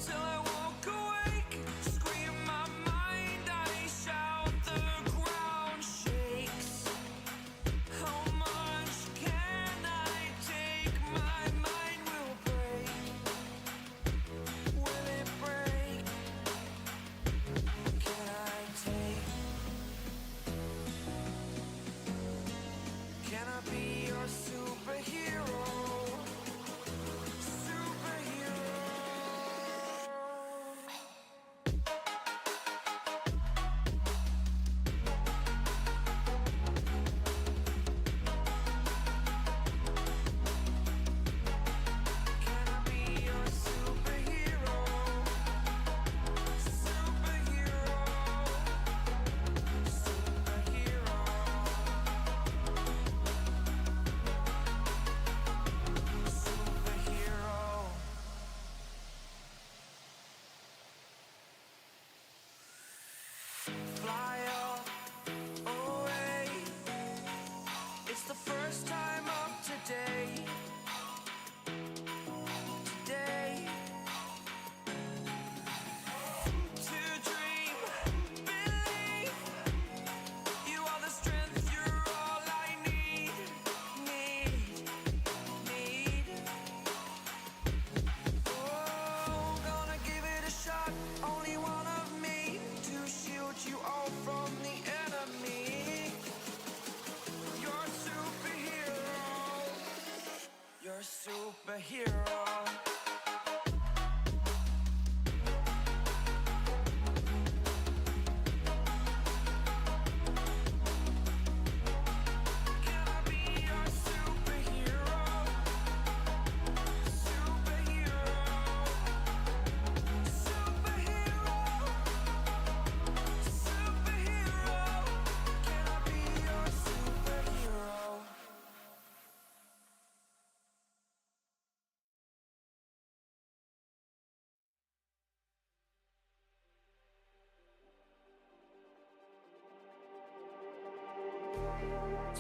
till I walk awake. Scream my mind, I shout, the ground shakes. How much can I take? My mind will break. Will it break? Can I take? Can I be your superhero? Superhero.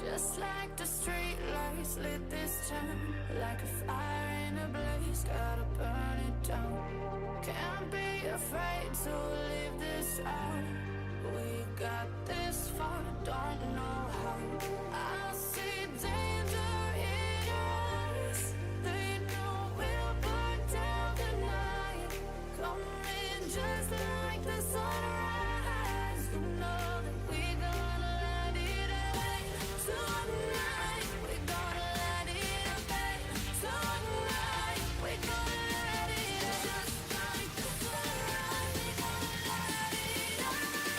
Just like the street lights lit this town, like a fire in a blaze, gotta burn it down. Can't be afraid to leave this out. We got this far, don't know how. I see danger in your eyes. They know we'll burn down the night. Coming just like the sunrise. You know that we gonna let it away. Tonight, we gonna let it away. Tonight, we gonna let it away. Just like the sunrise, we gonna let it away.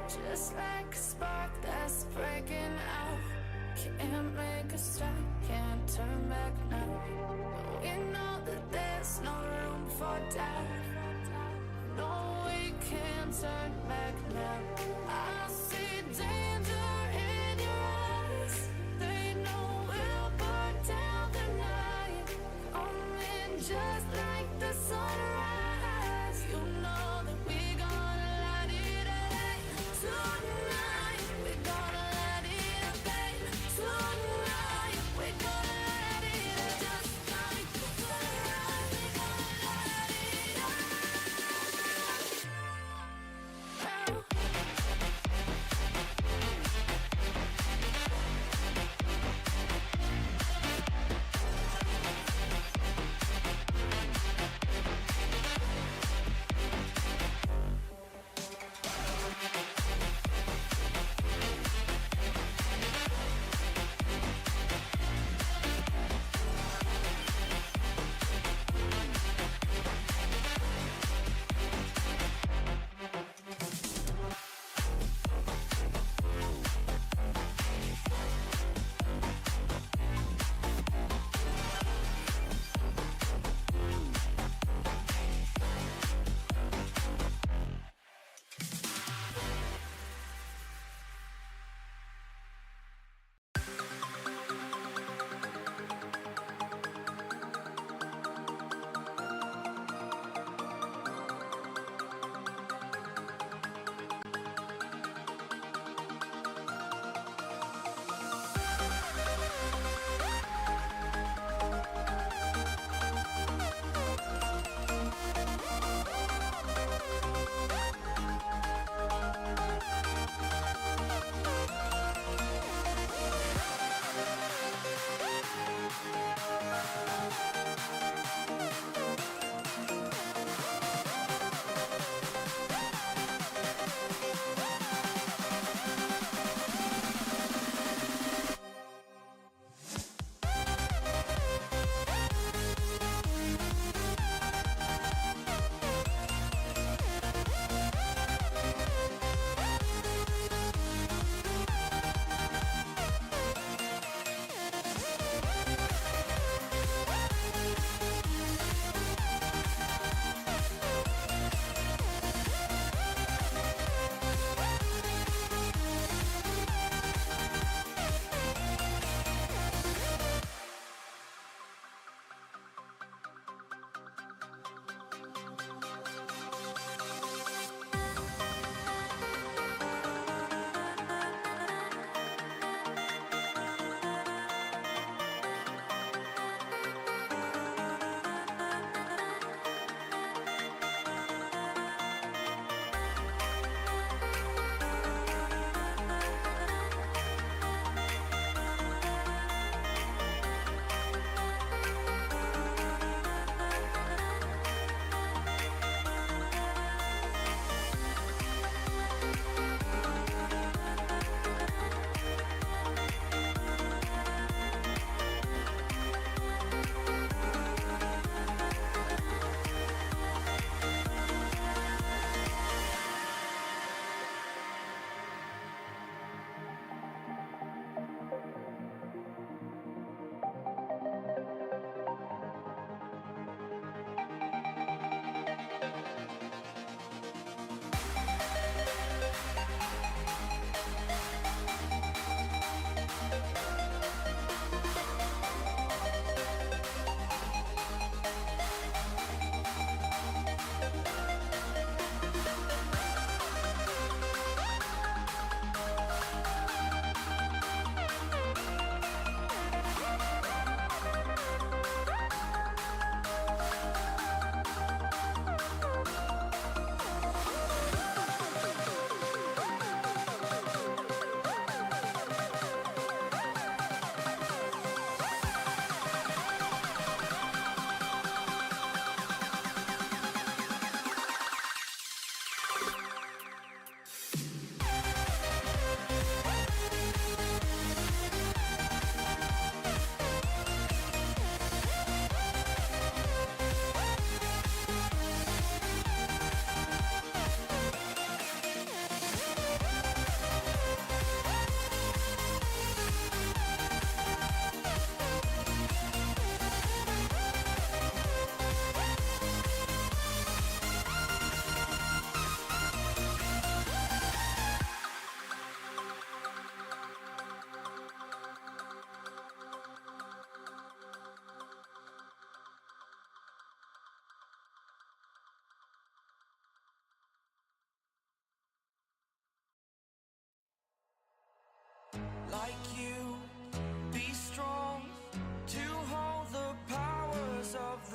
Just like a spark that's breaking out. Can't make a stop, can't turn back now. We know that there's no room for doubt. No, we can't turn back now. I see danger in your eyes. They know we'll burn down the night. Coming just like the sunrise. You know that we gonna let it away. Tonight, we gonna let it away. Tonight, we gonna let it away. Just like the sunrise, we gonna let it away.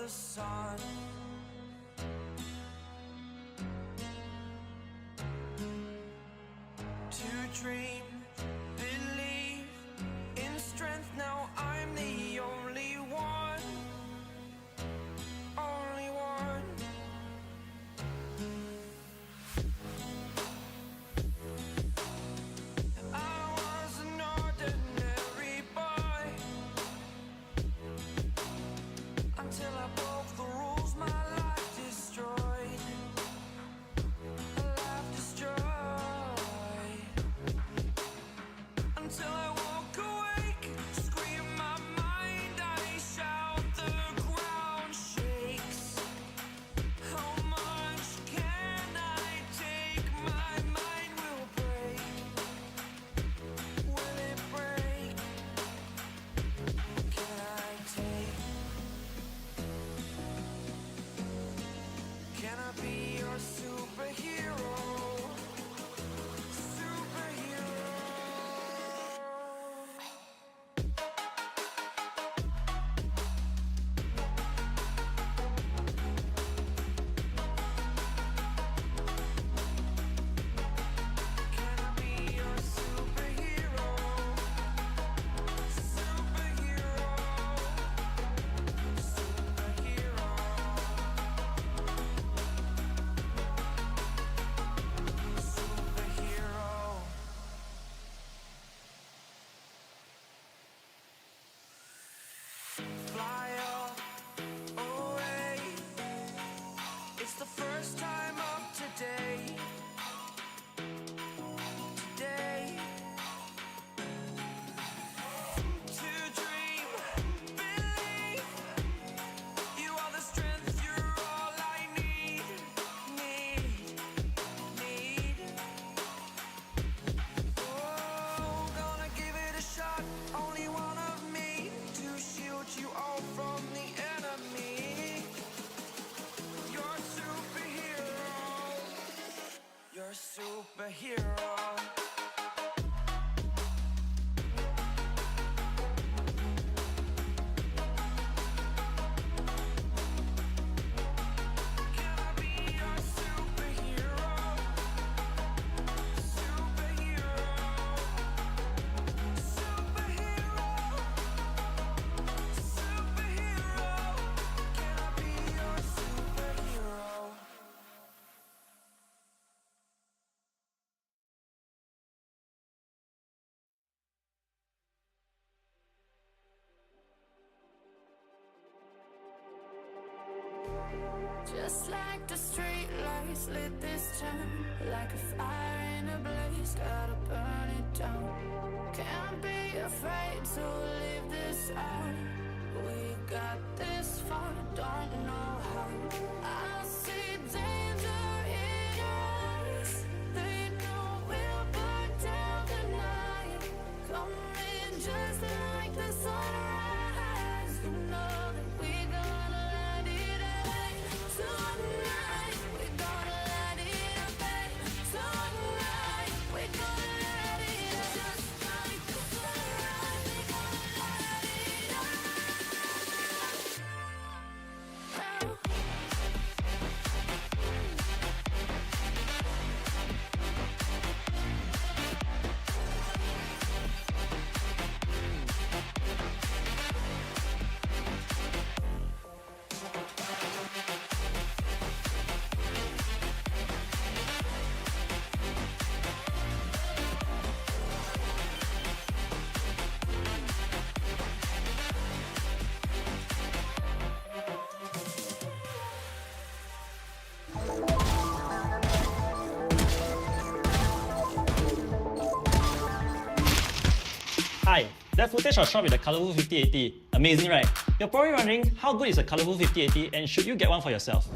the sun. To dream, believe in strength. Now I'm the only one, only one. I was an ordinary boy until I broke the rules. My life destroyed, a life destroyed. Until I walk awake, scream my mind, I shout, the ground shakes. How much can I take? My mind will break. Will it break? Can I take? Can I be your superhero? Superhero. Can I be your superhero? Superhero. Superhero. Superhero. Fly away. It's the first time of today. Today. To dream, believe. You are the strength, you're all I need. Need. Oh, gonna give it a shot. Only one of me to shield you all from the enemy. You're a superhero. You're a superhero. Can I be your superhero? Superhero. Superhero. Superhero. Can I be your superhero? Just like the street lights lit this town, like a fire in a blaze, gotta burn it down. Can't be afraid to leave this out. We got this far, don't know how. I see danger in your eyes. They know we'll burn down the night. Coming just like the sunrise. You know that we gonna let it rain. Tonight, we gonna let it rain. Tonight, we gonna let it rain. Just like the sunrise, we gonna let it rain. Hi, that footage was shot with a colourful 5080. Amazing, right? You're probably wondering how good is a colourful 5080 and should you get one for yourself?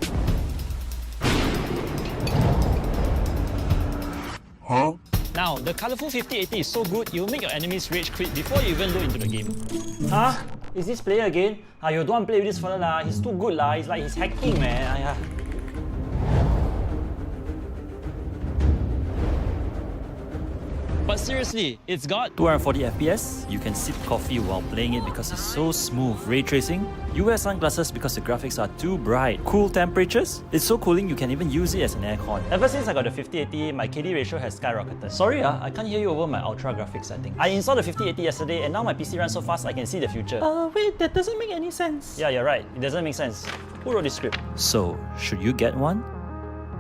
Huh? Now, the colourful 5080 is so good, it will make your enemies rage quit before you even load into the game. Huh? Is this player again? You don't want to play with this fella lah. He's too good lah. It's like he's hacking, man. But seriously, it's got 240 FPS, you can sip coffee while playing it because it's so smooth. Ray tracing, you wear sunglasses because the graphics are too bright. Cool temperatures, it's so cooling you can even use it as an aircon. Ever since I got the 5080, my KD ratio has skyrocketed. Sorry, I can't hear you over my ultra graphics setting. I installed the 5080 yesterday and now my PC runs so fast I can see the future. Wait, that doesn't make any sense. Yeah, you're right, it doesn't make sense. Who wrote this script? So, should you get one?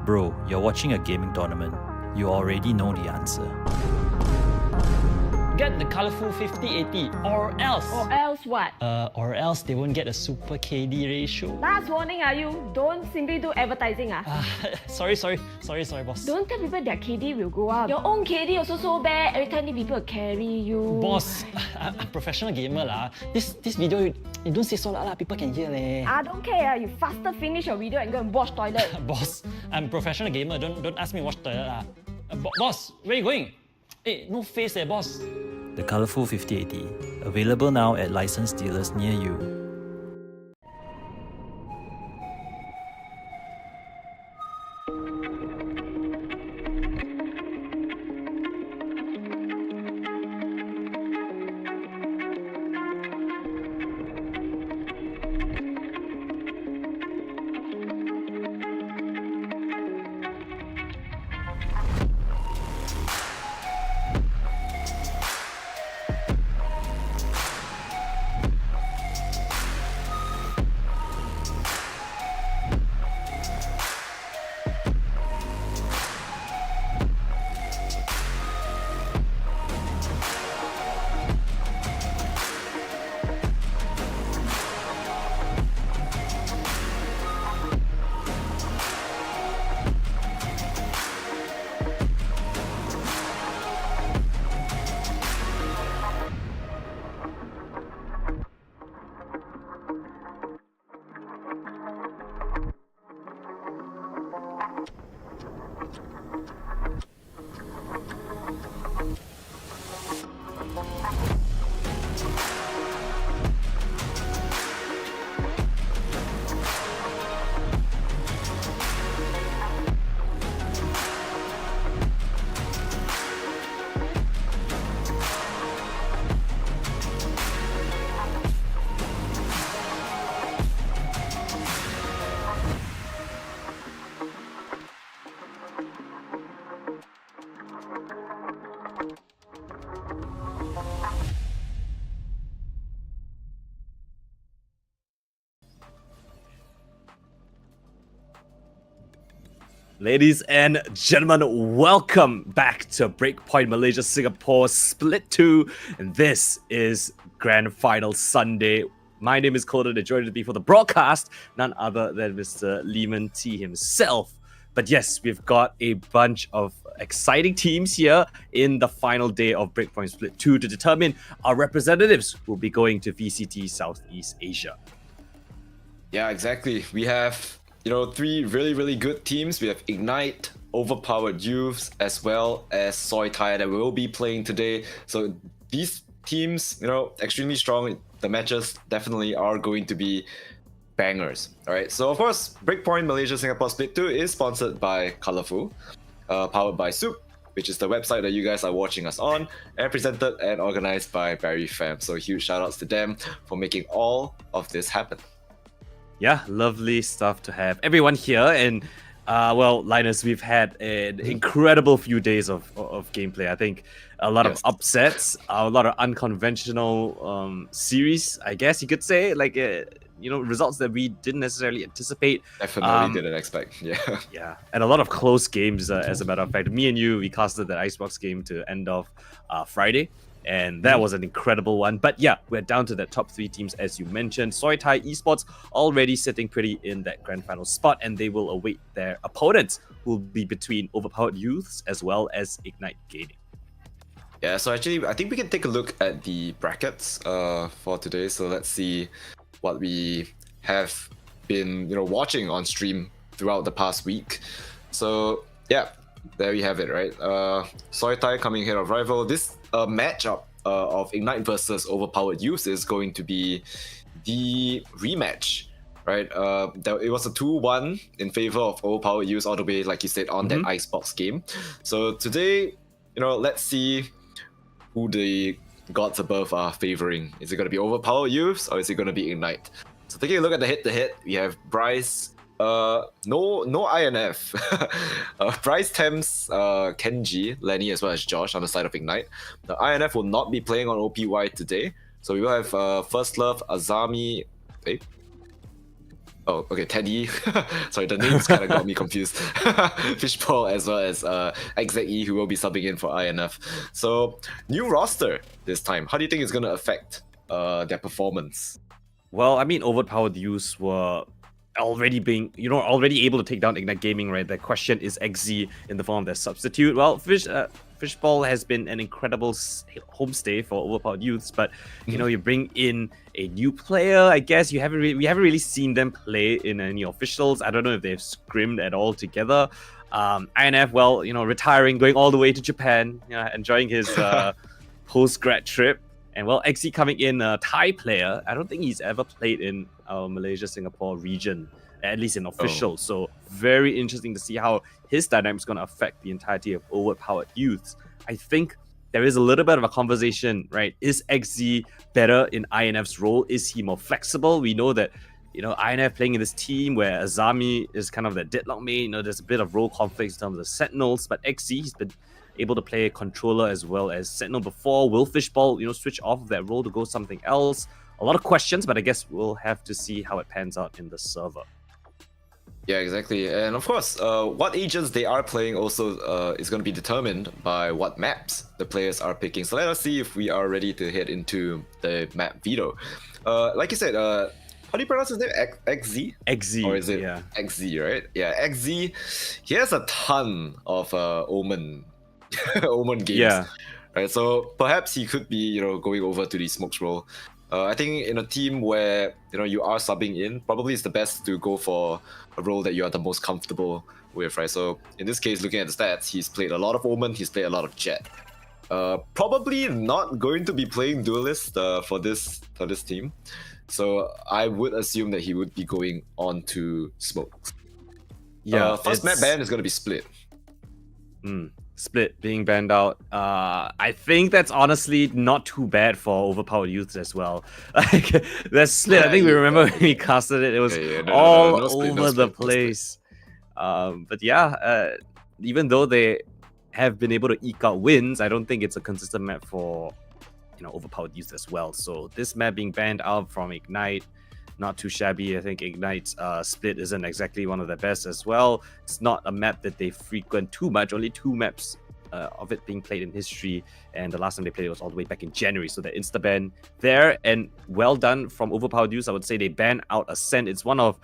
Bro, you're watching a gaming tournament. You already know the answer. Get the colourful 5080 or else. Or else what? Or else they won't get a super KD ratio. Last warning, are you? Don't simply do advertising. Sorry, boss. Don't tell people their KD will go up. Your own KD also so bad. Every time need people carry you. Boss, I'm a professional gamer lah. This video, you don't say so loud lah. People can hear leh. I don't care. You faster finish your video and go and wash toilet. Boss, I'm a professional gamer. Don't ask me wash toilet lah. Boss, where you going? Hey, no face boss. The colourful 5080, available now at licensed dealers near you. Ladies and gentlemen, welcome back to Breakpoint Malaysia Singapore Split 2. And this is Grand Final Sunday. My name is Coldan, and joining me for the broadcast, none other than Mr. Leemontea himself. But yes, we've got a bunch of exciting teams here in the final day of Breakpoint Split 2 to determine our representatives who will be going to VCT Southeast Asia. Yeah, exactly. We have, three really good teams. We have Ignite, Overpowered Youths, as well as Soy Thai that will be playing today. So these teams, extremely strong. The matches definitely are going to be bangers. All right. So of course, Breakpoint Malaysia Singapore Split 2 is sponsored by Colourful, powered by Soup, which is the website that you guys are watching us on, and presented and organized by Berryfam. So huge shout outs to them for making all of this happen. Yeah, lovely stuff to have everyone here. And well, Linus, we've had an incredible few days of gameplay. I think a lot of upsets, a lot of unconventional series, I guess you could say, like results that we didn't necessarily anticipate. Definitely didn't expect. Yeah, and a lot of close games. As a matter of fact, me and you, we casted that Icebox game to end of Friday. And that was an incredible one. But yeah, we're down to the top three teams, as you mentioned. Soy Thai Esports already sitting pretty in that grand final spot, and they will await their opponents, who will be between Overpowered Youths as well as Ignite Gaming. Yeah, so actually, I think we can take a look at the brackets for today. So let's see what we have been, watching on stream throughout the past week. So yeah, there we have it, right? Soy Thai coming ahead of Rival. This matchup of Ignite versus Overpowered Youths is going to be the rematch, right? It was a 2-1 in favor of Overpowered Youths all the way, like you said, on that Icebox game. So today, let's see who the gods above are favoring. Is it going to be Overpowered Youths or is it going to be Ignite? So taking a look at the head-to-head, we have Bryce. No INF. Bryce, Thames, Kenji, Lenny, as well as Josh on the side of Ignite. The INF will not be playing on OPY today. So we will have First Love, Azami. Hey. Oh, okay, Teddy. Sorry, the names kind of got me confused. Fishball as well as XZE, who will be subbing in for INF. So, new roster this time. How do you think it's going to affect their performance? Well, I mean, overpowered youths were already already able to take down Ignite Gaming, right? The question is XZ in the form of their substitute. Well, Fishball has been an incredible homestay for overpowered youths, but you bring in a new player. I guess we haven't really seen them play in any officials. I don't know if they've scrimmed at all together. INF, well, retiring, going all the way to Japan, enjoying his post-grad trip. And well, XZ coming in, a Thai player. I don't think he's ever played in our Malaysia-Singapore region, at least in official. So very interesting to see how his dynamic is going to affect the entirety of overpowered youths. I think there is a little bit of a conversation, right? Is XZ better in INF's role? Is he more flexible? We know that, INF playing in this team where Azami is kind of the deadlock main. There's a bit of role conflicts in terms of Sentinels, but XZ, he's been able to play a controller as well as Sentinel before. Will Fishball, switch off of that role to go something else? A lot of questions, but I guess we'll have to see how it pans out in the server. Yeah, exactly. And of course, what agents they are playing also is going to be determined by what maps the players are picking. So let us see if we are ready to head into the map veto. Like you said, how do you pronounce his name? XZ? XZ. Or is it XZ, right? Yeah, XZ. He has a ton of Omen games. Yeah. Right, so perhaps he could be, going over to the Smokes role. I think in a team where you are subbing in, probably it's the best to go for a role that you are the most comfortable with, right? So in this case, looking at the stats, he's played a lot of Omen, he's played a lot of Jet. Probably not going to be playing Duelist for this team. So I would assume that he would be going on to Smokes. Yeah. First map ban is going to be Split. Split being banned out. I think that's honestly not too bad for overpowered youths as well. Like that Split, I think we remember when we casted it. It was all over the place. But yeah, even though they have been able to eke out wins, I don't think it's a consistent map for overpowered youths as well. So this map being banned out from Ignite, not too shabby. I think Ignite's Split isn't exactly one of the best as well. It's not a map that they frequent too much. Only 2 maps of it being played in history, and the last time they played it was all the way back in January. So the insta ban there, and well done from overpowered youths. I would say they banned out Ascent. It's one of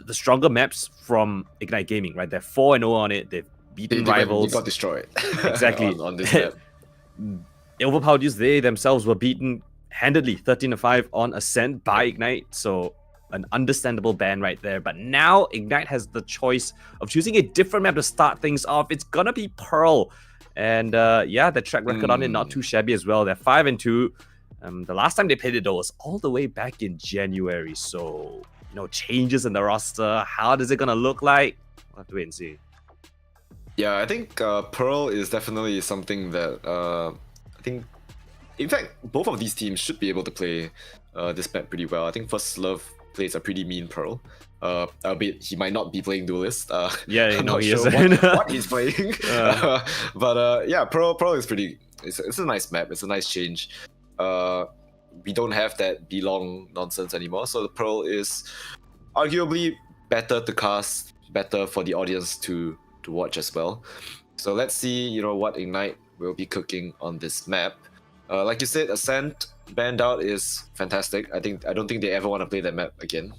the stronger maps from Ignite Gaming, right? They're 4-0 on it. They've beaten rivals. They got destroyed. Exactly. on this map. Overpowered youths, they themselves were beaten handedly 13-5 on Ascent by Ignite, so an understandable ban right there. But now Ignite has the choice of choosing a different map to start things off. It's gonna be Pearl, and yeah, the track record on it not too shabby as well. They're 5-2. The last time they played it though was all the way back in January, so changes in the roster. How is it gonna look like? We'll have to wait and see. Yeah, I think Pearl is definitely something that I think. In fact, both of these teams should be able to play this map pretty well. I think First Love plays a pretty mean Pearl. Albeit he might not be playing Duelist. Yeah, I'm not he sure isn't. what he's playing. But yeah, Pearl is pretty. It's a nice map. It's a nice change. We don't have that belong nonsense anymore. So the Pearl is arguably better to cast, better for the audience to watch as well. So let's see, what Ignite will be cooking on this map. Like you said, Ascent banned out is fantastic. I don't think they ever want to play that map again.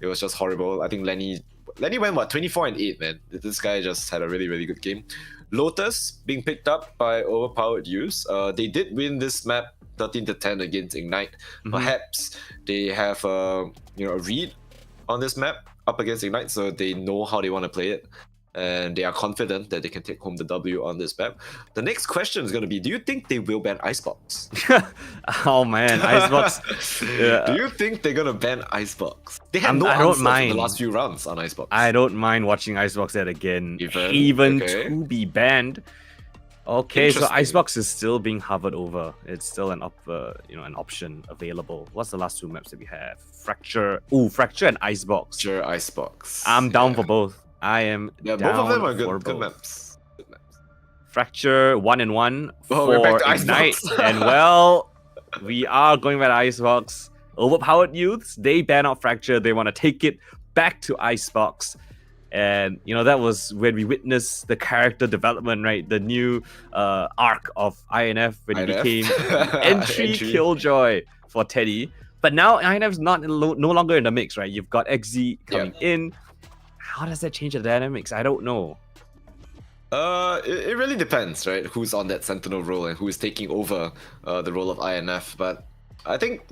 It was just horrible. I think Lenny went 24-8, man. This guy just had a really, really good game. Lotus being picked up by overpowered youths. They did win this map 13-10 against Ignite. Perhaps they have a read on this map up against Ignite, so they know how they want to play it. And they are confident that they can take home the W on this map. The next question is going to be, do you think they will ban Icebox? Oh man, Icebox. Yeah. Do you think they're going to ban Icebox? They had no I don't answer mind. for the last few rounds on Icebox. I don't mind watching Icebox yet again. Even okay. to be banned. Okay, so Interesting. Icebox is still being hovered over. It's still an an option available. What's the last two maps that we have? Fracture. Ooh, Fracture and Icebox. Sure, Icebox. I'm down Yeah. for both. I am Yeah, down both of them are for good both. maps. Good maps. Fracture 1-1 Oh, we're back for to Ignite. Icebox. And well, we are going back to Icebox. Overpowered youths, they ban out Fracture. They want to take it back to Icebox. And that was when we witnessed the character development, right? The new arc of INF when he INF. became entry killjoy for Teddy. But now INF's no longer in the mix, right? You've got XZ coming in. How does that change the dynamics? I don't know. It really depends, right? Who's on that Sentinel role and who is taking over the role of INF. But I think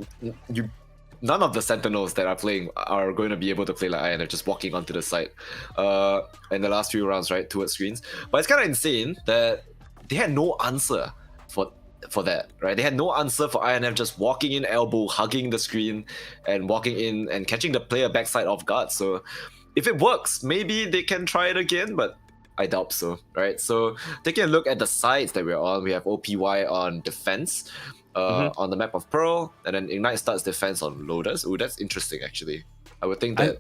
none of the Sentinels that are playing are going to be able to play like INF, just walking onto the site in the last few rounds, right, towards screens. But it's kind of insane that they had no answer for that, right? They had no answer for INF just walking in elbow, hugging the screen, and walking in and catching the player backside off guard. So if it works, maybe they can try it again, but I doubt so, right? So taking a look at the sides that we're on, we have OPY on defense on the map of Pearl, and then Ignite starts defense on Lotus. Oh, that's interesting actually. I would think that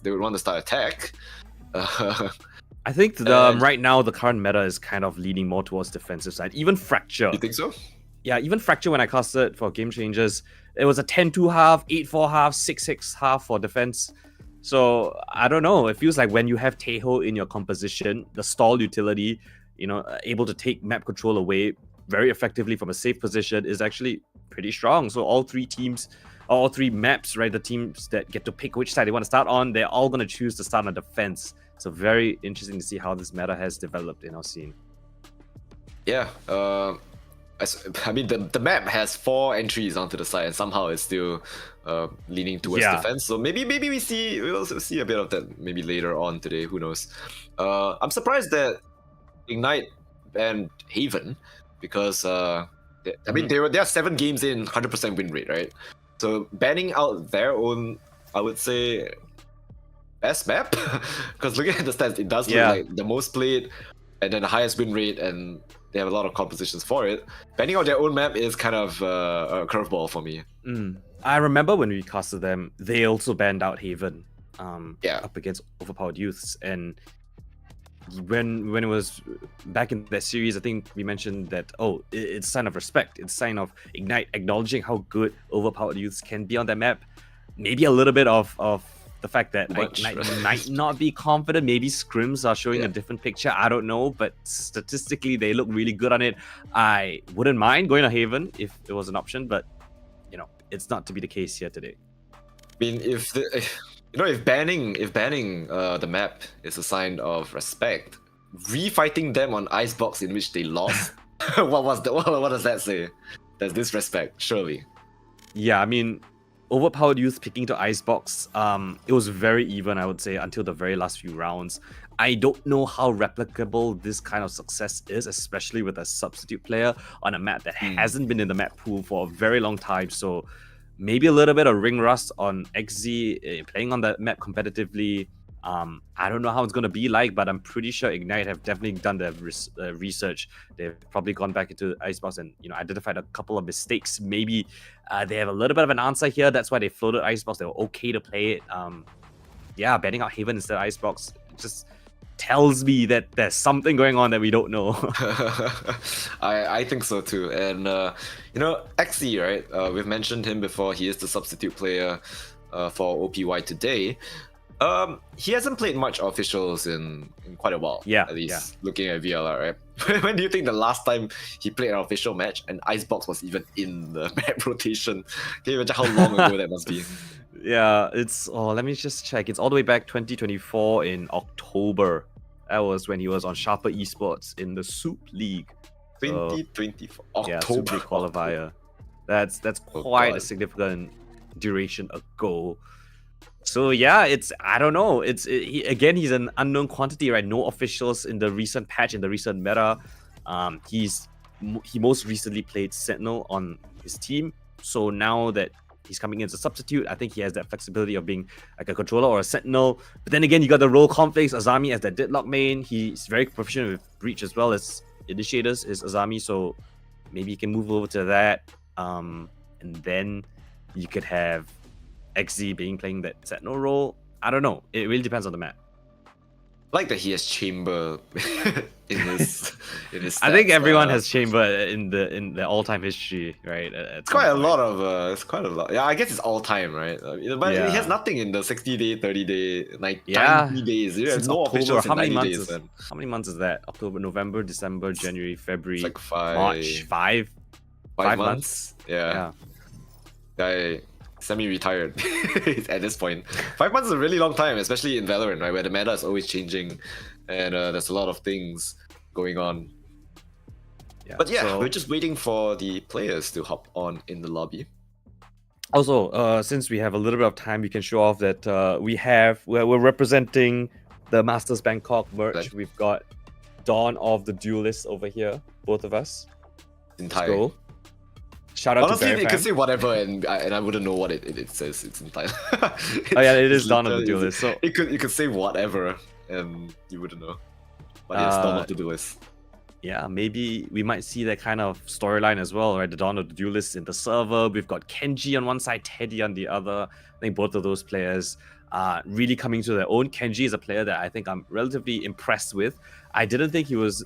they would want to start attack. I think right now the current meta is kind of leaning more towards defensive side. Even Fracture. You think so? Yeah, even Fracture when I casted for Game Changers, it was a 10-2 half, 8-4 half, 6-6 half for defense. So I don't know. It feels like when you have Teho in your composition, the stall utility, able to take map control away very effectively from a safe position is actually pretty strong. So all three maps, right? The teams that get to pick which side they want to start on, they're all going to choose to start on defense. So very interesting to see how this meta has developed in our scene. Yeah. I mean, the map has 4 entries onto the side, and somehow it's still leaning towards defense. So maybe we'll also see a bit of that maybe later on today. Who knows? I'm surprised that Ignite and Haven, because they are 7 games in, 100% win rate, right? So banning out their own, I would say, best map, because looking at the stats, it does look like the most played and then the highest win rate, and they have a lot of compositions for it. Banning out their own map is kind of a curveball for me. I remember when we casted them, they also banned out Haven up against Overpowered Youths. And when it was back in that series, I think we mentioned that, it's a sign of respect. It's a sign of Ignite acknowledging how good Overpowered Youths can be on that map. Maybe a little bit of the fact that Ignite might not be confident. Maybe scrims are showing a different picture. I don't know, but statistically, they look really good on it. I wouldn't mind going to Haven if it was an option, but it's not to be the case here today. I mean, if banning the map is a sign of respect, refighting them on Icebox in which they lost, what does that say? That's disrespect, surely. Yeah, I mean, Overpowered Youth picking to Icebox, it was very even, I would say, until the very last few rounds. I don't know how replicable this kind of success is, especially with a substitute player on a map that hasn't been in the map pool for a very long time. So maybe a little bit of ring rust on XZ, playing on that map competitively. I don't know how it's going to be like, but I'm pretty sure Ignite have definitely done their research. They've probably gone back into Icebox and identified a couple of mistakes. Maybe they have a little bit of an answer here. That's why they floated Icebox. They were okay to play it. Banning out Haven instead of Icebox just tells me that there's something going on that we don't know. I think so too. And XZ, right? We've mentioned him before. He is the substitute player for OPY today. He hasn't played much officials in quite a while. At least looking at VLR, right? When do you think the last time he played an official match and Icebox was even in the map rotation? Can you imagine how long ago that must be? Yeah, let me just check. It's all the way back 2024 in October. That was when he was on Sharper Esports in the Soup League. 2024 October. Yeah, Soup League qualifier. That's quite a significant duration ago. So yeah, I don't know. He's an unknown quantity, right? No officials in the recent patch, in the recent meta. He most recently played Sentinel on his team. So now that he's coming in as a substitute, I think he has that flexibility of being like a controller or a Sentinel. But then again, you got the role conflicts. Azami as that deadlock main. He's very proficient with Breach as well as initiators is Azami, so maybe you can move over to that. And then you could have XZ being playing that Sentinel role. I don't know. It really depends on the map. I like that he has Chamber in his I think stats. everyone has Chamber in the all-time history, right? It's quite a lot of it's quite a lot. Yeah, I guess it's all time, right? But Yeah. he has nothing in the 60-day, 30-day, like Yeah. 90 days. He has Since no October, officials in how many 90 months days. is how many months is that? October, November, December, January, February, It's like March, five 5 months? months. Yeah. Yeah. Guy semi-retired at this point. 5 months is a really long time, especially in Valorant, right, where the meta is always changing, and there's a lot of things going on. Yeah. But yeah, so- we're just waiting for the players to hop on in the lobby. Also, since we have a little bit of time, we can show off that we're representing the Masters Bangkok merch. Right. We've got Dawn of the Duelist over here, both of us. In Let's Thai. go. Shout out Honestly, to they could Berryfam. say whatever, and I wouldn't know what it says. It's in Thai. Oh yeah, it is Dawn of the literally- Duelist. So you could say whatever, and you wouldn't know. But it's Dawn of the Duelist. yeah, maybe we might see that kind of storyline as well, right? The Dawn of the Duelist in the server. We've got Kenji on one side, Teddy on the other. I think both of those players are really coming to their own. Kenji is a player that I think I'm relatively impressed with. I didn't think he was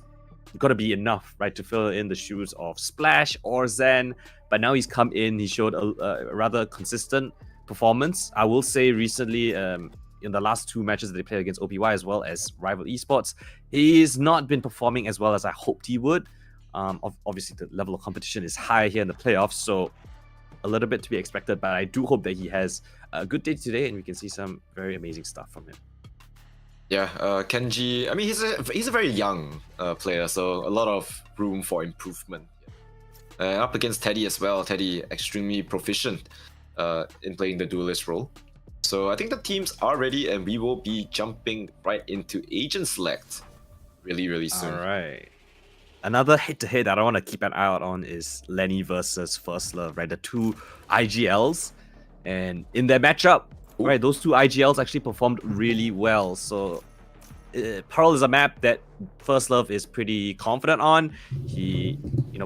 going to be enough, right, to fill in the shoes of Splash or Zen. But now he's come in. He showed a rather consistent performance. I will say recently, in the last 2 matches that they played against OPY as well as Rival Esports, he's not been performing as well as I hoped he would. Obviously, the level of competition is high here in the playoffs, so a little bit to be expected. But I do hope that he has a good day today, and we can see some very amazing stuff from him. Yeah, Kenji. I mean, he's a very young player, so a lot of room for improvement. Up against Teddy as well. Teddy extremely proficient in playing the duelist role. So I think the teams are ready, and we will be jumping right into agent select really soon. All right. Another head-to-head that I want to keep an eye out on is Lenny versus First Love, right? The two IGLs, and in their matchup, right, those two IGLs actually performed really well. So Pearl is a map that First Love is pretty confident on. He,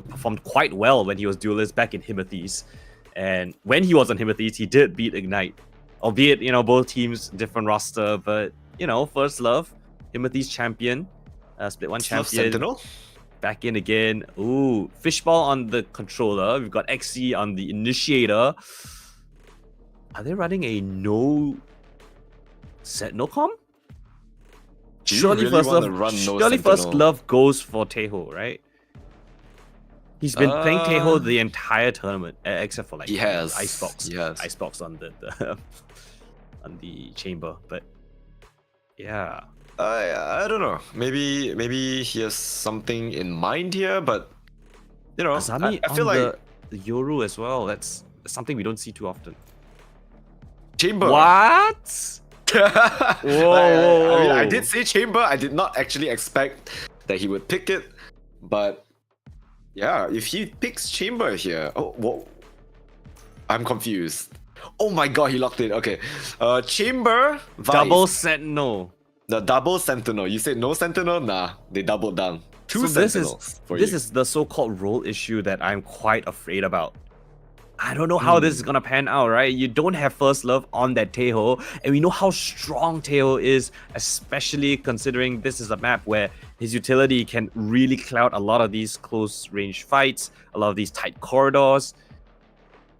performed quite well when he was duelist back in Himothes, and when he was on Himothes, he did beat Ignite. Albeit, both teams different roster, but First Love, Himothes champion, split one Love champion. Sentinel? Back in again. Ooh, Fishball on the controller. We've got XC on the initiator. Are they running a no Sentinel com? Do you Surely really First wanna Love. run no Surely First Sentinel? Love goes for Teho, right? He's been playing Teho the entire tournament, except for He has. Icebox. He has. Icebox on the on the chamber, but yeah. I don't know. Maybe he has something in mind here, but Azami I feel on like the Yoru as well. That's something we don't see too often. Chamber. What? I mean, I Whoa. did say Chamber. I did not actually expect that he would pick it, but yeah, if he picks Chamber here, I'm confused. Oh my god, he locked it. Okay, Chamber Vice. Double Sentinel. The double Sentinel. You said no Sentinel? Nah, they doubled down. Two So Sentinels for this you. is the so-called role issue that I'm quite afraid about. I don't know how this is gonna pan out, right? You don't have First Love on that Teho, and we know how strong Teho is, especially considering this is a map where his utility can really cloud a lot of these close-range fights, a lot of these tight corridors.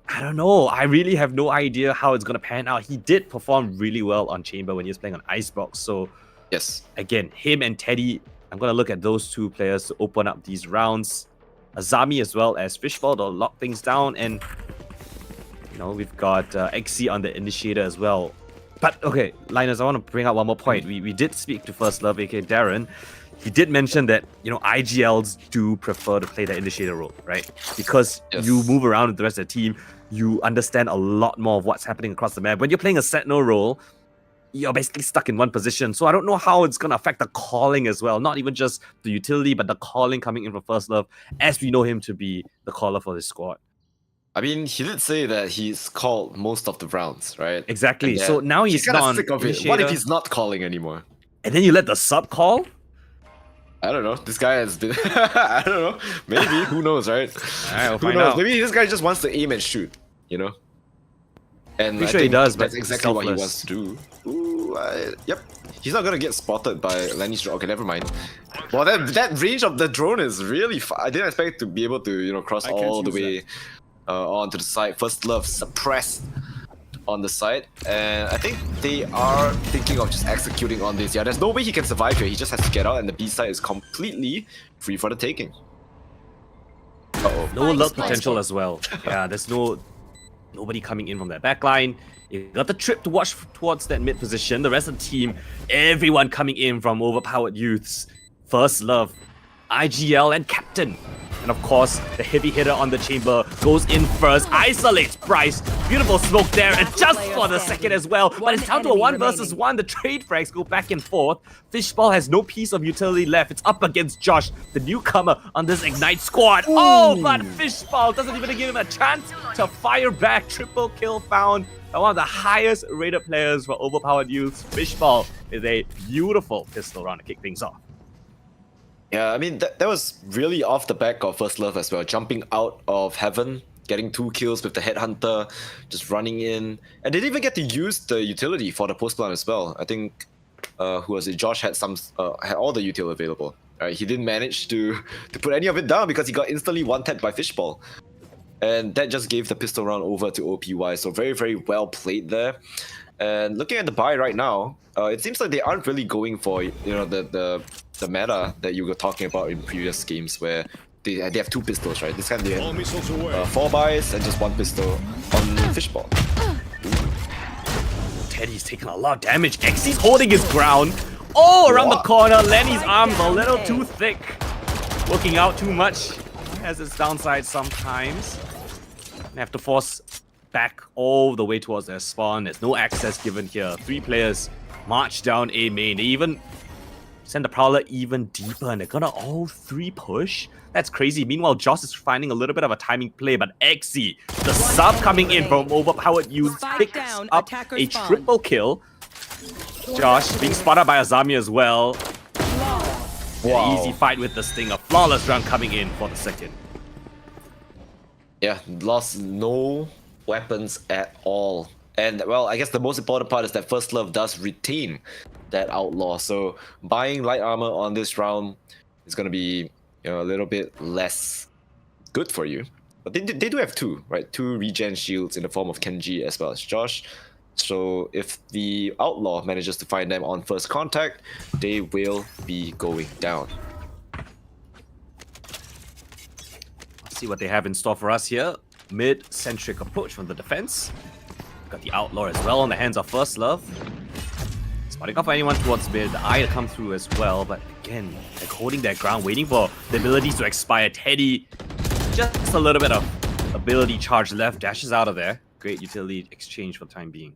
I don't know. I really have no idea how it's gonna pan out. He did perform really well on Chamber when he was playing on Icebox, so Yes. again, him and Teddy, I'm going to look at those two players to open up these rounds. Azami as well as Fishball to lock things down. And, we've got XC on the initiator as well. But, okay, Linus, I want to bring up one more point. We did speak to First Love, aka Darren. He did mention that, IGLs do prefer to play the initiator role, right? Because Yes. you move around with the rest of the team, you understand a lot more of what's happening across the map. When you're playing a Sentinel role, you're basically stuck in one position. So I don't know how it's going to affect the calling as well. Not even just the utility, but the calling coming in from First Love, as we know him to be the caller for this squad. I mean, he did say that he's called most of the rounds, right? Exactly. And So now he's kind not of on sick of it. initiator. What if he's not calling anymore? And then you let the sub call? I don't know. This guy has been. I don't know. Maybe. Who knows, right? Alright, we'll Who find knows? out. Maybe this guy just wants to aim and shoot. You know. And Pretty I sure he think does, but that's exactly what he selfless. wants to do. Ooh, yep. He's not gonna get spotted by Lenny's drone. Okay, never mind. Well, that range of the drone is really far. I didn't expect it to be able to cross all the way onto the side. First Love suppressed on the side, and I think they are thinking of just executing on this. Yeah, there's no way he can survive here. He just has to get out, and the B side is completely free for the taking. Uh-oh. No luck potential as well. Yeah, there's nobody coming in from that backline. You got the trip to watch towards that mid position. The rest of the team, everyone coming in from overpowered youths. First Love, IGL, and Captain. And of course, the heavy hitter on the chamber goes in first, isolates Bryce. Beautiful smoke there, and just for the second as well. But it's down to a 1 versus 1. The trade frags go back and forth. Fishball has no piece of utility left. It's up against Josh, the newcomer on this Ignite squad. Oh, but Fishball doesn't even give him a chance to fire back. Triple kill found by one of the highest rated players for overpowered youths. Fishball with a beautiful pistol round to kick things off. Yeah, I mean, that was really off the back of First Love as well. Jumping out of heaven, getting 2 kills with the Headhunter, just running in. And they didn't even get to use the utility for the post plant as well. I think, who was it? Josh had had all the util available. Right? He didn't manage to put any of it down because he got instantly one-tapped by Fishball. And that just gave the pistol round over to OPY. So very, very well played there. And looking at the buy right now, it seems like they aren't really going for the meta that you were talking about in previous games where they have 2 pistols, right? This time they have 4 buys and just 1 pistol on Fishball. Teddy's taking a lot of damage. Xy's holding his ground. Oh, around the corner. Lenny's arms a little too thick. Working out too much has its downside sometimes. They have to force back all the way towards their spawn. There's no access given here. 3 players march down A main. They even send the Prowler even deeper, and they're gonna all 3 push. That's crazy. Meanwhile, Joss is finding a little bit of a timing play, but Xy, the sub coming in from overpowered youth, picks up a triple kill. Josh being spotted by Azami as well. Wow. An easy fight with the Stinger. Flawless round coming in for the second. Yeah, lost no weapons at all. And well, I guess the most important part is that First Love does retain that Outlaw. So buying light armor on this round is going to be a little bit less good for you. But they do have 2, right? 2 regen shields in the form of Kenji as well as Josh. So if the Outlaw manages to find them on first contact, they will be going down. Let's see what they have in store for us here. Mid-centric approach from the defense. Got the Outlaw as well on the hands of First Love. Spotting off anyone towards mid. The eye to come through as well, but again, like holding their ground, waiting for the abilities to expire. Teddy, just a little bit of ability charge left, dashes out of there. Great utility exchange for the time being.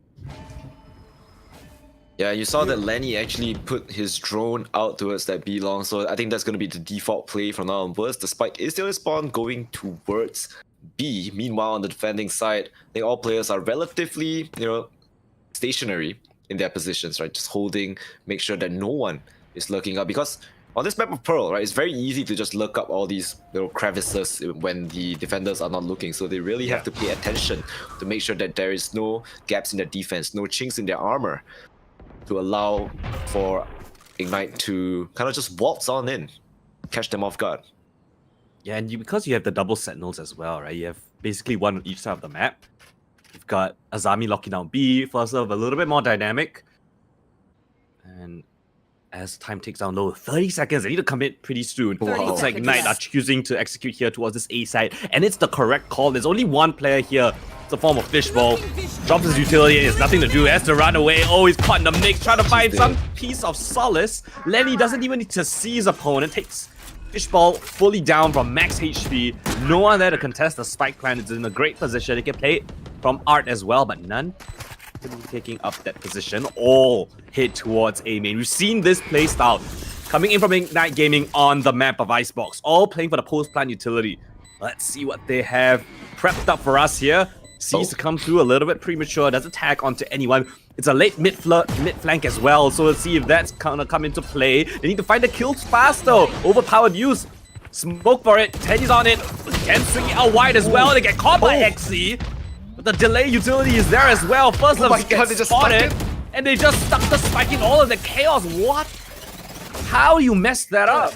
Yeah, you saw that Lenny actually put his drone out towards that B long, so I think that's going to be the default play from now onwards. The spike is still in spawn going towards B. Meanwhile, on the defending side, I think all players are relatively, stationary in their positions, right? Just holding, make sure that no one is lurking up. Because on this map of Pearl, right, it's very easy to just look up all these little crevices when the defenders are not looking. So they really have to pay attention to make sure that there is no gaps in their defense, no chinks in their armor, to allow for Ignite to kind of just waltz on in, catch them off guard. Yeah, and because you have the double sentinels as well, right? You have basically one on each side of the map. You've got Azami locking down B, First Love a little bit more dynamic. And as time takes down low, 30 seconds, they need to commit pretty soon. Looks like Ignite are choosing to execute here towards this A side, and it's the correct call. There's only one player here. It's a form of Fishball. Drops his utility, he has nothing to do, has to run away. Oh, he's caught in the mix, trying to find some piece of solace. Lenny doesn't even need to see his opponent, takes Fishball fully down from max HP. No one there to contest the spike plant. It's in a great position. He can play it from Art as well, but none taking up that position. All head towards A main. We've seen this playstyle coming in from Ignite Gaming on the map of Icebox. All playing for the post-plant utility. Let's see what they have prepped up for us here. Sees to come through a little bit premature. Doesn't tag onto anyone. It's a late mid flank as well, so let's see if that's gonna come into play. They need to find the kills fast though. Overpowered use. Smoke for it. Teddy's on it. Can swing it out wide as well. They get caught by XC. But the delay utility is there as well. First Oh my love God, gets they just spotted. stuck it. And they just stuck the spike in all of the chaos. What? How you messed that up?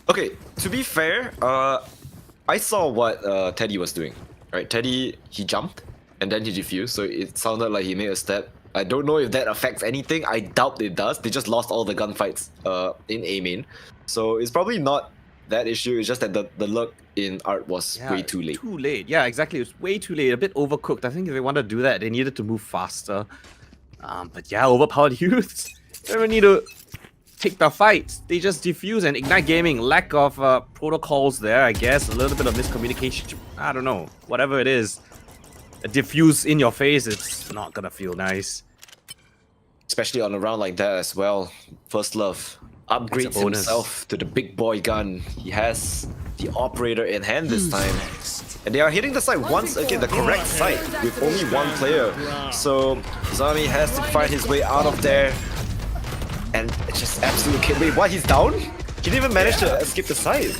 Okay, to be fair, I saw what Teddy was doing. Right, Teddy, he jumped and then he defused, so it sounded like he made a step. I don't know if that affects anything. I doubt it does. They just lost all the gunfights in A main, so it's probably not that issue. It's just that the luck in art was way too late. Too late. Yeah, exactly. It was way too late. A bit overcooked. I think if they wanted to do that, they needed to move faster. But yeah, overpowered youths. They don't need to take the fight. They just defuse and Ignite Gaming. Lack of protocols there, I guess. A little bit of miscommunication. I don't know. Whatever it is. A diffuse in your face, it's not gonna feel nice. Especially on a round like that as well. First Love upgrades bonus. himself to the big boy gun. He has the operator in hand this time. And they are hitting the site once again, the correct site, with only one player. So Zami has to find his way out of there. And it's just absolute kid. Wait, what? He's down? He didn't even manage to escape the site.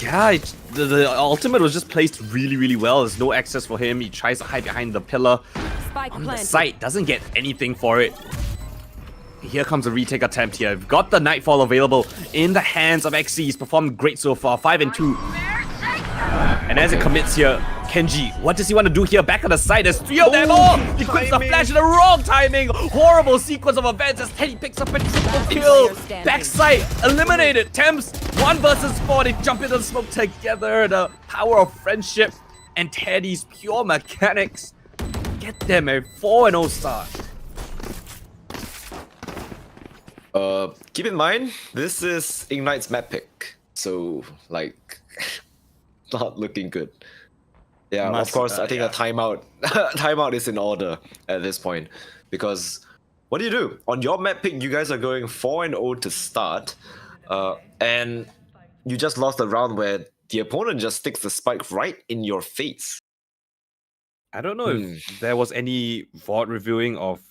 Yeah, the ultimate was just placed really, really well. There's no access for him. He tries to hide behind the pillar. On the site, doesn't get anything for it. Here comes a retake attempt here. We've got the Nightfall available in the hands of XC. He's performed great so far, 5 and 2. And as it commits here, Kenji, what does he want to do here? Back on the side, there's 3 of them. Oh, he puts the flash in the wrong timing. Horrible sequence of events as Teddy picks up a triple kill. Backside, eliminated. Temps, 1 versus 4. They jump into the smoke together. The power of friendship and Teddy's pure mechanics get them a 4-0 start. Keep in mind, this is Ignite's map pick. So, like, not looking good. Yeah, of course, I think a timeout timeout is in order at this point. Because what do? On your map pick, you guys are going 4-0 to start. And you just lost a round where the opponent just sticks the spike right in your face. I don't know if there was any VOD reviewing of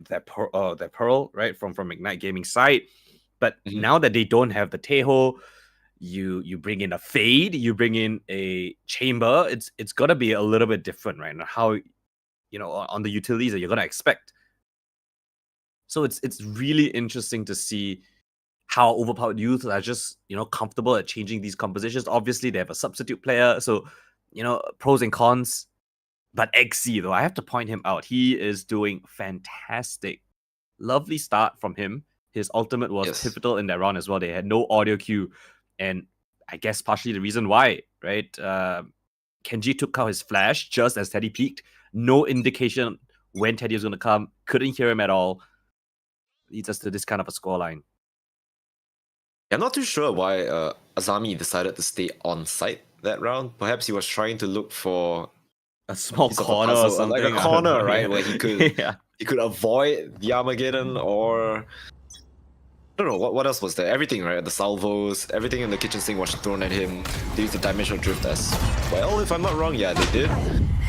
their Pearl, right, from Ignite Gaming side. But now that they don't have the Teho, you bring in a Fade, you bring in a Chamber, it's gotta be a little bit different, right? How, on the utilities that you're gonna expect. So it's really interesting to see how overpowered youth are just, comfortable at changing these compositions. Obviously, they have a substitute player, so, pros and cons. But XC, though, I have to point him out. He is doing fantastic. Lovely start from him. His ultimate was pivotal in that round as well. They had no audio cue. And I guess partially the reason why, right? Kenji took out his flash just as Teddy peaked. No indication when Teddy was going to come. Couldn't hear him at all. Leads us to this kind of a scoreline. I'm not too sure why Azami decided to stay on site that round. Perhaps he was trying to look for a small piece of a corner or puzzle, something. like a corner, right, where he could Yeah. he could avoid the Armageddon, or I don't know what else was there. Everything, right? The salvos, everything in the kitchen sink was thrown at him. They used the dimensional drift as well, if I'm not wrong. Yeah, they did.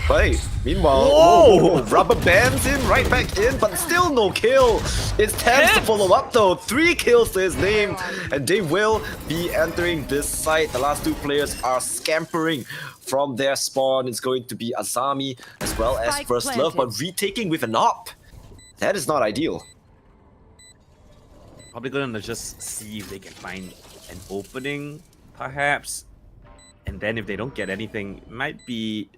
But hey, meanwhile, Whoa! rubber bands in, right back in, but still no kill. It's Tams to follow up though. 3 kills to his name, and they will be entering this site. The last 2 players are scampering from their spawn. It's going to be Azami as well as Spike First Love, but retaking with an op. That is not ideal. Probably gonna just see if they can find an opening, perhaps. And then if they don't get anything, it might be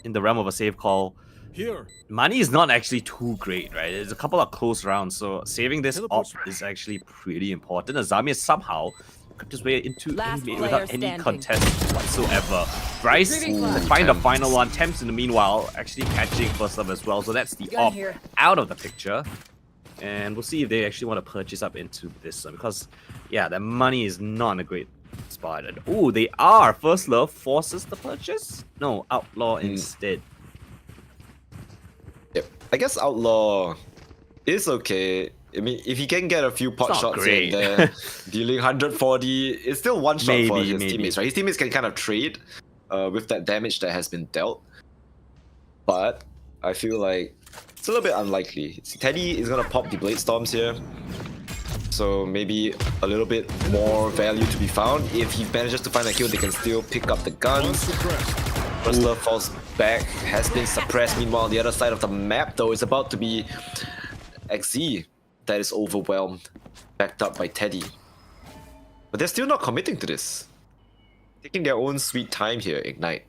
in the realm of a save call. Here. Money is not actually too great, right? There's a couple of close rounds, so saving this op is actually pretty important. Azami has somehow crept his way into Last any player without any standing. contest whatsoever. Bryce to find the final one. Temps in the meanwhile actually catching First Love as well, so that's the op out of the picture. And we'll see if they actually want to purchase up into this one, because, yeah, their money is not in a great spot. And, oh, they are. First Love forces the purchase? No, Outlaw instead. Yep. I guess Outlaw is okay. I mean, if he can get a few pot not shots great. in there, dealing 140, it's still one shot for his Maybe. teammates, right? His teammates can kind of trade with that damage that has been dealt. But I feel like it's a little bit unlikely. Teddy is gonna pop the Blade Storms here. So maybe a little bit more value to be found. If he manages to find a kill, they can still pick up the guns. First Love falls back, has been suppressed. Meanwhile, on the other side of the map though is about to be XZ that is overwhelmed, backed up by Teddy. But they're still not committing to this. Taking their own sweet time here, Ignite.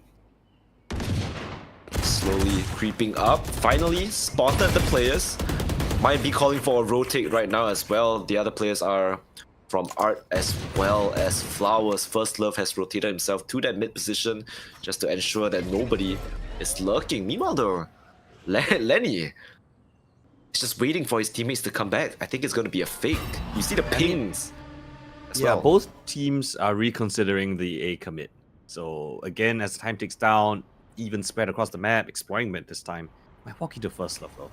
Slowly creeping up, finally spotted the players. Might be calling for a rotate right now as well. The other players are from Art as well as Flowers. First Love has rotated himself to that mid position just to ensure that nobody is lurking. Meanwhile though, Lenny is just waiting for his teammates to come back. I think it's going to be a fake. You see the pings as Yeah, well. both teams are reconsidering the A commit. So again, as time ticks down, even spread across the map, exploring mid this time. Might walk into First Love though.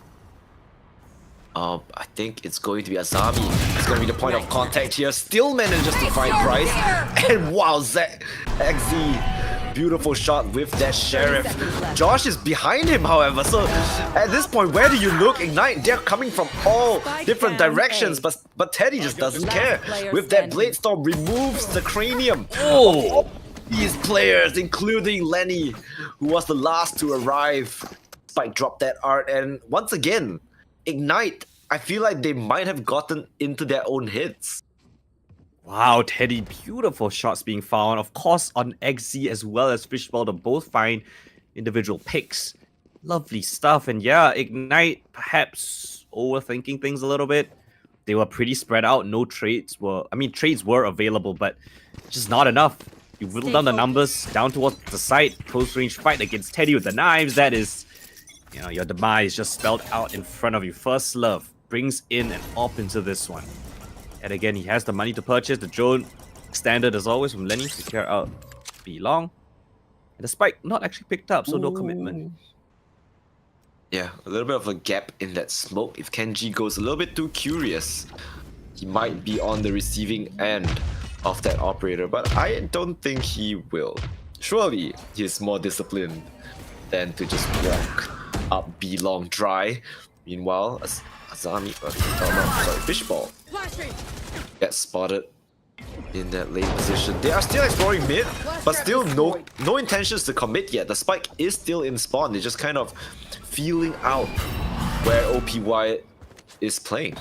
I think it's going to be Azami. It's going to be the point of contact here. Still manages to find Price. And wow, XZ. Beautiful shot with that Sheriff. Josh is behind him, however. So at this point, where do you look? Ignite, they're coming from all different directions. But Teddy just doesn't care. With that Blade Storm, removes the cranium. Oh! These players, including Lenny, who was the last to arrive. Spike dropped that art. And once again, Ignite, I feel like they might have gotten into their own hits. Wow, Teddy, beautiful shots being found. Of course, on XZ as well as Fishball to both find individual picks. Lovely stuff. And yeah, Ignite perhaps overthinking things a little bit. They were pretty spread out. No trades were... I mean, trades were available, but just not enough. You whittled down the numbers down towards the side. Close range fight against Teddy with the knives. That is... You know, your demise just spelled out in front of you. First Love brings in an op into this one. And again, he has the money to purchase the drone. Standard as always from Lenny to clear out B long. And the spike not actually picked up, so no commitment. Yeah, a little bit of a gap in that smoke. If Kenji goes a little bit too curious, he might be on the receiving end of that operator, but I don't think he will. Surely he is more disciplined than to just walk up B long dry. Meanwhile, Azami, Fishball gets spotted in that lane position. They are still exploring mid, but still no intentions to commit yet. The spike is still in spawn. They're just kind of feeling out where OPY is playing.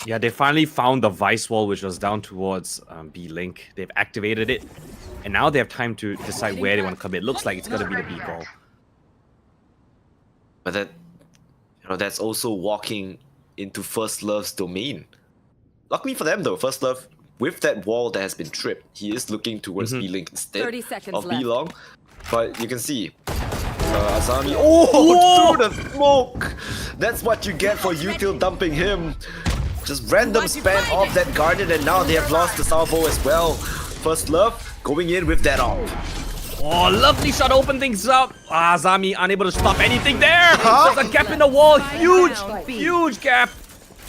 Yeah, they finally found the Vice Wall, which was down towards B Link. They've activated it, and now they have time to decide where they want to commit. Looks like it's going to be the B ball. But that, that's also walking into First Love's domain. Luckily for them though, First Love, with that wall that has been tripped, he is looking towards B-Link instead 30 seconds of left. B-Long. But you can see, Azami, through the smoke! That's what you get for util dumping him. Just random span off that Guardian, and now they have lost the salvo as well. First Love going in with that op. Oh, lovely shot, open things up. Azami unable to stop anything there. There's a gap in the wall, huge gap.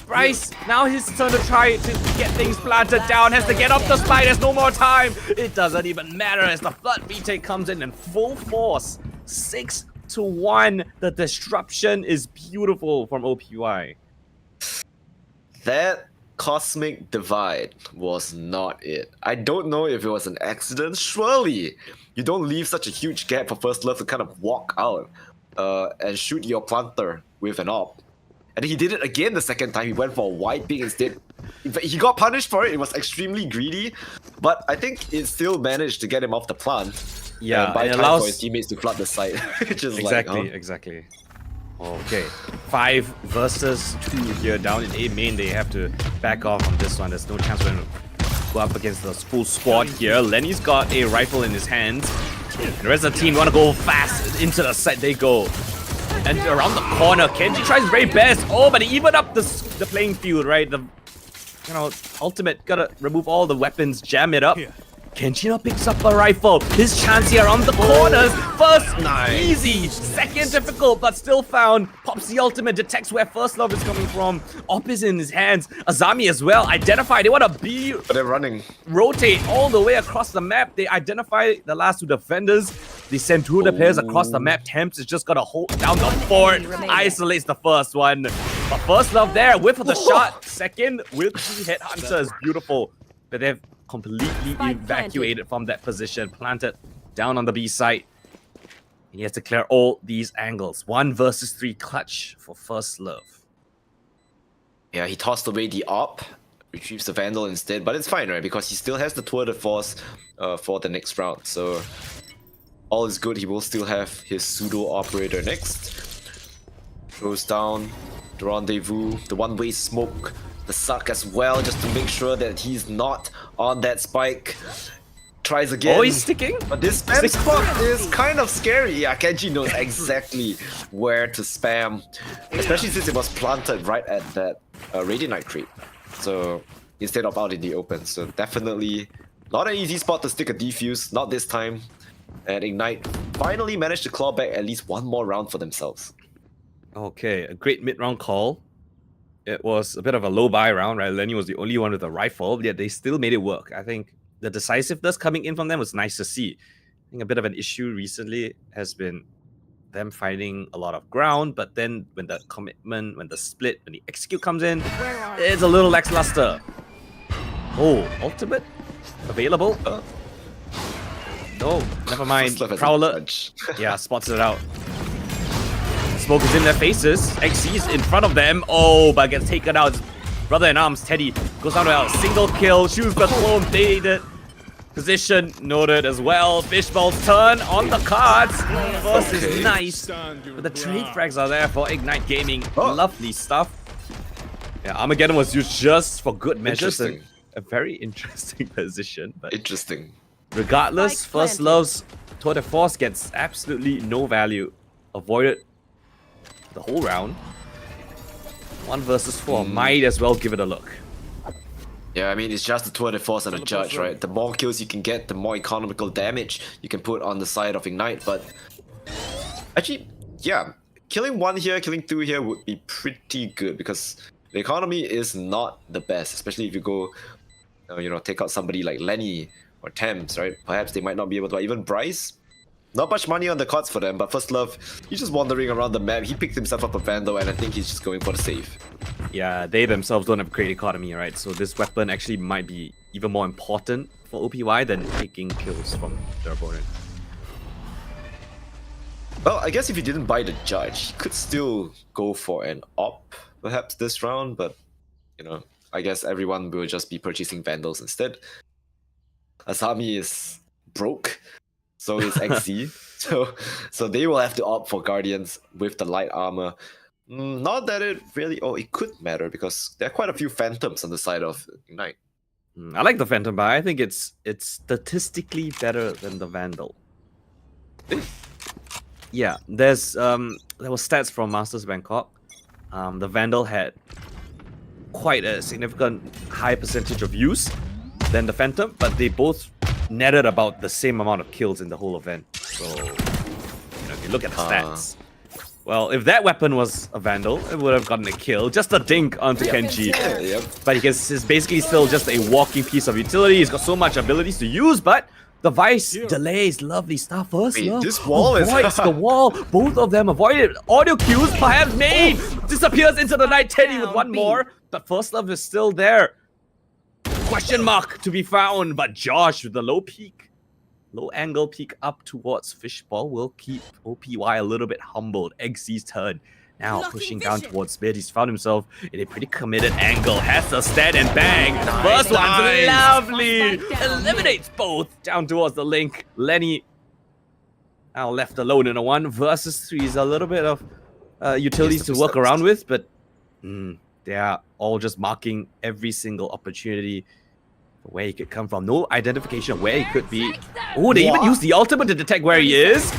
Bryce, now his turn to try to get things planted down. Has to get up the spike, there's no more time. It doesn't even matter as the flood retake comes in full force. 6-1. The disruption is beautiful from OPY. That cosmic divide was not it. I don't know if it was an accident. Surely you don't leave such a huge gap for First Love to kind of walk out and shoot your planter with an op. And he did it again the second time. He went for a wide pick instead. He got punished for it. It was extremely greedy, but I think it still managed to get him off the plant. Yeah, and buy it time allows... for his teammates to flood the site. Which is Exactly. Okay, 5 versus 2 here down in A main. They have to back off on this one. There's no chance for them to go up against the full squad here. Lenny's got a rifle in his hands. And the rest of the team want to go fast. Into the site they go. And around the corner, Kenji tries his very best. Oh, but he evened up the playing field, right? The ultimate, gotta remove all the weapons, jam it up. Kenji now picks up a rifle. His chance here on the corners. First, easy. Second, difficult, but still found. Pops the ultimate, detects where First Love is coming from. Op is in his hands. Azami as well. Identify. They want to be... But they're running. Rotate all the way across the map. They identify the last 2 defenders. They send two of the players across the map. Temps is just gonna hold down the fort, isolates the first one. But first love there, whiff of the shot. Second with the headhunter is beautiful. But they've completely evacuated from that position, planted down on the B site. And he has to clear all these angles. 1 versus 3 clutch for first love. Yeah, he tossed away the op, retrieves the Vandal instead, but it's fine, right? Because he still has the tour de force for the next round. So all is good. He will still have his pseudo operator next. Throws down the rendezvous, the one-way smoke, the suck as well, just to make sure that he's not on that spike. Tries again. Oh, he's sticking? But this spam spot is kind of scary. Yeah, Kenji knows exactly where to spam, especially since it was planted right at that Radiant creep. So instead of out in the open. So definitely not an easy spot to stick a defuse, not this time. And Ignite finally managed to claw back at least one more round for themselves. Okay, a great mid-round call. It was a bit of a low buy round, right? Lenny was the only one with a rifle, yet they still made it work. I think the decisiveness coming in from them was nice to see. I think a bit of an issue recently has been them finding a lot of ground, but then when the commitment, when the split, when the execute comes in, it's a little lackluster. Oh, ultimate available? No, never mind. Prowler, yeah, spots it out. Smoke is in their faces. XC's in front of them. Oh, but gets taken out. Brother in arms, Teddy, goes down to a single kill. Shoots the clone. Baited. Position noted as well. Fishball's turn on the cards. First is nice. But the trade frags are there for Ignite Gaming. Lovely stuff. Yeah, Armageddon was used just for good measures. And a very interesting position. But interesting. Regardless, First Love's Tour de Force gets absolutely no value. Avoided the whole round. 1 versus 4. Might as well give it a look. Yeah, I mean, it's just the tour de force and a judge, right? The more kills you can get, the more economical damage you can put on the side of Ignite. But actually, yeah, killing 1 here, killing 2 here would be pretty good because the economy is not the best, especially if you go, you know, take out somebody like Lenny or Thames, right? Perhaps they might not be able to, even Bryce. Not much money on the cards for them, but First Love, he's just wandering around the map. He picked himself up a Vandal, and I think he's just going for the save. Yeah, they themselves don't have great economy, right? So this weapon actually might be even more important for OPY than taking kills from their opponent. Well, I guess if he didn't buy the judge, he could still go for an op, perhaps this round, but, you know, I guess everyone will just be purchasing Vandals instead. Asami is broke. So is XZ. so they will have to opt for Guardians with the light armor. Not that it really... Oh, it could matter because there are quite a few Phantoms on the side of Ignite. I like the Phantom, but I think it's statistically better than the Vandal. Yeah, there was stats from Masters Bangkok. The Vandal had quite a significant high percentage of use than the Phantom, but they both netted about the same amount of kills in the whole event. So, you know, if you look at the stats, well, if that weapon was a Vandal, it would have gotten a kill. Just a dink onto Kenji. Yep. But he's basically still just a walking piece of utility. He's got so much abilities to use, but the Vice delays, lovely stuff. First love, this wall avoids the wall. Both of them avoided. Audio cues, perhaps made. Disappears into the night. Teddy with 1 more. But First Love is still there. Question mark to be found, but Josh with the low peak, low angle peak up towards Fishball will keep OPY a little bit humbled. XZ's turn. Now pushing down towards mid. He's found himself in a pretty committed angle. Has to stand and bang. First one's lovely. Eliminates both down towards the link. Lenny now left alone in a 1 versus 3. Is a little bit of utilities to work around with, but they are all just marking every single opportunity for where he could come from. No identification of where he could be. Oh, they even use the ultimate to detect where he is.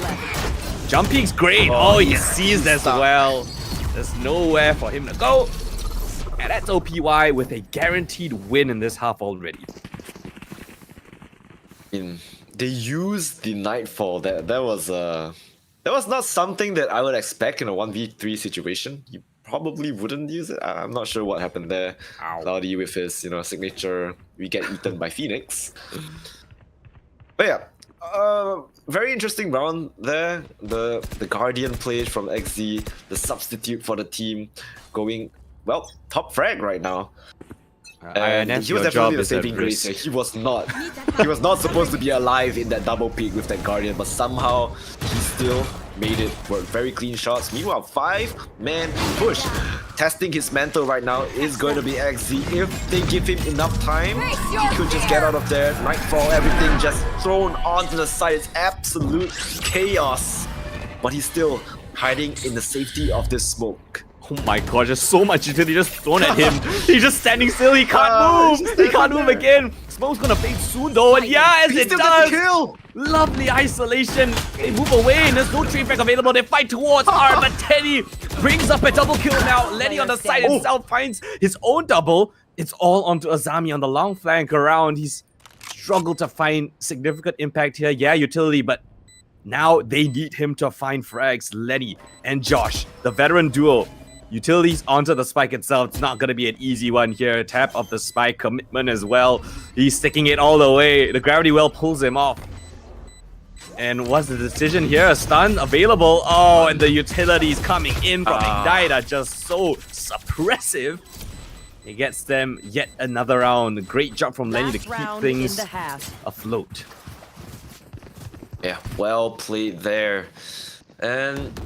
Jump peek's great. Oh, he sees as well. There's nowhere for him to go. And that's OPY with a guaranteed win in this half already. They used the Nightfall. That was not something that I would expect in a 1v3 situation. You probably wouldn't use it. I'm not sure what happened there. Cloudy with his, signature, we get eaten by Phoenix. But yeah, Very interesting round there. The Guardian played from XZ, the substitute for the team, going, well, top frag right now. And he was definitely the saving grace here. He was not supposed to be alive in that double peak with that Guardian, but somehow he still made it work. Very clean shots. Meanwhile, 5-man push. Testing his mantle right now is going to be XZ. If they give him enough time, he could just get out of there. Nightfall, everything just thrown onto the side. It's absolute chaos. But he's still hiding in the safety of this smoke. Oh my god, just so much utility just thrown at him. He's just standing still, he can't move! He can't move again! Smoke's gonna fade soon though, and yes, it does! Kill. Lovely isolation. They move away, and there's no trade back available. They fight towards R, but Teddy brings up a double kill now. Lenny on the side himself finds his own double. It's all onto Azami on the long flank around. He's struggled to find significant impact here. Yeah, utility, but now they need him to find frags. Lenny and Josh, the veteran duo. Utilities onto the spike itself. It's not going to be an easy one here. Tap of the spike, commitment as well. He's sticking it all the way. The gravity well pulls him off. And what's the decision here? A stun available. Oh, and the utilities coming in from Ignite are just so suppressive. It gets them yet another round. Great job from Lenny to keep things afloat. Yeah, well played there. And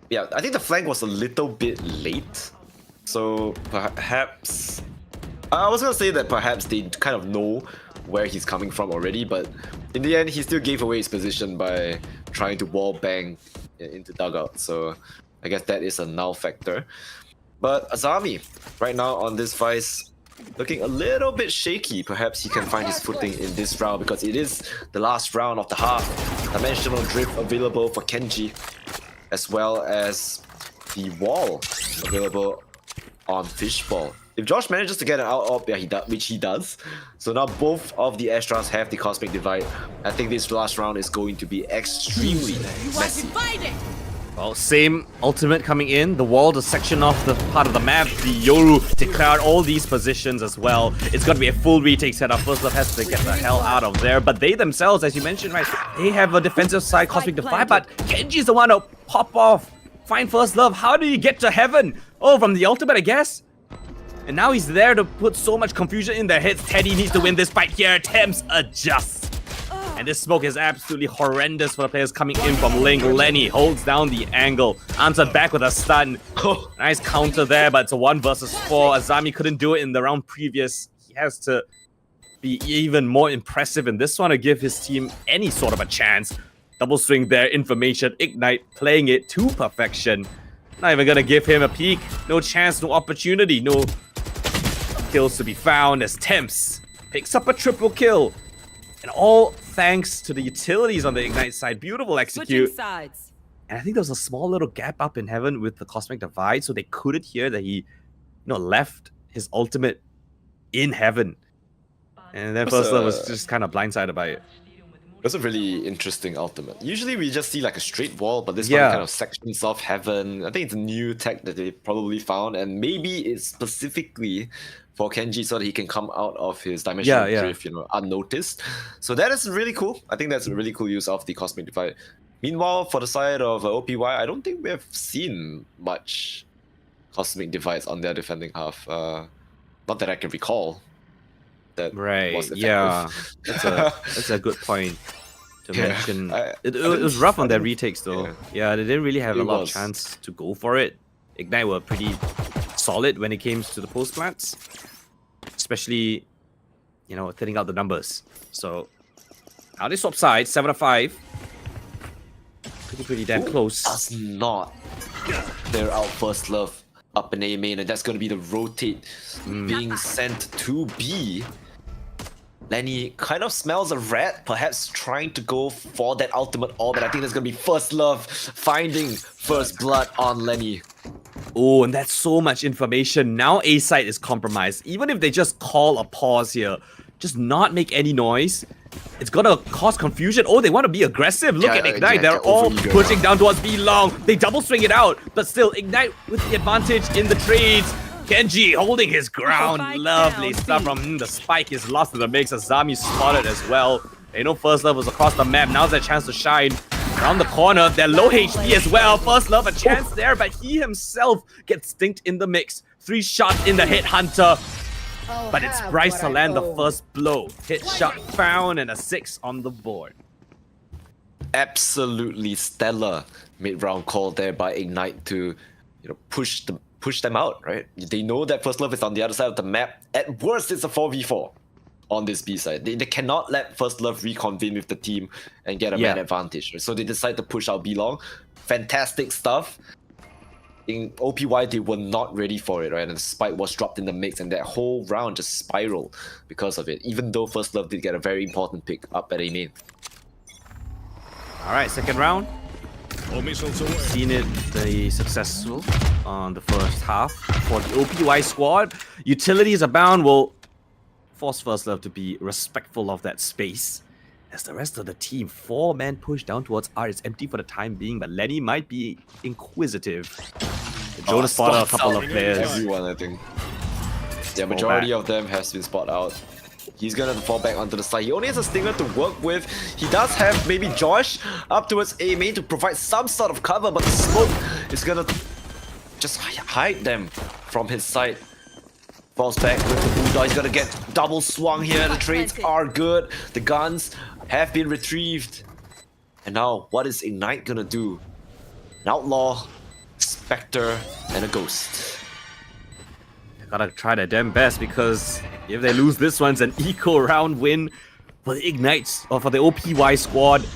yeah, I think the flank was a little bit late. So perhaps... I was going to say that perhaps they kind of know where he's coming from already, but in the end, he still gave away his position by trying to wall bang into dugout. So I guess that is a null factor. But Azami, right now on this Vice, looking a little bit shaky. Perhaps he can find his footing in this round because it is the last round of the half. Dimensional drift available for Kenji, as well as the wall available on Fishball. If Josh manages to get an out op, yeah, which he does. So now both of the Astras have the Cosmic Divide. I think this last round is going to be extremely messy. Well, same ultimate coming in. The wall to section off the part of the map. The Yoru declared all these positions as well. It's going to be a full retake setup. First Love has to get the hell out of there. But they themselves, as you mentioned, right, they have a defensive side Cosmic Divide, but Kenji's the one to pop off. Find First Love. How do you get to heaven? Oh, from the ultimate, I guess? And now he's there to put so much confusion in their heads. Teddy needs to win this fight here. Temps adjusts. And this smoke is absolutely horrendous for the players coming in from Link. Lenny holds down the angle. Answered back with a stun. Nice counter there, but it's a 1 versus 4. Azami couldn't do it in the round previous. He has to be even more impressive in this one to give his team any sort of a chance. Double swing there, information, Ignite, playing it to perfection. Not even gonna give him a peek. No chance, no opportunity, no kills to be found as Temps picks up a triple kill. And all thanks to the utilities on the Ignite side. Beautiful execute. And I think there was a small little gap up in heaven with the Cosmic Divide, so they couldn't hear that he, left his ultimate in heaven. And then First Love was just kind of blindsided by it. That's a really interesting ultimate. Usually we just see like a straight wall, but this one kind of sections off heaven. I think it's a new tech that they probably found, and maybe it's specifically for Kenji so that he can come out of his dimensional drift, unnoticed. So that is really cool. I think that's a really cool use of the Cosmic Divide. Meanwhile, for the side of OPY, I don't think we have seen much Cosmic Divides on their defending half. Not that I can recall. That was that's a good point to mention. It was rough on their retakes though. Yeah, they didn't really have a lot of chance to go for it. Ignite were pretty solid when it came to the post plants, especially thinning out the numbers. So now they swap sides, 7-5. Pretty damn close. Does not. They're out First Love up in A main, and that's going to be the rotate being sent to B. Lenny kind of smells a rat, perhaps trying to go for that ultimate all, but I think that's going to be First Love finding first blood on Lenny. Oh, and that's so much information. Now A side is compromised. Even if they just call a pause here, just not make any noise, it's gonna cause confusion. Oh, they want to be aggressive. Look at Ignite. They're all pushing down towards B long. They double swing it out, but still Ignite with the advantage in the trades. Kenji holding his ground. Lovely stuff from the spike is lost in the mix. Azami spotted as well. They know First Love was across the map. Now's their chance to shine. Around the corner, they're low HP as well. First Love, a chance there, but he himself gets stinked in the mix. 3 shots in the hit hunter. But it's Bryce to land the first blow. Hit shot found and a 6 on the board. Absolutely stellar mid-round call there by Ignite to push them out, right? They know that First Love is on the other side of the map. At worst, it's a 4v4 on this B side. They cannot let First Love reconvene with the team and get a man advantage. Right? So they decide to push out B-Long. Fantastic stuff. In OPY, they were not ready for it, right? And the spike was dropped in the mix, and that whole round just spiraled because of it, even though First Love did get a very important pick up at A main. Alright, second round. Seen it be successful on the first half for the OPY squad. Utilities abound will force First Love to be respectful of that space. As the rest of the team, 4-man push down towards R. It's empty for the time being, but Lenny might be inquisitive. Jonas spotted a couple of players. Everyone, I think. Yeah, majority of them has been spotted out. He's gonna fall back onto the side. He only has a Stinger to work with. He does have maybe Josh up towards A main to provide some sort of cover, but the smoke is gonna just hide them from his side. Falls back with the Buddha. He's gonna get double swung here. The trades are good. The guns have been retrieved. And now, what is Ignite gonna do? An Outlaw, Spectre, and a Ghost. Gotta try their damn best, because if they lose this one, it's an eco round win for the Ignites or for the OPY squad.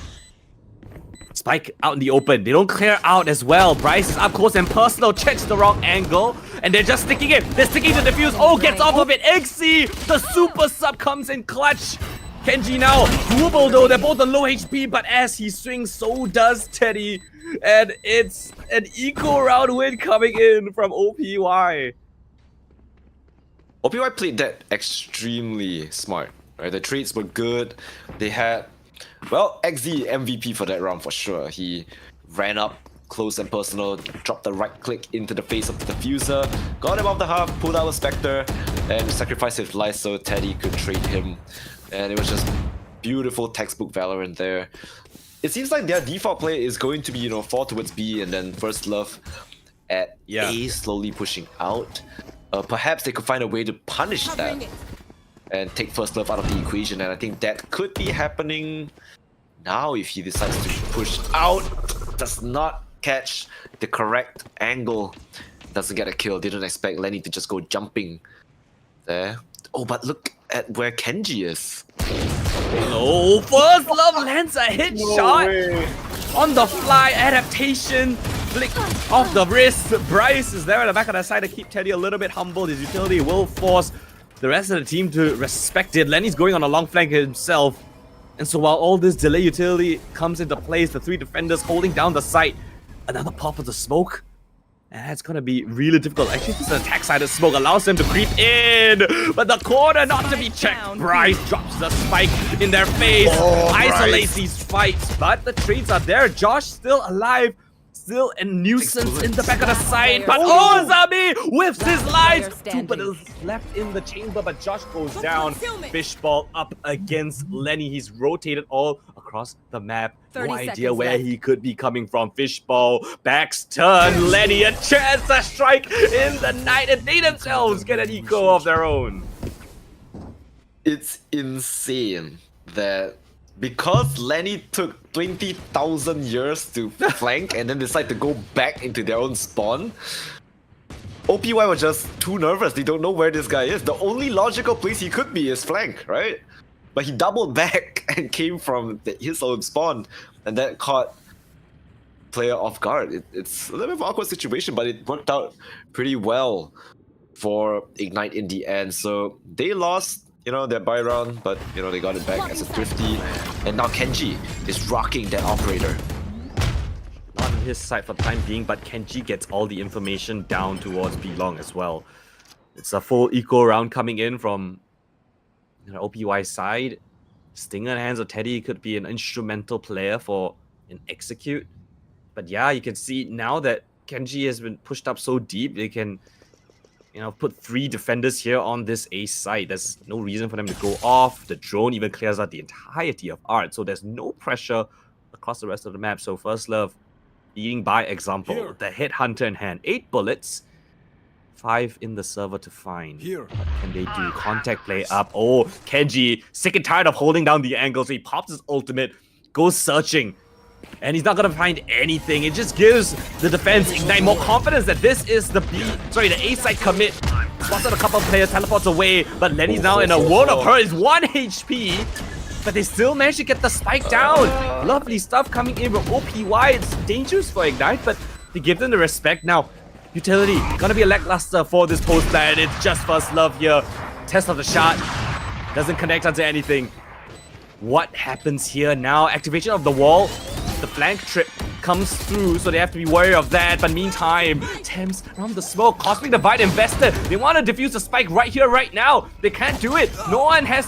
Spike out in the open. They don't clear out as well. Bryce is up close and personal. Checks the wrong angle. And they're just sticking it. They're sticking to the defuse. Oh, gets off of it. XC, the super sub comes in clutch. Kenji now. Doable though. They're both on low HP. But as he swings, so does Teddy. And it's an eco round win coming in from OPY. OPY played that extremely smart, right? The trades were good. They had, well, XZ MVP for that round for sure. He ran up close and personal, dropped the right click into the face of the diffuser, got him off the half, pulled out a Spectre, and sacrificed his life so Teddy could trade him. And it was just beautiful textbook Valorant there. It seems like their default play is going to be, fall towards B and then First Love at A, slowly pushing out. Perhaps they could find a way to punish that and take First Love out of the equation, and I think that could be happening now if he decides to push out. Does not catch the correct angle, doesn't get a kill. Didn't expect Lenny to just go jumping there. Oh, but look at where Kenji is. Oh, First Love lands a hit shot on the fly. Adaptation. Flick off the wrist. Bryce is there at the back of the side to keep Teddy a little bit humble. His utility will force the rest of the team to respect it. Lenny's going on a long flank himself. And so while all this delay utility comes into place, the 3 defenders holding down the site. Another pop of the smoke. And it's gonna be really difficult. Actually, this attack-sided smoke allows them to creep in. But the corner not to be checked. Bryce drops the spike in their face. Isolates these fights. But the trades are there. Josh still alive. Still a nuisance in the back of the side, but Ozami whiffs his life. 2 bullets left in the chamber, but Josh goes down. Fishball up against Lenny. He's rotated all across the map. No idea where he could be coming from. Fishball, backs turn. Lenny a chance to strike in the night, and they themselves get an eco of their own. It's insane that because Lenny took 20,000 years to flank and then decide to go back into their own spawn, OPY were just too nervous. They don't know where this guy is. The only logical place he could be is flank, right? But he doubled back and came from his own spawn, and that caught player off guard. It's a little bit of an awkward situation, but it worked out pretty well for Ignite in the end. So they lost their buy round, but they got it back as a thrifty, and now Kenji is rocking that operator. Not on his side for the time being, but Kenji gets all the information down towards B-Long as well. It's a full eco round coming in from OPY side. Stinger in the hands of Teddy could be an instrumental player for an execute. But yeah, you can see now that Kenji has been pushed up so deep, they can put 3 defenders here on this A site. There's no reason for them to go off. The drone even clears out the entirety of Art, so there's no pressure across the rest of the map. So First Love leading by example. The Headhunter in hand. 8 bullets. 5 in the server to find. What can they do? Contact play up. Oh, Kenji, sick and tired of holding down the angle, so he pops his ultimate, goes searching. And he's not gonna find anything. It just gives the defense Ignite more confidence that this is the A side commit. Spots out a couple of players, teleports away, but Lenny's now in a world of hurt. He's 1 HP, but they still managed to get the spike down. Lovely stuff coming in from OPY. It's dangerous for Ignite, but they give them the respect. Now, Utility, gonna be a lackluster for this post plan. It's just First Love here. Test of the shot. Doesn't connect onto anything. What happens here now? Activation of the wall. The flank trip comes through, so they have to be wary of that. But meantime, Thames around the smoke, Cosmic Divide invested. They want to defuse the spike right here, right now. They can't do it. No one has.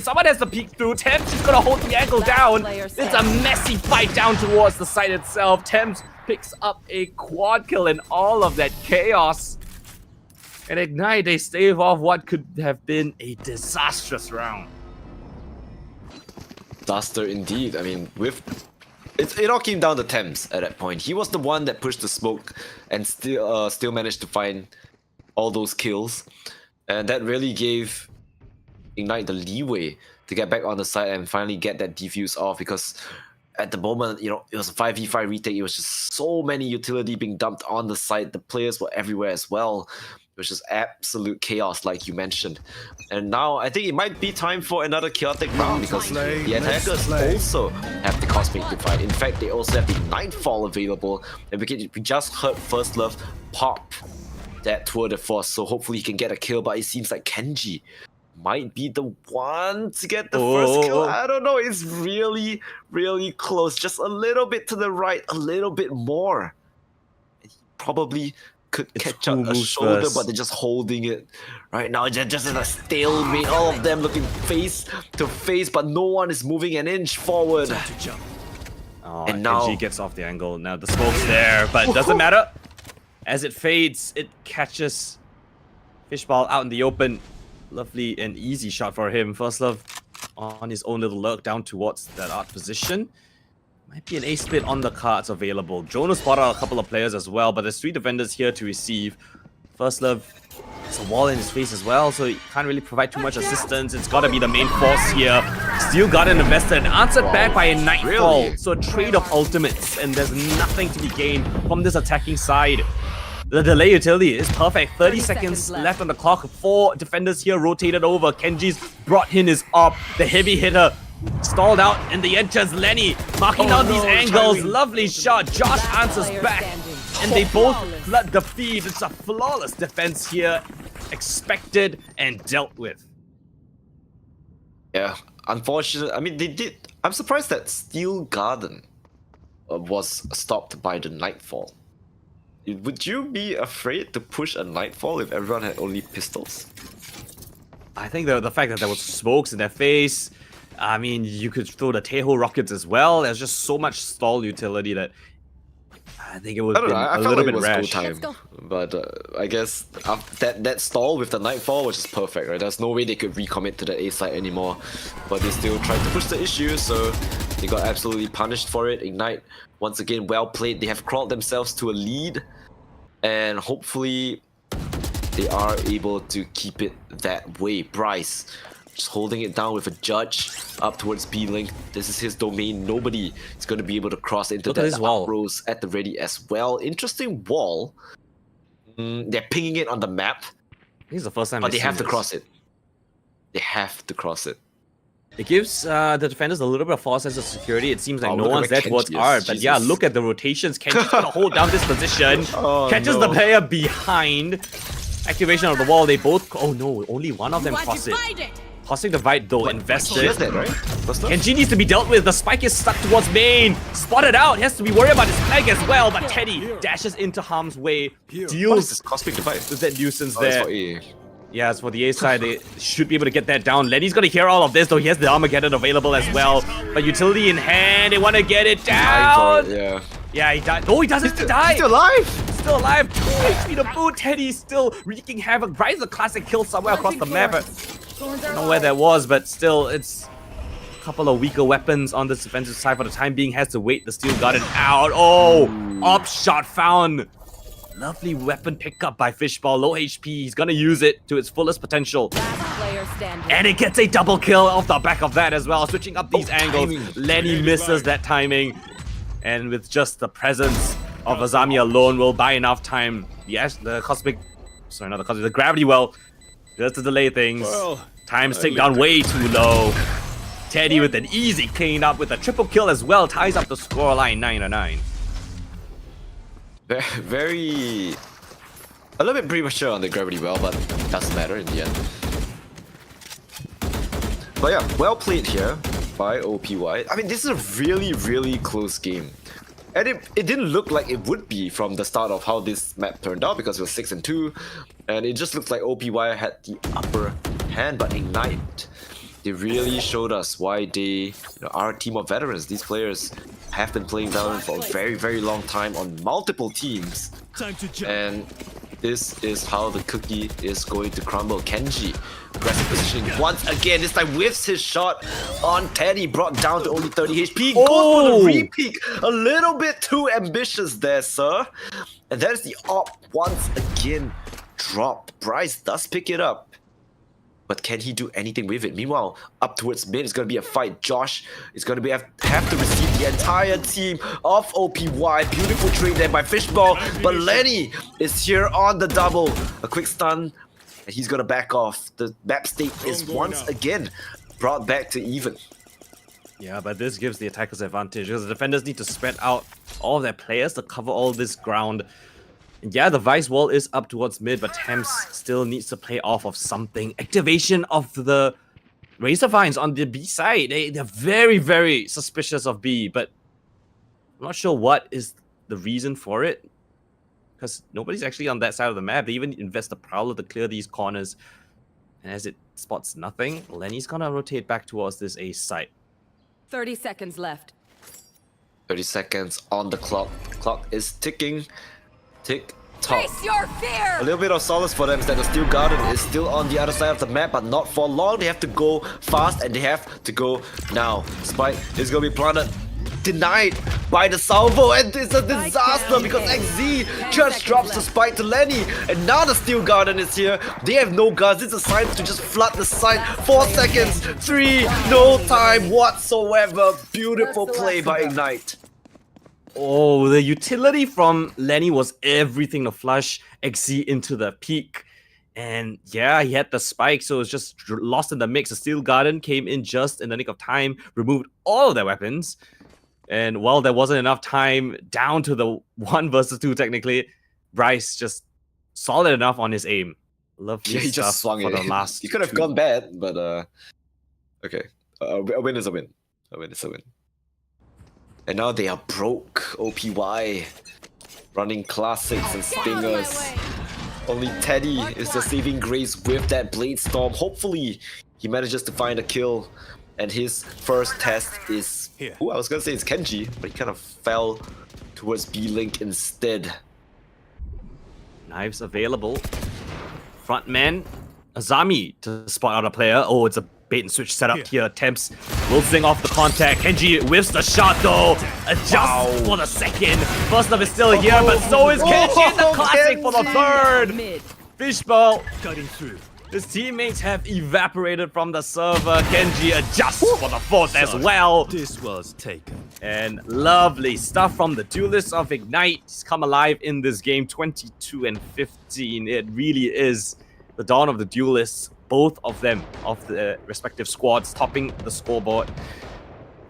Someone has to peek through. Thames is gonna hold the angle down. It's a messy fight down towards the site itself. Thames picks up a quad kill in all of that chaos. And Ignite, they stave off what could have been a disastrous round. Disaster indeed. I mean, it all came down to Thames at that point. He was the one that pushed the smoke and still managed to find all those kills. And that really gave Ignite the leeway to get back on the side and finally get that defuse off, because at the moment, it was a 5v5 retake. It was just so many utility being dumped on the side. The players were everywhere as well. It was just absolute chaos, like you mentioned. And now I think it might be time for another chaotic round, because the attackers also have the Cosmic Divide. In fact, they also have the Nightfall available. And we just heard First Love pop that tour de force, so hopefully he can get a kill. But it seems like Kenji might be the one to get the first kill. I don't know. It's really, really close. Just a little bit to the right, a little bit more. He probably could catch up a shoulder, but they're just holding it right now. They're just in a stalemate. All of them looking face to face, but no one is moving an inch forward. And now Kenji gets off the angle. Now the smoke's there, but it doesn't matter. As it fades, it catches Fishball out in the open. Lovely and easy shot for him. First Love on his own little lurk down towards that Art position. Might be an ace split on the cards available. Jonas spotted out a couple of players as well, but there's 3 defenders here to receive. First Love, there's a wall in his face as well, so he can't really provide too much assistance. It's got to be the main force here. Steel Garden invested and answered back by a Nightfall. Really? So a trade of ultimates, and there's nothing to be gained from this attacking side. The delay utility is perfect. 30 seconds left on the clock. 4 defenders here rotated over. Kenji's brought in his op. The heavy hitter stalled out in the entrance. Lenny marking out these angles. Lovely shot. Josh answers back. And they both flood the feed. It's a flawless defense here. Expected and dealt with. Yeah, unfortunate. I mean, they did. I'm surprised that Steel Garden was stopped by the Nightfall. Would you be afraid to push a Nightfall if everyone had only pistols? I think the fact that there was smokes in their face. I mean, you could throw the Teho rockets as well. There's just so much stall utility that I think it would be a little bit rash. Time, but I guess that stall with the Nightfall was just perfect, right? There's no way they could recommit to the A side anymore. But they still tried to push the issue, so they got absolutely punished for it. Ignite, once again, well played. They have crawled themselves to a lead, and hopefully they are able to keep it that way. Bryce just holding it down with a judge up towards B-Link. This is his domain. Nobody is going to be able to cross into that wall. Rose at the ready as well. Interesting wall. They're pinging it on the map. This is the first time but they have to cross it. They have to cross it. It gives the defenders a little bit of false sense of security. It seems like no one's there towards Art. But yeah, look at the rotations. Kenji's gonna hold down this position. Catches the player behind. Activation of the wall. They both... Oh no, only one of them cross it. Cosmic Divide though, invested. He has that, right? Kenji needs to be dealt with. The spike is stuck towards main. Spotted out. He has to be worried about his flag as well. But Teddy dashes into harm's way. Deals Cosmic Divide with that nuisance there. For A. Yeah, as for the A side, they should be able to get that down. Lenny's gonna hear all of this, though he has the Armageddon available as well. But utility in hand, they want to get it down. Yeah. Yeah, he died. Oh, he doesn't die. He's still alive. still alive. 2 HP to boot. Teddy's still wreaking havoc. Rise the classic kill somewhere across the map. I don't know where that was, but still, it's a couple of weaker weapons on this defensive side for the time being. Has to wait the Steel Garden out. Oh, op shot found. Lovely weapon pickup by Fishball. Low HP. He's gonna use it to its fullest potential. Player standing. And it gets a double kill off the back of that as well. Switching up these angles. timing. Lenny misses that timing. And with just the presence of Azami alone will buy enough time. Yes, the cosmic... Sorry, not the cosmic. The gravity well. Just to delay things. Times tick down way too low. Teddy with an easy clean up with a triple kill as well. Ties up the scoreline 9-9. Very... A little bit premature on the gravity well, but doesn't matter in the end. But yeah, well played here by OPY. I mean, this is a really, really close game. And it didn't look like it would be from the start of how this map turned out because it was 6-2. And it just looked like OPY had the upper hand, but Ignite, they really showed us why they are a team of veterans. These players have been playing Valorant for a very, very long time on multiple teams. And this is how the cookie is going to crumble. Kenji, aggressive positioning once again. This time whiffs his shot on Teddy, brought down to only 30 HP. Goes for the re-peek. A little bit too ambitious there, sir. And there's the op once again dropped. Bryce does pick it up. But can he do anything with it? Meanwhile, up towards mid, it's going to be a fight. Josh is going to have to receive the entire team of OPY. Beautiful trade there by Fishball. But Lenny is here on the double. A quick stun, and he's going to back off. The map state is once again brought back to even. Yeah, but this gives the attackers advantage because the defenders need to spread out all of their players to cover all this ground. And yeah, the Vice wall is up towards mid, but Thames still needs to play off of something. Activation of the Razor Vines on the B side. They're very, very suspicious of B, but I'm not sure what is the reason for it. Because nobody's actually on that side of the map. They even invest the Prowler to clear these corners. And as it spots nothing, Lenny's gonna rotate back towards this A site. 30 seconds left. 30 seconds on the clock. Clock is ticking. Tick tock. Face your fear! A little bit of solace for them is that the Steel Garden is still on the other side of the map, but not for long. They have to go fast and they have to go now. Spike is going to be planted. Denied by the salvo, and it's a disaster because XZ just drops the spike to Lenny, and now the Steel Garden is here. They have no guns. It's a sign to just flood the site. 4 seconds, 3, no time whatsoever. Beautiful play by Ignite. Oh, the utility from Lenny was everything to flush XZ into the peak. And yeah, he had the spike, so it was just lost in the mix. The Steel Garden came in just in the nick of time, removed all of their weapons. And while there wasn't enough time, down to the 1 versus 2 technically, Bryce just solid enough on his aim. Lovely Yeah, he stuff just swung for it. the last He could have 2. gone bad, but okay. A win is a win. A win is a win. And now they are broke. OPY running classics and stingers. Only Teddy is the saving grace with that Blade Storm. Hopefully, he manages to find a kill. And his first test is... Ooh, I was gonna say it's Kenji, but he kind of fell towards B-Link instead. Knives available. Frontman, Azami to spot out a player. Oh, it's a bait and switch setup here. Temps will swing off the contact. Kenji whiffs the shot though. Adjusts for the second. First love is still here, but so is Kenji. The classic for the third. Mid. Fishbowl cutting through. His teammates have evaporated from the server. Kenji adjusts for the fourth as well. This was taken. And lovely stuff from the Duelists of Ignite. He's come alive in this game, 22-15. It really is the dawn of the Duelists. Both of them, of the respective squads, topping the scoreboard.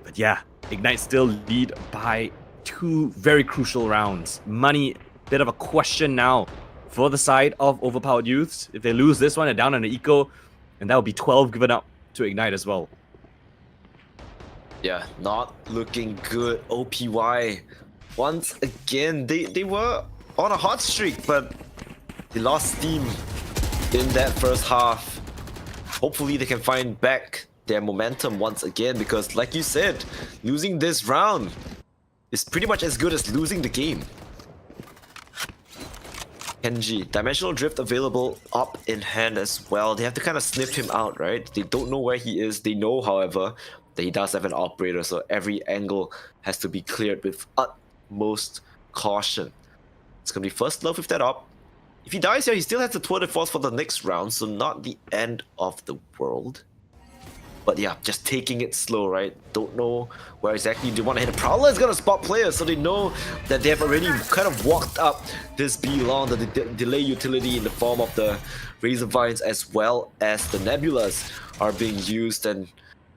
But yeah, Ignite still lead by 2 very crucial rounds. Money, bit of a question now for the side of Overpowered Youths. If they lose this one, they're down on the eco, and that will be 12 given up to Ignite as well. Yeah, not looking good. OPY, once again, they were on a hot streak, but they lost steam in that first half. Hopefully they can find back their momentum once again, because like you said, losing this round is pretty much as good as losing the game. Kenji, Dimensional Drift available up in hand as well. They have to kind of sniff him out, right? They don't know where he is. They know, however, that he does have an operator, so every angle has to be cleared with utmost caution. It's gonna be first love with that op. If he dies here, he still has the tour de force for the next round, so not the end of the world. But yeah, just taking it slow, right? Don't know where exactly they want to hit. The Prowler is going to spot players, so they know that they have already kind of walked up this B long, the delay utility in the form of the Razor Vines as well as the Nebulas are being used, and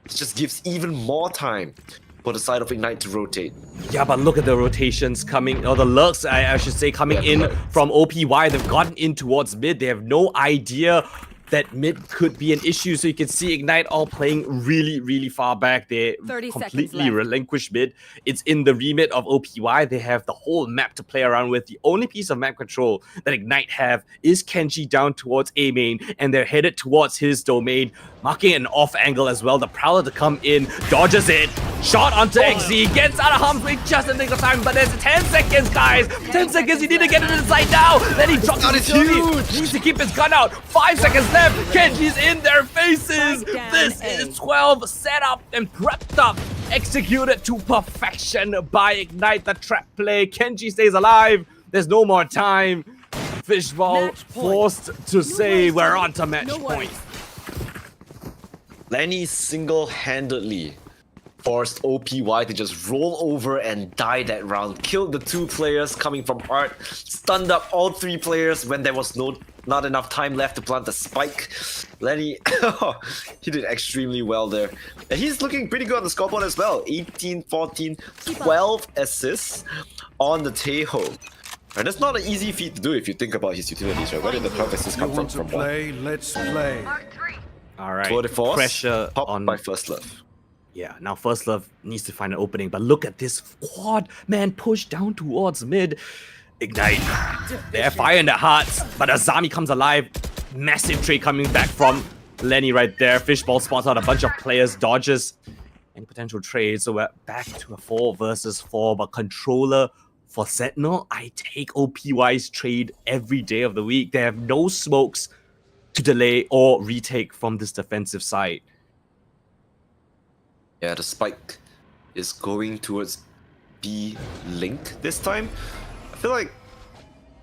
it just gives even more time for the side of Ignite to rotate. Yeah, but look at the rotations coming, or the lurks, I should say, coming in from OPY. They've gotten in towards mid. They have no idea that mid could be an issue, so you can see Ignite all playing really far back. They 30 seconds completely left. relinquish mid. It's in the remit of OPY. They have the whole map to play around with. The only piece of map control that Ignite have is Kenji down towards A main, and they're headed towards his domain, marking an off angle as well. The Prowler to come in, dodges it, shot onto XZ, gets out of harm's way just in the nick of time, but there's 10 seconds, guys. 10 seconds, you need to get it inside now. Then he drops That his is utility. huge. Needs to keep his gun out. 5 seconds left. Kenji's in their faces. Strike down This A. is 12 set up and prepped up, executed to perfection by Ignite. The trap play. Kenji stays alive. There's no more time. Fishball Match point. forced to say we're on to match No point. worries. Lenny single-handedly forced OPY to just roll over and die that round. Killed the 2 players coming from Art. Stunned up all 3 players when there was not enough time left to plant the spike. Lenny, he did extremely well there. And he's looking pretty good on the scoreboard as well. 18, 14, 12 assists on the Tejo. And that's not an easy feat to do if you think about his utilities, right? Where did the 12 assists come from? From what? Let's play. All right. Tour de force, Pressure popped on by First Love. Yeah, now First Love needs to find an opening, but look at this quad man push down towards mid. Ignite. They have fire in their hearts, but Azami comes alive. Massive trade coming back from Lenny right there. Fishball spots out a bunch of players, dodges, and potential trades. So we're back to a 4 versus 4, but controller for Sentinel, I take OPY's trade every day of the week. They have no smokes to delay or retake from this defensive side. Yeah, the spike is going towards B Link this time. I feel like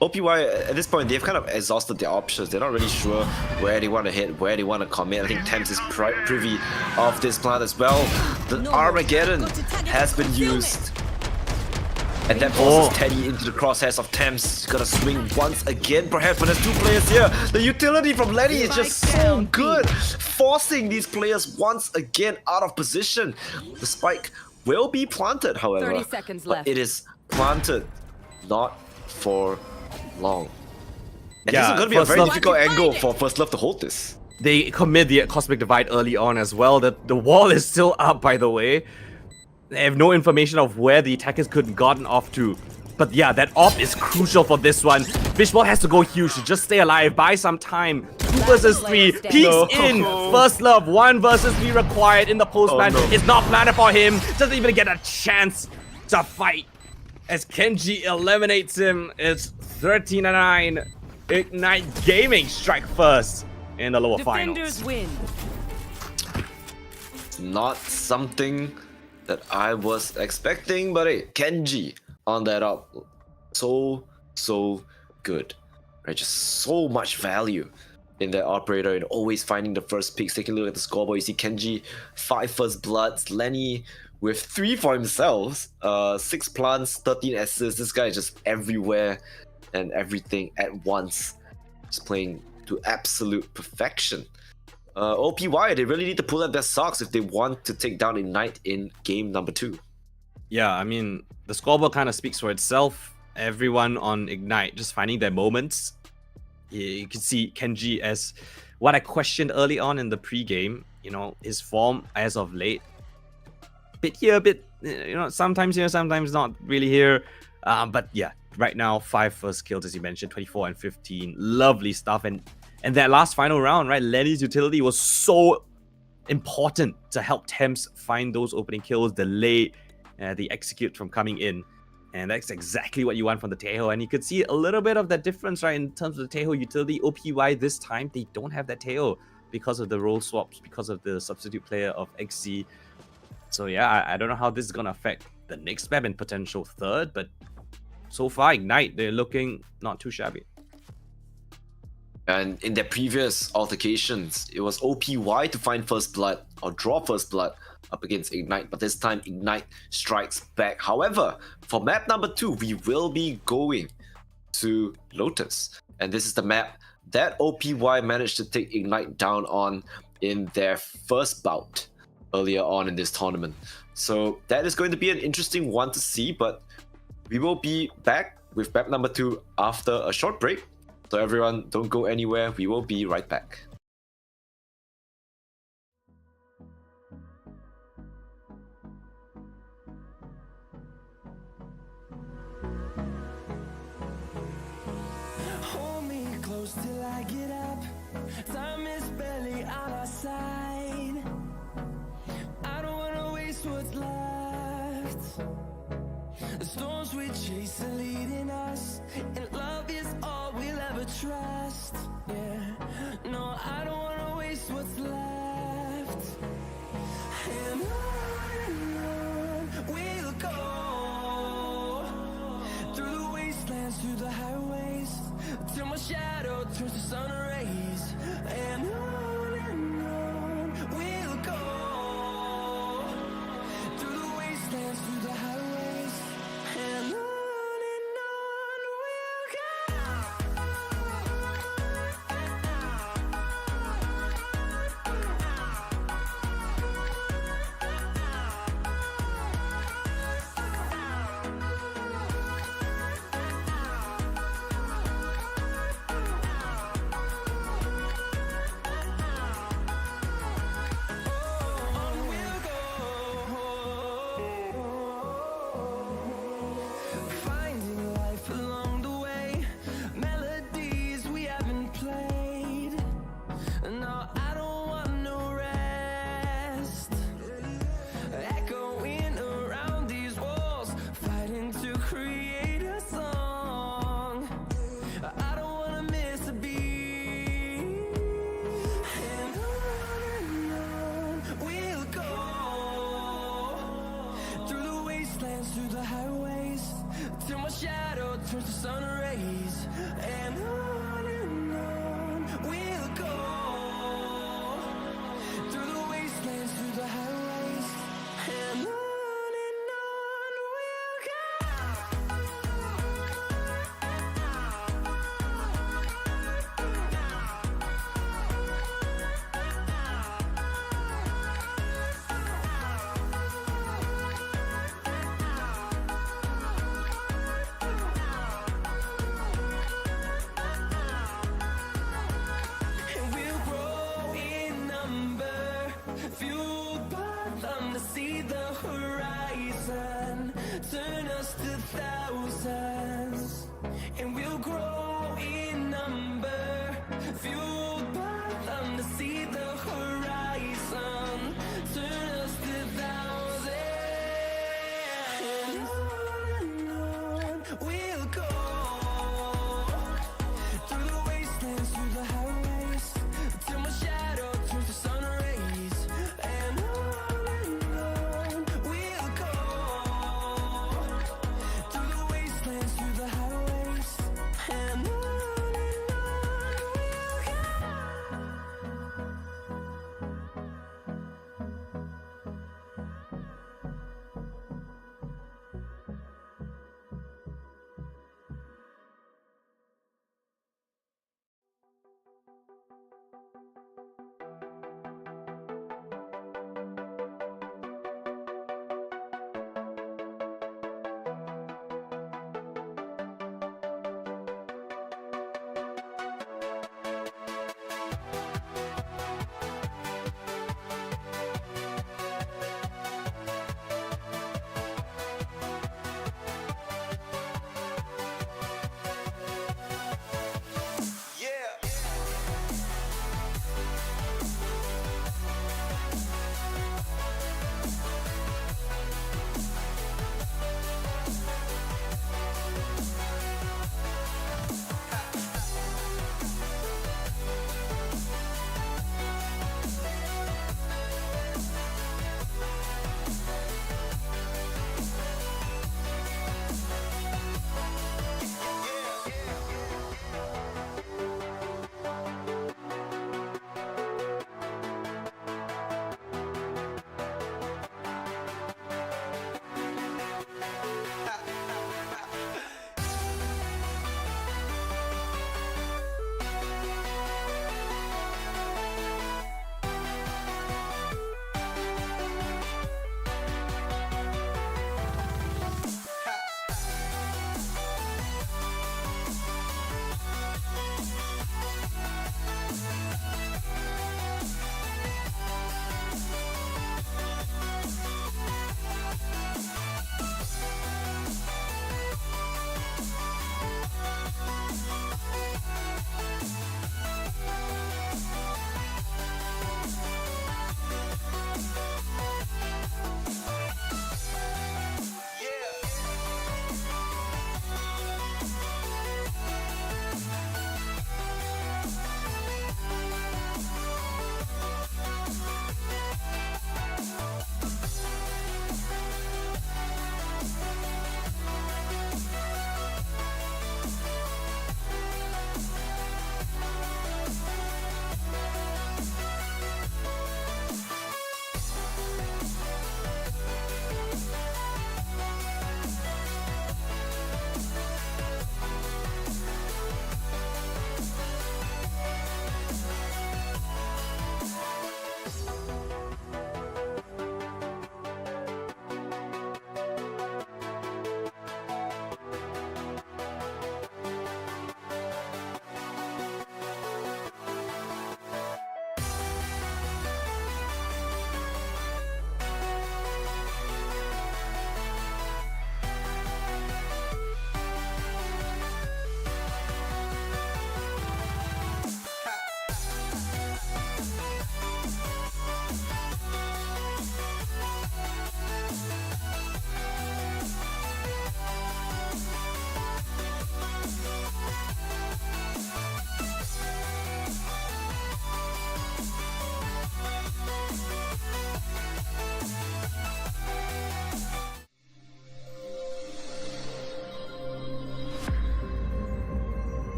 OPY at this point, they've kind of exhausted their options. They're not really sure where they want to hit, where they want to commit. I think Thames is privy of this plan as well. The Armageddon has been used. And that forces Teddy into the crosshairs of Thames. Gonna swing once again, perhaps, but there's 2 players here. The utility from Lenny is just so good, forcing these players once again out of position. The spike will be planted, however. 30 seconds but left. it is planted, not for long. And Yeah, this is gonna be a First very Love- difficult angle for First Love to hold this. They commit the Cosmic Divide early on as well. The wall is still up, by the way. They have no information of where the attackers could have gotten off to. But yeah, that op is crucial for this one. Fishball has to go huge to just stay alive, buy some time. 2 versus 3, peeks in. First Love, 1 versus 3 required in the postman. Oh, no. It's not planned for him. Doesn't even get a chance to fight. As Kenji eliminates him, it's 13-9. Ignite Gaming strike first in the lower Defenders finals. win. Not something that I was expecting, but hey, Kenji on that up. So good. Right? Just so much value in that operator and always finding the first picks. Taking a look at the scoreboard, you see Kenji, 5 first bloods, Lenny with 3 for himself, 6 plants, 13 assists. This guy is just everywhere and everything at once. Just playing to absolute perfection. OPY, they really need to pull out their socks if they want to take down Ignite in game number 2. Yeah, I mean, the scoreboard kind of speaks for itself. Everyone on Ignite just finding their moments. You can see Kenji as what I questioned early on in the pre-game. You know, his form as of late. Bit here, bit, you know, sometimes here, sometimes not really here. But yeah, right now, 5 first kills, as you mentioned, 24 and 15. Lovely stuff. And that last final round, right? Lenny's utility was so important to help Thames find those opening kills, delay the execute from coming in. And that's exactly what you want from the Tejo. And you could see a little bit of that difference, right, in terms of the Tejo utility. OPY this time, they don't have that Tejo because of the role swaps, because of the substitute player of XZ. So yeah, I don't know how this is going to affect the next map and potential third, but so far, Ignite, they're looking not too shabby. And in their previous altercations, it was OPY to find first blood or draw first blood up against Ignite, but this time Ignite strikes back. However, for map number 2, we will be going to Lotus. And this is the map that OPY managed to take Ignite down on in their first bout earlier on in this tournament. So that is going to be an interesting one to see, but we will be back with map number 2 after a short break. So everyone, don't go anywhere. We will be right back. Hold me close till I get up. Time is barely on our side. I don't wanna waste what's left. The storms we chase are leading us, and love is all we'll ever trust. Yeah, no, I don't wanna waste what's left. And on we'll go, through the wastelands, through the highways, till my shadow turns to sun rays. And on we'll go, through the wastelands, through the highways, and on we'll finding life along the way, melodies we haven't played. No, I don't want no rest. Echoing around these walls, fighting to create a song. I don't wanna miss a beat. And on we'll go, through the wastelands, through the highways, till my shadow turns to sun rays. And on we'll go, through the wastelands, through the highways, and on we'll and we'll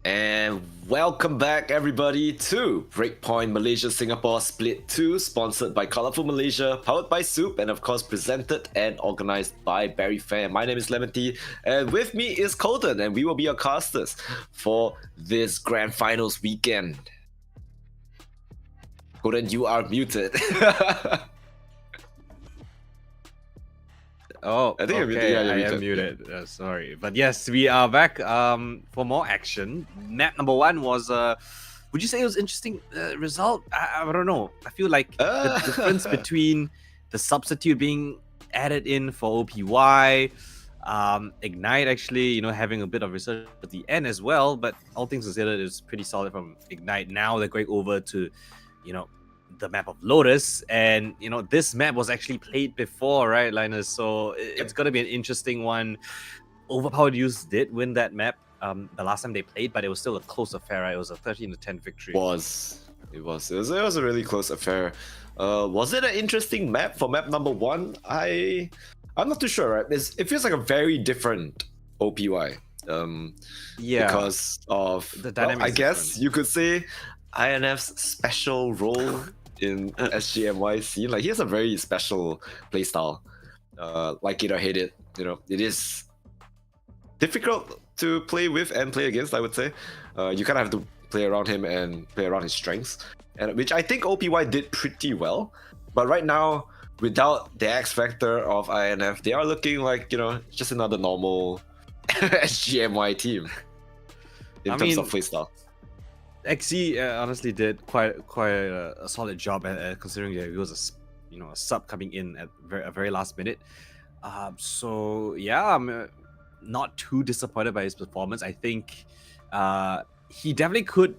And welcome back, everybody, to Breakpoint Malaysia Singapore Split 2, sponsored by Colourful Malaysia, powered by Soup, and of course presented and organized by Berryfam. My name is Leemontea, and with me is Coldan, and we will be your casters for this Grand Finals weekend. Coldan, you are muted. Oh, I think you're muted. okay, Yeah, you're I am muted. muted. Sorry, but yes, we are back for more action. Map number 1 was would you say it was interesting result? I don't know. I feel like the difference between the substitute being added in for OPY, Ignite actually, having a bit of research at the end as well. But all things considered, it's pretty solid from Ignite. Now they're going over to, the map of Lotus, and this map was actually played before, right, Linus? So it's gonna be an interesting one. Overpowered Youth did win that map the last time they played, but it was still a close affair, right? It was a 13-10 victory. It was a really close affair. Was it an interesting map for map number 1? I'm not too sure, right? It feels like a very different OPY. Yeah, because of the dynamics. I guess you could say INF's special role in SGMY scene. Like, he has a very special playstyle. Like it or hate it, it is difficult to play with and play against, I would say. You kind of have to play around him and play around his strengths, and which I think OPY did pretty well. But right now, without the X factor of INF, they are looking like, just another normal SGMY team in terms of playstyle. XC honestly did quite a solid job at considering that he was a sub coming in at a very last minute. So yeah, I'm not too disappointed by his performance. I think he definitely could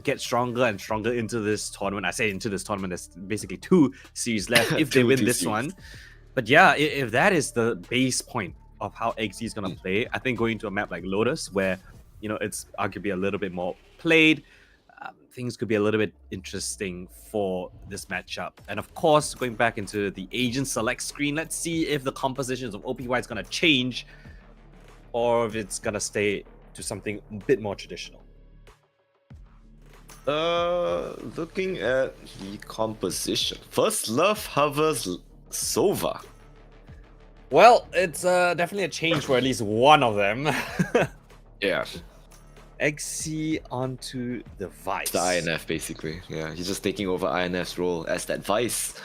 get stronger and stronger into this tournament. I say into this tournament, there's basically 2 series left if they win this one. But yeah, if that is the base point of how XC is gonna play, I think going to a map like Lotus, where it's arguably a little bit more played, things could be a little bit interesting for this matchup. And of course, going back into the agent select screen, let's see if the compositions of OPY is going to change or if it's going to stay to something a bit more traditional. Looking at the composition, First Love hovers Sova. Well, it's definitely a change for at least one of them. Yeah. XC onto the Vice. The INF, basically. Yeah, he's just taking over INF's role as that Vice.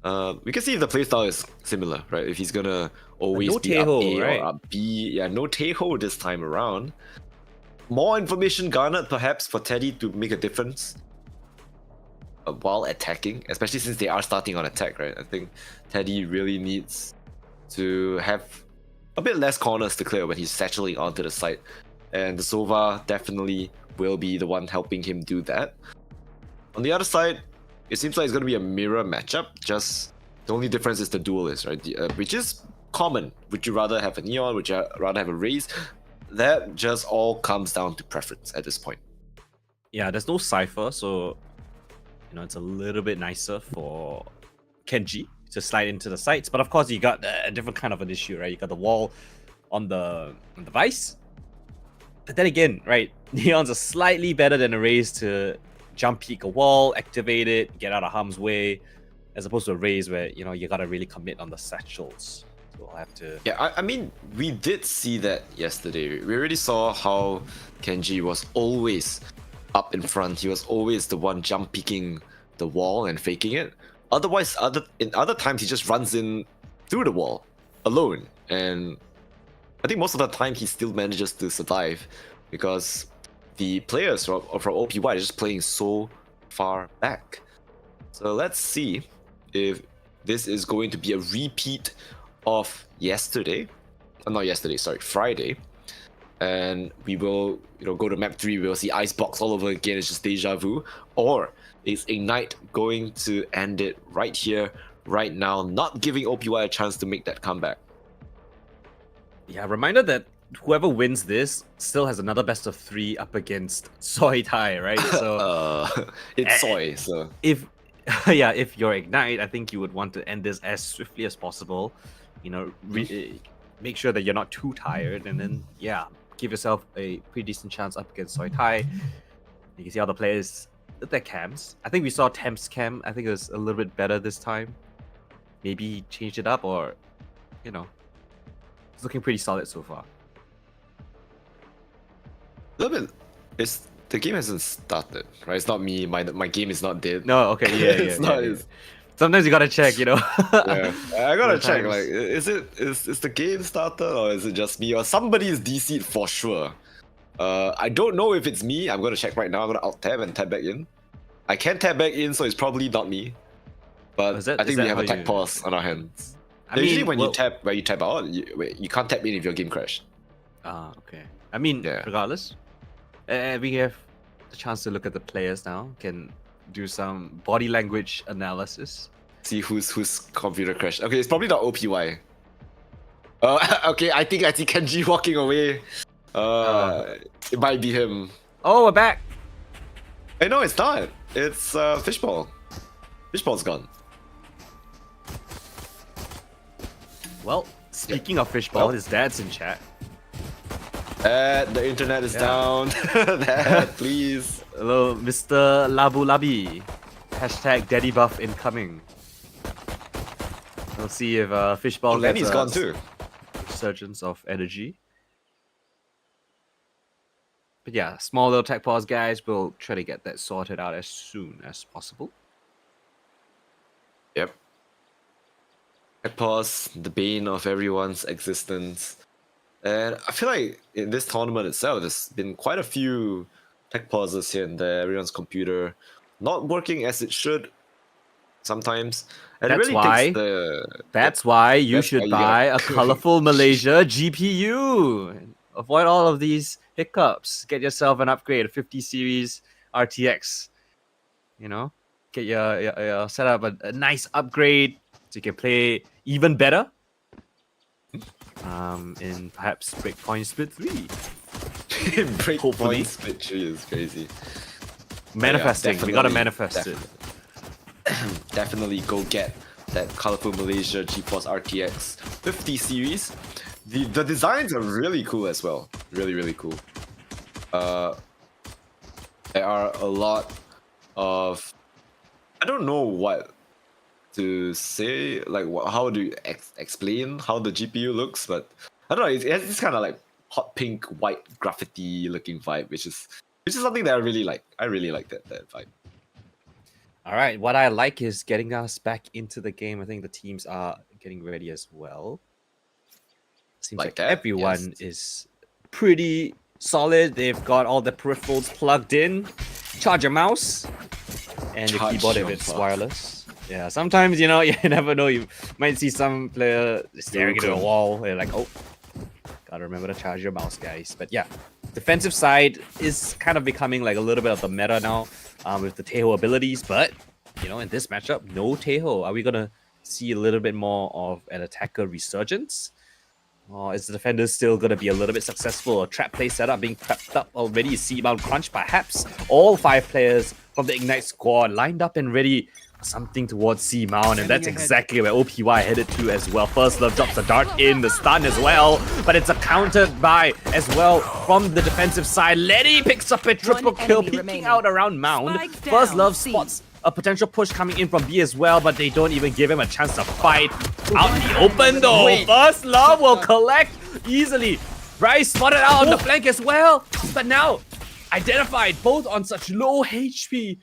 We can see if the playstyle is similar, right? If he's gonna always no be up Teho, A right? or up B. Yeah, no Teho this time around. More information garnered, perhaps, for Teddy to make a difference while attacking, especially since they are starting on attack, right? I think Teddy really needs to have a bit less corners to clear when he's satchelating onto the site. And the Sova definitely will be the one helping him do that. On the other side, it seems like it's going to be a mirror matchup. Just the only difference is the duelist, right? Which is common. Would you rather have a Neon? Would you rather have a Raze? That just all comes down to preference at this point. Yeah, there's no Cypher, so it's a little bit nicer for Kenji to slide into the sites. But of course, you got a different kind of an issue, right? You got the wall on the Vice. But then again, right, Neons are slightly better than a Raze to jump peek a wall, activate it, get out of harm's way, as opposed to a Raze where, you gotta really commit on the satchels. So I'll have to... Yeah, I mean, we did see that yesterday. We already saw how Kenji was always up in front. He was always the one jump peeking the wall and faking it. Otherwise, in other times, he just runs in through the wall alone. And I think most of the time he still manages to survive because the players from OPY are just playing so far back. So let's see if this is going to be a repeat of yesterday. Not yesterday, sorry, Friday. And we will, go to map 3, we'll see Icebox all over again, it's just deja vu. Or is Ignite going to end it right here, right now, not giving OPY a chance to make that comeback. Yeah, reminder that whoever wins this still has another best of 3 up against Soy Tai, right? So It's Soy, so if yeah, if you're Ignite, I think you would want to end this as swiftly as possible. You know, make sure that you're not too tired, and then yeah, give yourself a pretty decent chance up against Soy Tai. You can see all the players at their cams. I think we saw Temp's cam. I think it was a little bit better this time. Maybe he changed it up, or you know, it's looking pretty solid so far. a little bit. The game hasn't started, right? It's not me. My game is not dead. No, okay, yeah, It's not. yeah. Sometimes you gotta check, you know. Yeah, I gotta check. Sometimes. Like, is the game started or is it just me or somebody is DC'd for sure? I don't know if it's me. I'm gonna check right now. I'm gonna alt tab and tab back in. I can tab back in, so it's probably not me. But Is that- I think is we that have a how tech you- pause on our hands. I Usually mean, when well- you tab out, you can't tap in if your game crashed. Ah, okay. I mean, Yeah. regardless, we have the chance to look at the players now. Can do some body language analysis. See whose computer crashed. Okay, it's probably not OPY. Okay, I think I see Kenji walking away. It might be him. Oh, we're back. Hey, no, it's not. It's Fishball. Fishball's gone. Well, speaking of fishball, Well. his dad's in chat. The internet is down. Please. Hello, Mr. Labu Labi. Hashtag Daddy Buff incoming. We'll see if fishball gets Lenny's a gone too. resurgence of energy. But yeah, small little tech pause, guys. We'll try to get that sorted out as soon as possible. Yep. Tech pause, the bane of everyone's existence. And I feel like in this tournament itself, there's been quite a few tech pauses here and there. Everyone's computer not working as it should sometimes. And That's it really why- takes the... That's why you That's should why you buy a gotta- colorful Malaysia GPU. Avoid all of these hiccups. Get yourself an upgrade, a 50 series RTX. You know, get your set up a nice upgrade so you can play even better. In perhaps Breakpoint Split 3. Breakpoint Hopefully. split tree is crazy. Manifesting. We gotta definitely, manifest it. Definitely go get that colorful Malaysia GeForce RTX 50 series. The designs are really cool as well. Really, really cool. There are a lot of... I don't know what to say, like how do you explain how the GPU looks, but I don't know, it has this kind of like hot pink, white, graffiti looking vibe, which is something that I really like. I really like that vibe. All right, what I like is getting us back into the game. I think the teams are getting ready as well. Seems Like like that, everyone yes. is pretty solid. They've got all the peripherals plugged in. Charge your mouse and your Charge keyboard if your it's mouse. wireless. Yeah, sometimes you know you never know. You might see some player staring into a Broken. wall. They're like, oh, gotta remember to charge your mouse, guys. But yeah, defensive side is kind of becoming like a little bit of the meta now with the Teho abilities. But you know, in this matchup, no Teho. Are we gonna see a little bit more of an attacker resurgence? Or is the defender still gonna be a little bit successful? A trap play setup being prepped up already. C-bound crunch, perhaps. All 5 players from the Ignite squad lined up and ready. Something towards C-Mount, and that's exactly where OPY headed to as well. First Love drops the dart in, the stun as well, but it's countered by as well from the defensive side. Letty picks up a triple One kill, enemy peeking remaining. out around Mound. Spike First down, Love C. spots a potential push coming in from B as well, but they don't even give him a chance to fight out in the open though. Wait. First Love will collect easily. Bryce spotted out on the flank as well, but now identified both on such low HP.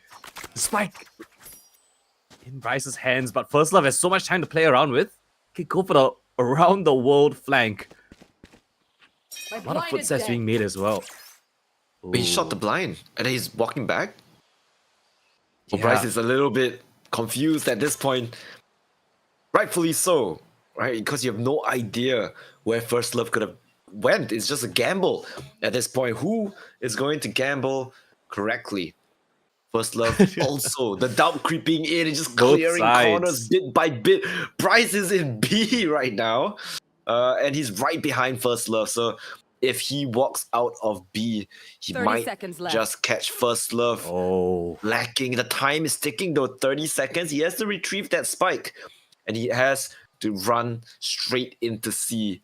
Spike in Bryce's hands, but First Love has so much time to play around with. Can go for the around the world flank. A lot of footsteps being made as well. But he shot the blind and then he's walking back. Well, Yeah. Bryce is a little bit confused at this point. Rightfully so, right? Because you have no idea where First Love could have went. It's just a gamble at this point. Who is going to gamble correctly? First Love also. The doubt creeping in and just Both clearing sides. corners bit by bit. Bryce is in B right now. And he's right behind First Love. So if he walks out of B, he 30 might seconds left. just catch First Love. Oh. Lacking. The time is ticking though. 30 seconds. He has to retrieve that spike. And he has to run straight into C.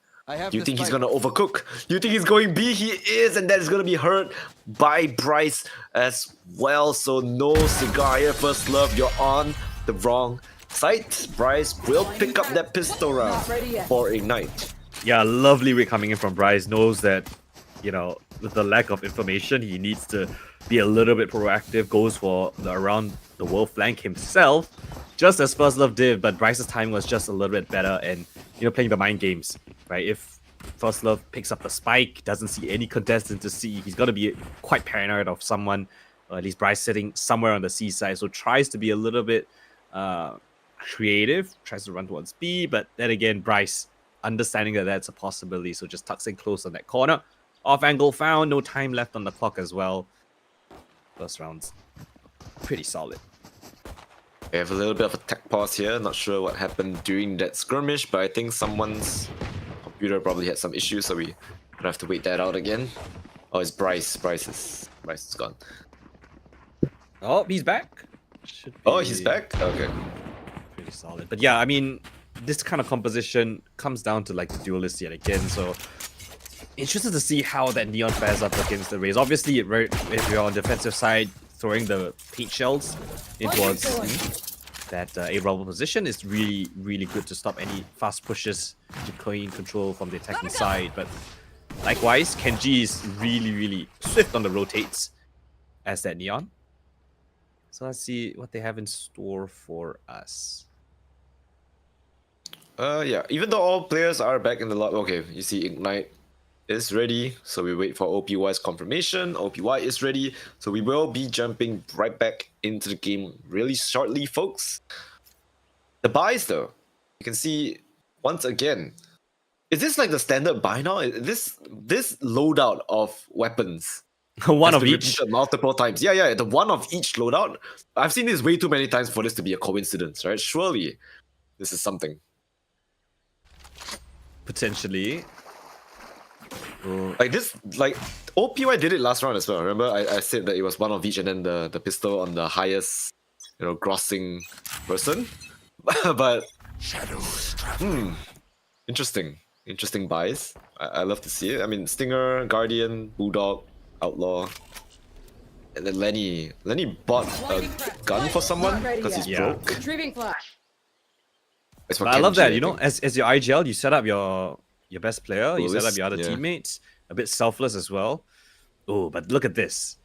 You think he's gonna overcook? You think he's going B? He is, and that is gonna be hurt by Bryce as well. So no cigar here. First Love, you're on the wrong side. Bryce will pick up that pistol round for Ignite. Yeah, lovely read coming in from Bryce. Knows that, you know, with the lack of information, he needs to be a little bit proactive. Goes for the around the world flank himself, just as First Love did. But Bryce's timing was just a little bit better, and playing the mind games, right? If First Love picks up the spike, doesn't see any contestant to see, he's gonna be quite paranoid of someone, or at least Bryce sitting somewhere on the C side. So tries to be a little bit creative, tries to run towards B, but then again, Bryce understanding that that's a possibility, so just tucks in close on that corner. Off angle found, no time left on the clock as well. First round's pretty solid. We have a little bit of a tech pause here. Not sure what happened during that skirmish, but I think someone's computer probably had some issues, so we gonna have to wait that out again. Oh, it's Bryce. Bryce is gone. Oh, he's back. Oh, he's back? Okay. Pretty solid. But yeah, I mean, this kind of composition comes down to like the duelist yet again, so interested to see how that Neon fares up against the Raze. Obviously, if you're on defensive side, throwing the paint shells in towards that A rubble position is really, really good to stop any fast pushes to clean control from the attacking side. But likewise, Kenji is really, really swift on the rotates as that Neon. So let's see what they have in store for us. Yeah, even though all players are back in the lot, okay, you see Ignite is ready, so we wait for OPY's confirmation. OPY is ready, so we will be jumping right back into the game really shortly, folks. The buys though, you can see once again, is this like the standard buy now? This loadout of weapons, One has of been each. repeated multiple times. Yeah, the one of each loadout. I've seen this way too many times for this to be a coincidence, right? Surely this is something. Potentially. Like this, like OPY did it last round as well. Remember, I said that it was one of each, and then the pistol on the highest, grossing person. But interesting buys. I love to see it. I mean, Stinger, Guardian, Bulldog, Outlaw, and then Lenny bought a gun for someone because he's Yeah. broke. Retrieving flash. It's for But I love Kenji, that, I think. as your IGL, you set up your best player, you set up List, your other yeah. teammates, a bit selfless as well. Oh, but look at this.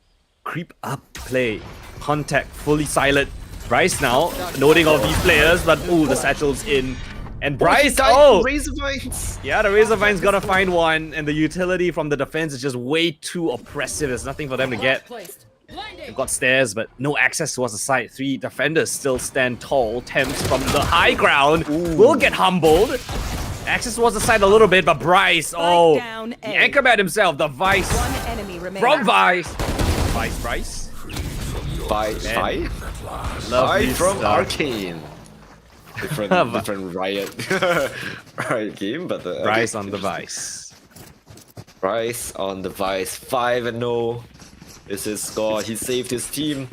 Creep up play. Contact fully silent. Bryce now noting all these players, but the satchel's in. And Bryce, Razor Vines. yeah, the Razorvine's gotta find one, and the utility from the defense is just way too oppressive. There's nothing for them to get. Placed. They've got stairs, but no access towards the side. 3 defenders still stand tall. Temps from the high ground will get humbled. Access towards the side a little bit, but Bryce, down the A. Anchorman himself, the Vice One enemy remaining. from Vice. Bryce. Bye. Lovely Bye from stuff. Arcane. Different riot game, but Bryce on the Vice. Bryce on the Vice. 5-0 is his score. He saved his team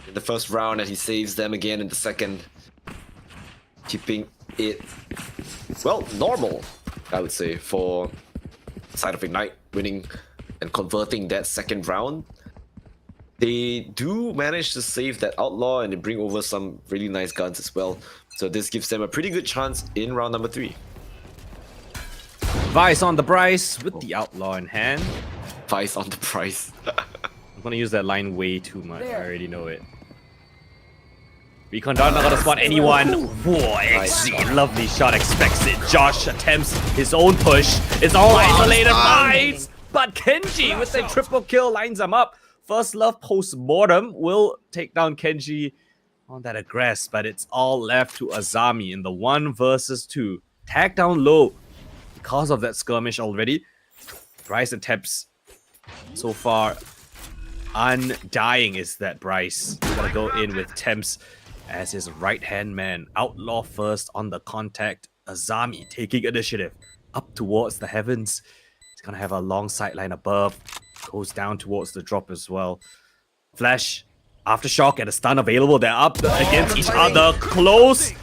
in the first round, and he saves them again in the second, keeping it normal, I would say, for side of Ignite winning and converting that second round. They do manage to save that Outlaw, and they bring over some really nice guns as well. So this gives them a pretty good chance in round number 3. Vice on the Bryce with the Outlaw in hand. Vice on the price. I'm gonna use that line way too much. I already know it. Recon down, not gonna spot anyone. Whoa, XZ, lovely shot, expects it. Josh attempts his own push. It's all isolated vibes, but Kenji with a triple kill lines him up. First Love post-mortem will take down Kenji on that aggress, but it's all left to Azami in the 1 versus 2. Tag down low because of that skirmish already. Bryce attempts so far undying is that Bryce. He's gonna go in with Temps as his right-hand man. Outlaw first on the contact. Azami taking initiative up towards the heavens. He's gonna have a long sideline above. Goes down towards the drop as well. Flash, Aftershock, and a stun available. They're up against each other. Close.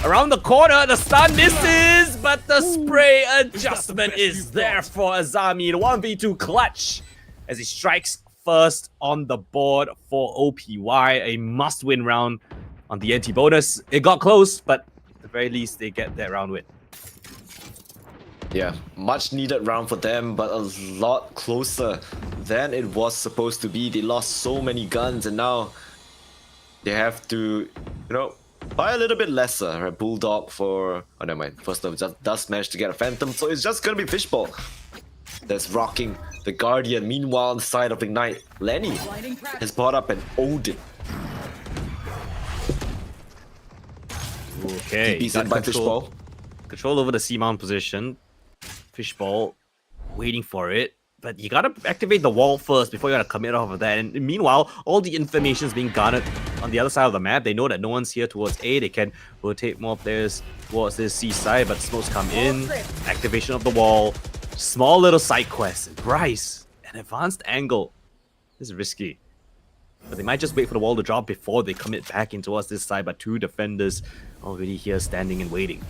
Around the corner, the stun misses, but the spray adjustment is there for Azami. The 1v2 clutch as he strikes first on the board for OPY. A must-win round on the anti-bonus. It got close, but at the very least, they get that round win. Yeah, much needed round for them, but a lot closer than it was supposed to be. They lost so many guns, and now they have to, buy a little bit lesser. Right? Bulldog for... Oh, never mind. First off, does manage to get a Phantom, so it's just gonna be Fishball that's rocking the Guardian. Meanwhile, on the side of Ignite, Lenny has brought up an Odin. Okay, He's in by Fishball. Control over the C-mount position. Fishball waiting for it. But you gotta activate the wall first before you gotta commit off of that. And meanwhile, all the information is being garnered on the other side of the map. They know that no one's here towards A. They can rotate more players towards this C side, but smokes come in. Activation of the wall. Small little side quest. Bryce, an advanced angle. This is risky. But they might just wait for the wall to drop before they commit back in towards this side. But two defenders already here standing and waiting.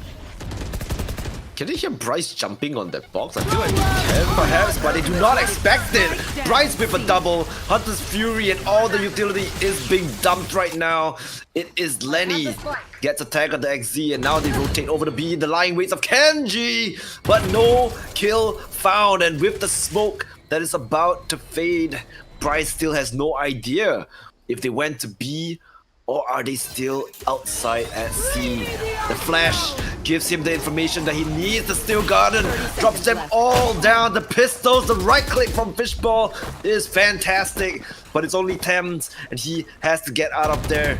Can they hear Bryce jumping on that box? I feel like they can perhaps, but they do not expect it. Bryce with a double. Hunter's Fury and all the utility is being dumped right now. It is Lenny. Gets a tag on the XZ and now they rotate over the B in the lying waits of Kenji. But no kill found, and with the smoke that is about to fade, Bryce still has no idea if they went to B or are they still outside at C. The flash gives him the information that he needs. The Steel Garden drops them all down. The pistols, the right click from Fishball is fantastic, but it's only Thames and he has to get out of there.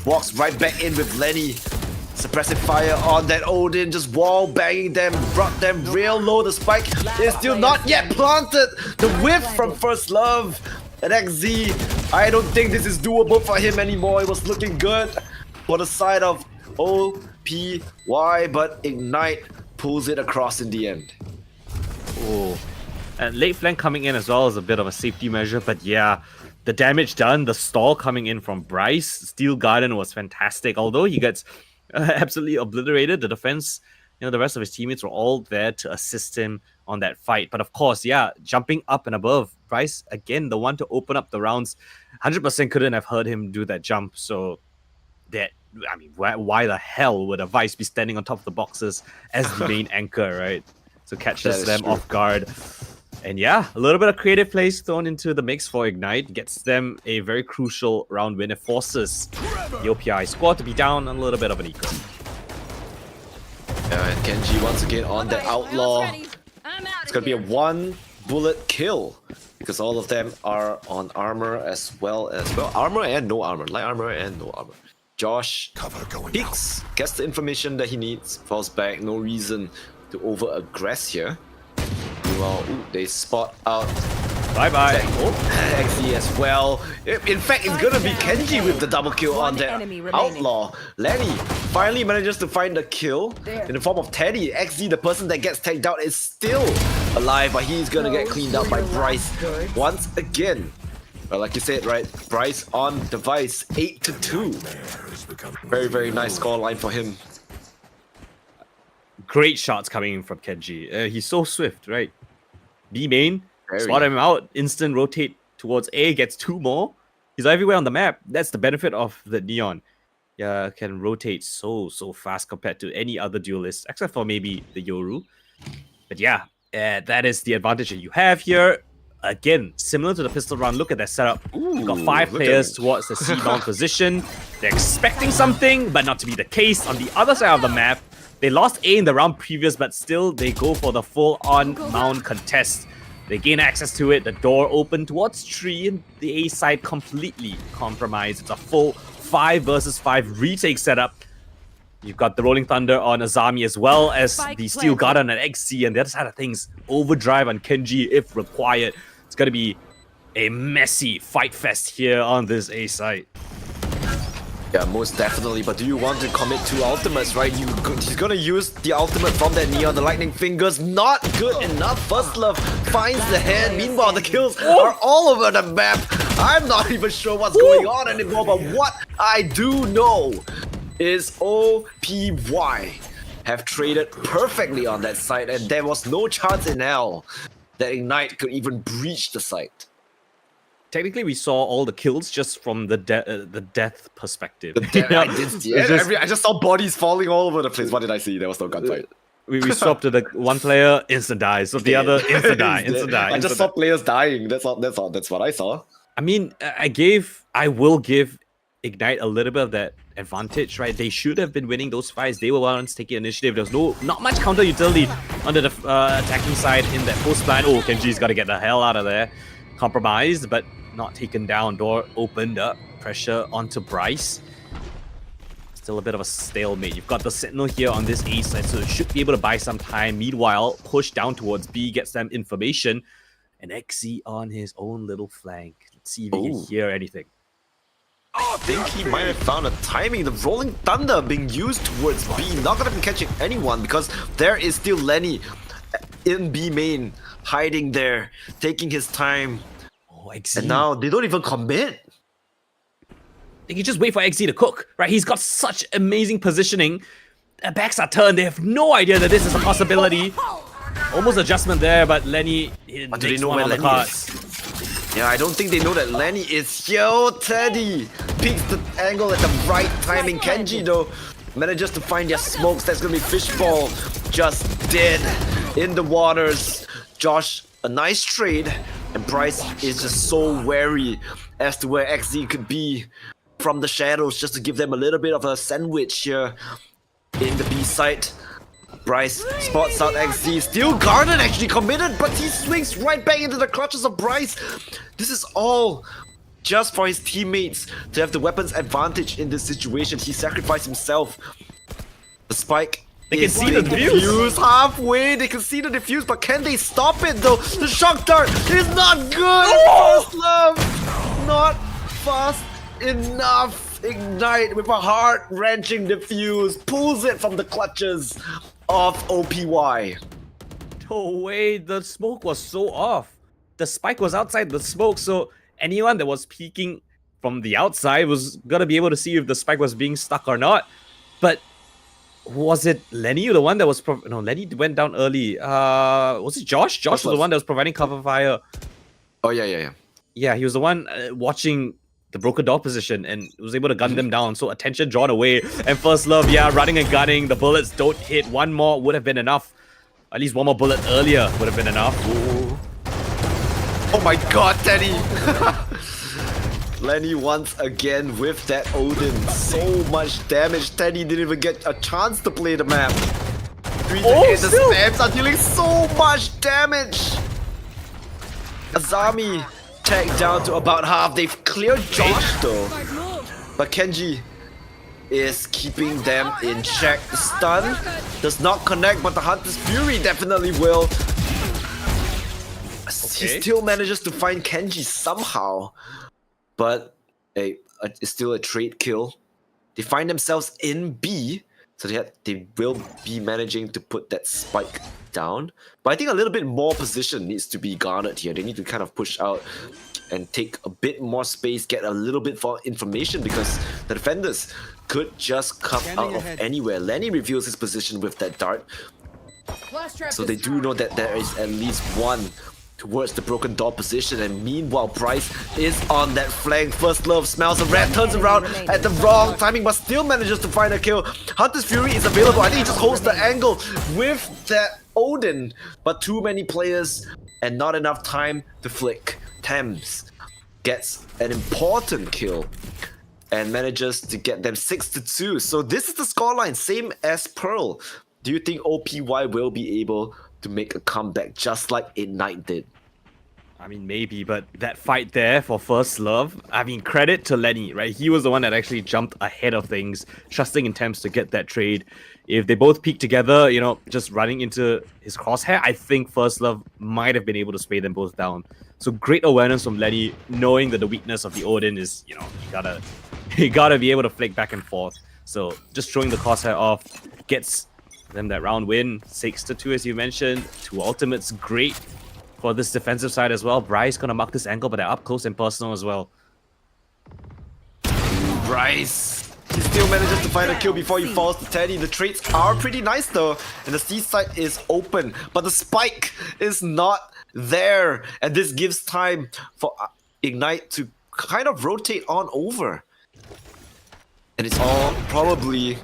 Walks right back in with Lenny. Suppressive fire on that Odin, just wall banging them, brought them real low. The spike is still not yet planted. The whiff from First Love. At XZ, I don't think this is doable for him anymore. It was looking good for the side of OPY, but Ignite pulls it across in the end. Oh, and late flank coming in as well is a bit of a safety measure, but yeah, the damage done, the stall coming in from Bryce. Steel Garden was fantastic, although he gets absolutely obliterated. The defense, the rest of his teammates were all there to assist him on that fight. But of course, yeah, jumping up and above, Bryce, again, the one to open up the rounds, 100% couldn't have heard him do that jump. So that, I mean, why the hell would a Vice be standing on top of the boxes as the main anchor, right? So catches them off guard. And yeah, a little bit of creative plays thrown into the mix for Ignite. Gets them a very crucial round win. It forces the OPI squad to be down a little bit of an eco. And Kenji once again on the Outlaw. It's gonna be a one bullet kill because all of them are on armor as well. Armor and no armor. Light armor and no armor. Josh peeks, gets the information that he needs, falls back. No reason to over-aggress here. Meanwhile, they spot out Bye-bye. XZ as well. In fact, it's gonna be Kenji with the double kill on that Outlaw. Lenny finally manages to find the kill in the form of Teddy. XZ, the person that gets tagged out, is still alive, but he's gonna get cleaned out by Bryce once again. Well, like you said, right? Bryce on device, 8-2. Very, very nice scoreline for him. Great shots coming in from Kenji. He's so swift, right? B main. Spot him out, instant rotate towards A, gets two more. He's everywhere on the map. That's the benefit of the Neon. Yeah, can rotate so fast compared to any other duelist, except for maybe the Yoru. But yeah, that is the advantage that you have here. Again, similar to the pistol round, look at that setup. You've got 5 players towards the C-bound position. They're expecting something, but not to be the case. On the other side of the map, they lost A in the round previous, but still they go for the full-on mount contest. They gain access to it, the door open towards tree, and the A side completely compromised. It's a full 5 versus 5 retake setup. You've got the Rolling Thunder on Azami as well as the Steel Garden on XC, and the other side of things, Overdrive on Kenji if required. It's going to be a messy fight fest here on this A side. Yeah, most definitely. But do you want to commit two ultimates, right? He's gonna use the ultimate from that Neon, the lightning fingers. Not good enough. First Love finds the head. Meanwhile, the kills are all over the map. I'm not even sure what's going on anymore. But what I do know is OPY have traded perfectly on that side, and there was no chance in hell that Ignite could even breach the site. Technically, we saw all the kills just from the death perspective. I just saw bodies falling all over the place. What did I see? There was no gunfight. We swapped to the one player, instant dies. So the other, instant die, instant die. I just saw players dying. That's all. That's what I saw. I mean, I will give Ignite a little bit of that advantage, right? They should have been winning those fights. They were ones taking initiative. There was not much counter utility under the attacking side in that post plan. Oh, Kenji's got to get the hell out of there. Compromised, but not taken down. Door opened up. Pressure onto Bryce. Still a bit of a stalemate. You've got the Sentinel here on this A side, so it should be able to buy some time. Meanwhile, push down towards B, gets them information. And XZ on his own little flank. Let's see if he can hear anything. I think he might have found a timing. The Rolling Thunder being used towards B. Not gonna be catching anyone because there is still Lenny in B main, hiding there, taking his time. Oh, XZ. And now they don't even commit. They can just wait for XZ to cook, right? He's got such amazing positioning. Their backs are turned. They have no idea that this is a possibility. Almost adjustment there, but Lenny Do they makes know one where on the Lenny cards. is? Yeah, I don't think they know that Lenny is here. Teddy peeks the angle at the right timing. Kenji, though, manages to find their smokes. That's gonna be Fishball just dead in the waters. Josh, a nice trade. And Bryce is just so wary as to where XZ could be from the shadows, just to give them a little bit of a sandwich here in the B site. Bryce spots out XZ. Still Garden actually committed, but he swings right back into the clutches of Bryce. This is all just for his teammates to have the weapons advantage in this situation. He sacrificed himself. The spike. They can see the defuse halfway. They can see the defuse, but can they stop it though? The shock dart is not good. First Love, not fast enough. Ignite with a heart-wrenching defuse pulls it from the clutches of OPY. No way, the smoke was so off. The spike was outside the smoke, so anyone that was peeking from the outside was gonna be able to see if the spike was being stuck or not. But was it Lenny, the one that was no, Lenny went down early. Was it Josh? Josh was the one that was providing cover fire. Oh yeah. Yeah, he was the one watching the broken door position and was able to gun them down. So attention drawn away. And First Love, yeah, running and gunning. The bullets don't hit. One more would have been enough. At least one more bullet earlier would have been enough. Ooh. Oh my god, Teddy! Lenny once again with that Odin. So much damage. Teddy didn't even get a chance to play the map. The spams are dealing so much damage. Azami tagged down to about half. They've cleared Josh though. But Kenji is keeping them in check. The stun does not connect, but the Hunter's Fury definitely will. He still manages to find Kenji somehow. But it's still a trade kill. They find themselves in B. So they will be managing to put that spike down. But I think a little bit more position needs to be garnered here. They need to kind of push out and take a bit more space, get a little bit more information, because the defenders could just come out of anywhere. Lenny reveals his position with that dart. So they do know that there is at least one towards the broken door position, and meanwhile Bryce is on that flank. First Love smells a rat, turns around at the wrong timing, but still manages to find a kill. Hunter's Fury is available. I think he just holds the angle with that Odin, but too many players and not enough time to flick. Thames gets an important kill and manages to get them 6-2. So this is the scoreline, same as Pearl. Do you think OPY will be able to make a comeback just like Ignite did? I mean, maybe, but that fight there for First Love, I mean, credit to Lenny, right? He was the one that actually jumped ahead of things, trusting in Thames to get that trade. If they both peak together, you know, just running into his crosshair, I think First Love might have been able to spray them both down. So great awareness from Lenny, knowing that the weakness of the Odin is, you gotta you gotta be able to flick back and forth. So just throwing the crosshair off gets them that round win. 6-2 as you mentioned. 2 ultimates, great for this defensive side as well. Bryce gonna mark this angle, but they're up close and personal as well. Bryce, he still manages to find a kill before he falls to Teddy. The trades are pretty nice though, and the C side is open, but the spike is not there, and this gives time for Ignite to kind of rotate on over. And it's all probably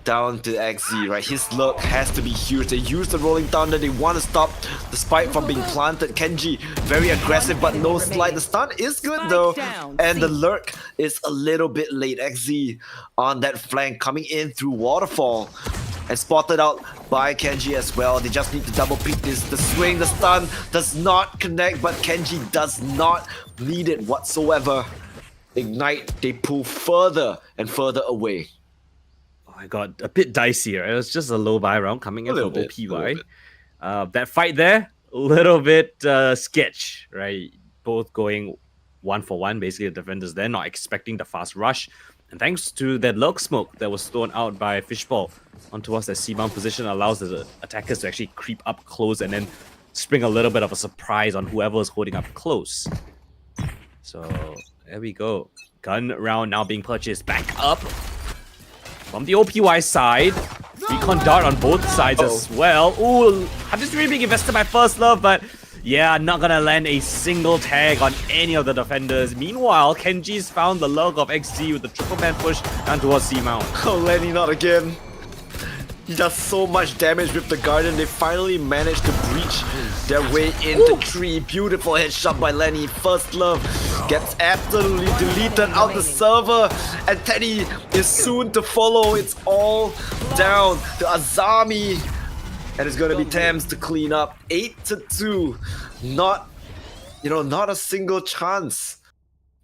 down to XZ, right? His luck has to be huge. They use the Rolling Thunder. They want to stop the spike from being planted. Kenji, very aggressive, but no slide. The stun is good though. And the lurk is a little bit late. XZ on that flank coming in through Waterfall. And spotted out by Kenji as well. They just need to double peek this. The swing, the stun does not connect, but Kenji does not need it whatsoever. Ignite, they pull further and further away. I got a bit dicey. Right? It was just a low buy round coming in from OPY. That fight there, a little bit sketch, right? Both going 1-for-1. Basically, the defenders there not expecting the fast rush. And thanks to that lurk smoke that was thrown out by Fishball onto us, that C-bound position allows the attackers to actually creep up close and then spring a little bit of a surprise on whoever is holding up close. So there we go. Gun round now being purchased back up. From the OPY side, recon dart on both sides as well. Ooh, I'm just really being invested by First Love, but yeah, not gonna land a single tag on any of the defenders. Meanwhile, Kenji's found the lurk of XZ with the triple man push down towards C-mount. Oh, Lenny, not again. He does so much damage with the Guardian. They finally managed to breach their way into tree. Beautiful headshot by Lenny. First Love gets absolutely deleted out the server. And Teddy is soon to follow. It's all down to Azami. And it's gonna be Tams to clean up. 8-2. Not a single chance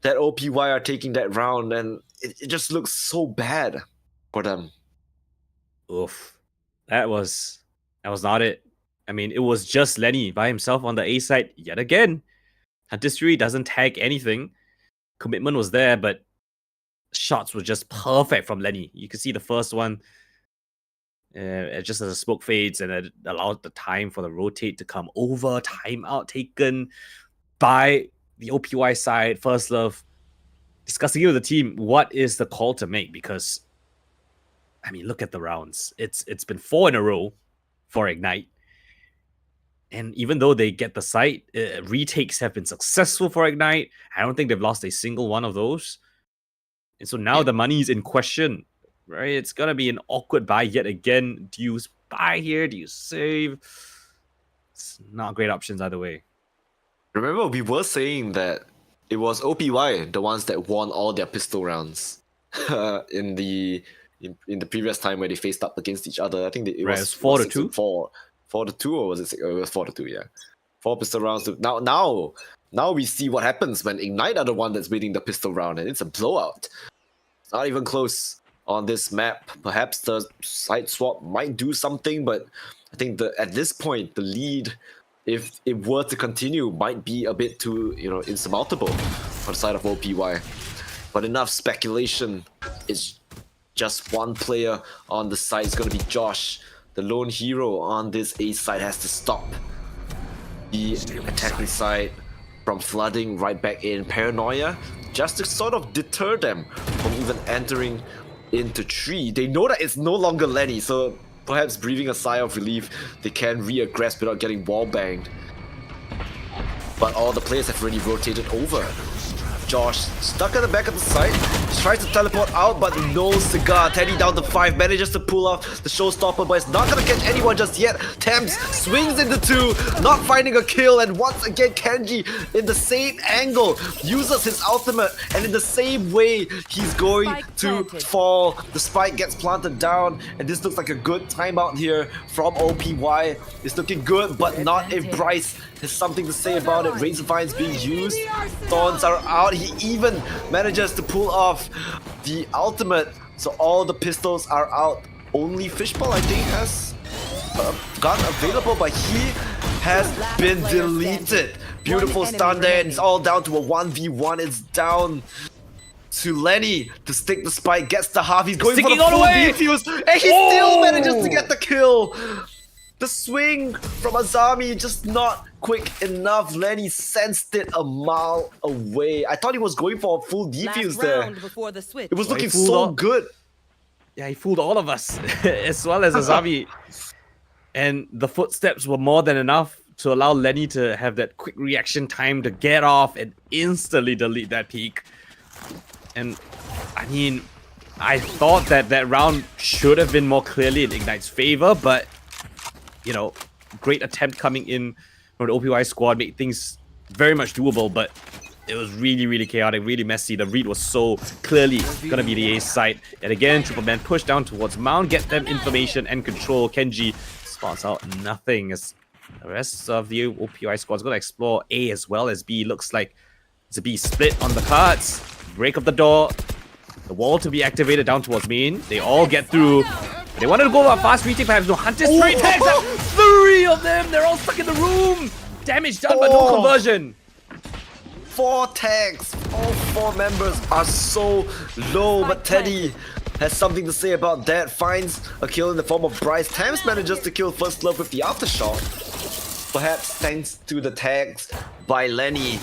that OPY are taking that round. And it just looks so bad for them. Oof. That was not it. I mean, it was just Lenny by himself on the A side yet again. Hunter's doesn't tag anything. Commitment was there, but shots were just perfect from Lenny. You can see the first one, just as the smoke fades, and it allowed the time for the rotate to come over. Timeout taken by the OPY side. First Love discussing it with the team. What is the call to make? Because I mean, look at the rounds. It's been 4 in a row for Ignite. And even though they get the site, retakes have been successful for Ignite. I don't think they've lost a single one of those. And so now the money is in question, right? It's going to be an awkward buy yet again. Do you buy here? Do you save? It's not great options either way. Remember, we were saying that it was OPY, the ones that won all their pistol rounds in the previous time where they faced up against each other. I think it was 4-2. 4-2, or was it 6? It was 4-2, yeah. 4 pistol rounds. Now we see what happens when Ignite are the one that's winning the pistol round, and it's a blowout. It's not even close on this map. Perhaps the side swap might do something, but I think at this point, the lead, if it were to continue, might be a bit too insurmountable on the side of OPY. But enough speculation. It's just one player on the side. It's going to be Josh. The lone hero on this A side has to stop the attacking side from flooding right back in. Paranoia, just to sort of deter them from even entering into tree. They know that it's no longer Lenny, so perhaps breathing a sigh of relief, they can re-aggress without getting wall banged. But all the players have already rotated over. Josh stuck at the back of the site. He tries to teleport out, but no cigar. Teddy down to 5, manages to pull off the showstopper, but it's not gonna catch anyone just yet. Tams swings into 2, not finding a kill, and once again Kenji in the same angle uses his ultimate, and in the same way he's going to fall. The spike gets planted down, and this looks like a good timeout here from OPY. It's looking good, but not if Bryce has something to say about it. Razorvine's being used. Thorns are out. He even manages to pull off the ultimate. So all the pistols are out. Only Fishball, I think, has a gun available, but he has been deleted Beautiful enemy stun there. remaining. It's all down to a 1v1. It's down to Lenny to stick the spike. Gets the half. He's going for Sticking the all the full way. defuse. And he still manages to get the kill. The swing from Azami just not quick enough. Lenny sensed it a mile away. I thought he was going for a full defuse Last there. round before the switch. It was looking fooled so all- good. Yeah, he fooled all of us, as well as Azami. And the footsteps were more than enough to allow Lenny to have that quick reaction time to get off and instantly delete that peak. And I mean, I thought that that round should have been more clearly in Ignite's favor, but you know, great attempt coming in from the OPY squad made things very much doable, but it was really, really chaotic, really messy. The read was so clearly gonna be the ace side. And again, Triple Man pushed down towards Mount, get them information and control. Kenji spots out nothing as the rest of the OPY squad is gonna explore A as well as B. Looks like it's a B split on the cards. Break up the door. The wall to be activated down towards main. They all get through. They wanted to go for a fast retake, perhaps no Hunter straight tags out. 3 of them! They're all stuck in the room! Damage done, but no conversion. 4 tags. All 4 members are so low, but Teddy has something to say about that. Finds a kill in the form of Bryce. Thames manages to kill First Love with the aftershock. Perhaps thanks to the tags by Lenny.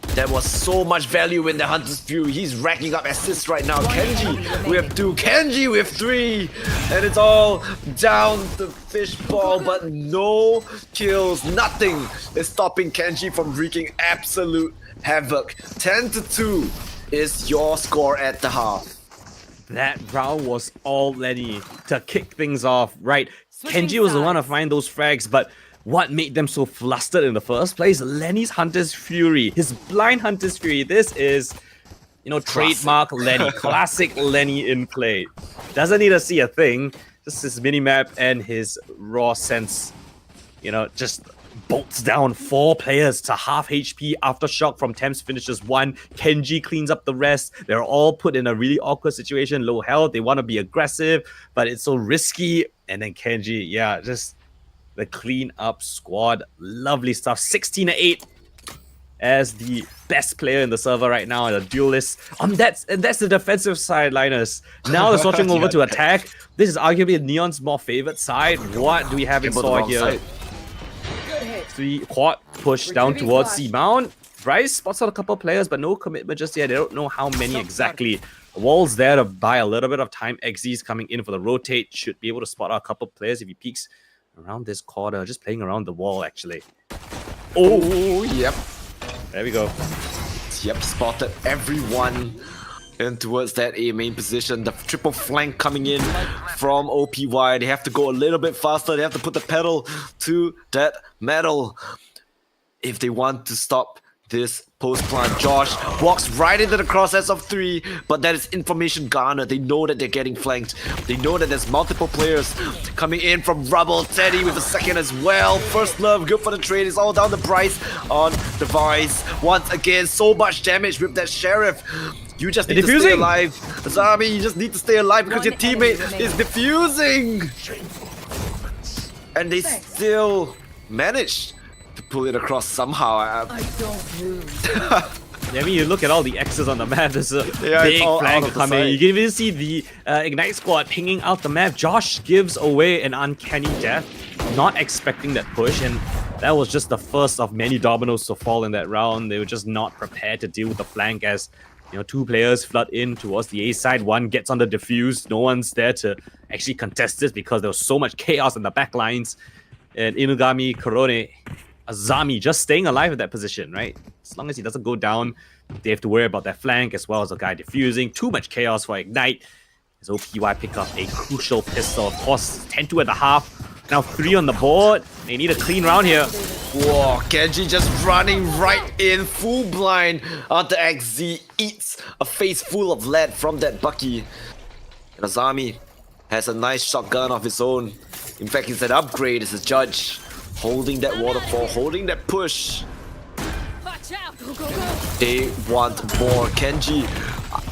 There was so much value in the Hunter's Fury. He's racking up assists right now. Kenji with 2, Kenji with 3. And it's all down the fishball, but no kills. Nothing is stopping Kenji from wreaking absolute havoc. 10-2 is your score at the half. That round was all Lenny to kick things off, right? Kenji was the one to find those frags, but what made them so flustered in the first place? Lenny's Hunter's Fury, his blind Hunter's Fury. This is, you know, trademark Lenny, classic Lenny in play. Doesn't need to see a thing, just his minimap and his raw sense, you know, just bolts down 4 players to half HP. Aftershock from Thames finishes 1. Kenji cleans up the rest. They're all put in a really awkward situation, low health. They want to be aggressive, but it's so risky. And then Kenji, yeah, just the clean up squad. Lovely stuff. 16-8 as the best player in the server right now, the duelist. That's the defensive side, Linus. Now they're switching over to attack. This is arguably Neon's more favorite side. What do we have in store here? 3 quad push down towards C-Mount. Bryce spots out a couple players, but no commitment just yet. They don't know how many exactly. The wall's there to buy a little bit of time. XZ's coming in for the rotate. Should be able to spot out a couple players if he peeks around this corner. Just playing around the wall, actually. Oh, yep. There we go. Yep, spotted everyone in towards that A main position. The triple flank coming in from OPY. They have to go a little bit faster. They have to put the pedal to that metal if they want to stop this post plant. Josh walks right into the crosshairs of 3, but that is information garnered. They know that they're getting flanked. They know that there's multiple players coming in from Rubble. Teddy with a second as well. First Love, good for the trade. It's all down to Bryce on device. Once again, so much damage with that Sheriff. You just need to stay alive. Azami, you just need to stay alive because your teammate is defusing. And they still managed to pull it across somehow. I mean, you look at all the X's on the map. There's a big flank coming. You can even see the Ignite squad pinging out the map. Josh gives away an uncanny death, not expecting that push, and that was just the first of many dominoes to fall in that round. They were just not prepared to deal with the flank as, you know, 2 players flood in towards the A side. One gets on the defuse. No one's there to actually contest this because there was so much chaos in the back lines. And Inugami, Korone, Azami just staying alive in that position, right? As long as he doesn't go down, they have to worry about that flank as well as the guy defusing. Too much chaos for Ignite. As OPY pick up a crucial pistol. Of course, 10-2 at the half. Now 3 on the board. They need a clean round here. Whoa, Kenji just running right in, full blind onto XZ. Eats a face full of lead from that Bucky. And Azami has a nice shotgun of his own. In fact, he's an upgrade as a judge. Holding that waterfall, holding that push. They want more. Kenji,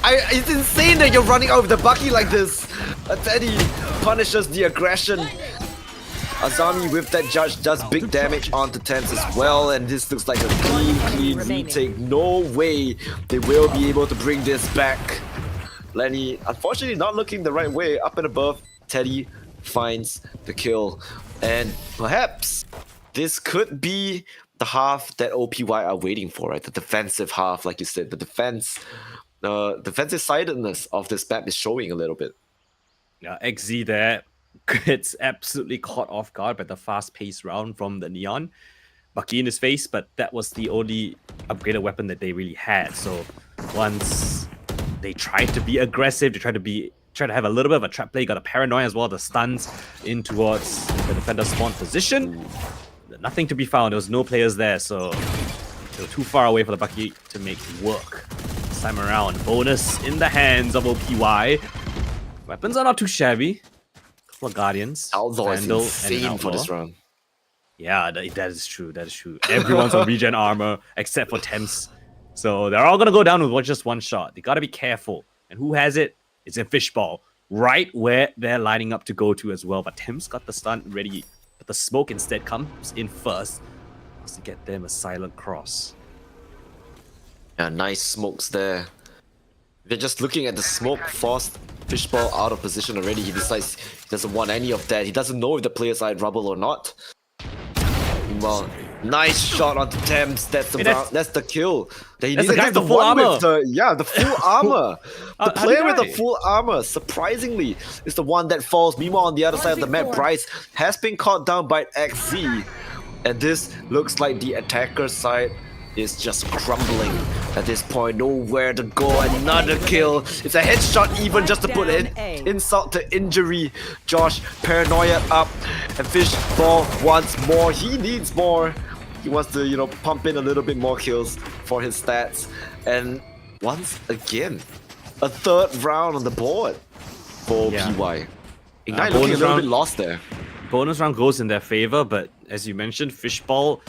it's insane that you're running out with the Bucky like this. Teddy punishes the aggression. Azami with that judge does big damage onto Thames as well, and this looks like a clean remaining. retake. No way they will be able to bring this back. Lenny, unfortunately, not looking the right way. Up and above, Teddy finds the kill. And perhaps this could be the half that OPY are waiting for, right? The defensive half, like you said. The defensive sidedness of this map is showing a little bit. Yeah, XZ there gets absolutely caught off guard by the fast-paced round from the Neon. Bucky in his face, but that was the only upgraded weapon that they really had. So once they tried to be aggressive, they tried to have a little bit of a trap play, got a paranoia as well, the stuns in towards the defender's spawn position. Nothing to be found, there was no players there, so they were too far away for the Bucky to make work. This time around, bonus in the hands of OPY. Weapons are not too shabby. Couple of Guardians, Outlaw is Vandal, and insane an for this Outlaw. round. Yeah, that is true. That is true. Everyone's on regen armor except for Thames. So they're all gonna go down with just one shot. They gotta be careful. And who has it? It's in Fishball. Right where they're lining up to go to as well. But Thames got the stun ready. But the smoke instead comes in first. Wants to get them a silent cross. Yeah, nice smokes there. They're just looking at the smoke, forced Fishball out of position already. He decides he doesn't want any of that. He doesn't know if the players are in rubble or not. Well, nice shot onto Thames. That's the round, that's the kill. He That's the needed guy with the full one armor. with the full armor. The How player did with the I? full armor, surprisingly, is the one that falls. Meanwhile, on the other side of the map, Bryce has been caught down by XZ. And this looks like the attacker side is just crumbling at this point. Nowhere to go. Another kill. It's a headshot even just to put insult to injury. Josh paranoia up, and Fishball wants more. He needs more. He wants to, pump in a little bit more kills for his stats. And once again, a third round on the board for Yeah. PY. Ignite looking a bonus little round. bit lost there. Bonus round goes in their favor, but as you mentioned, Fishball,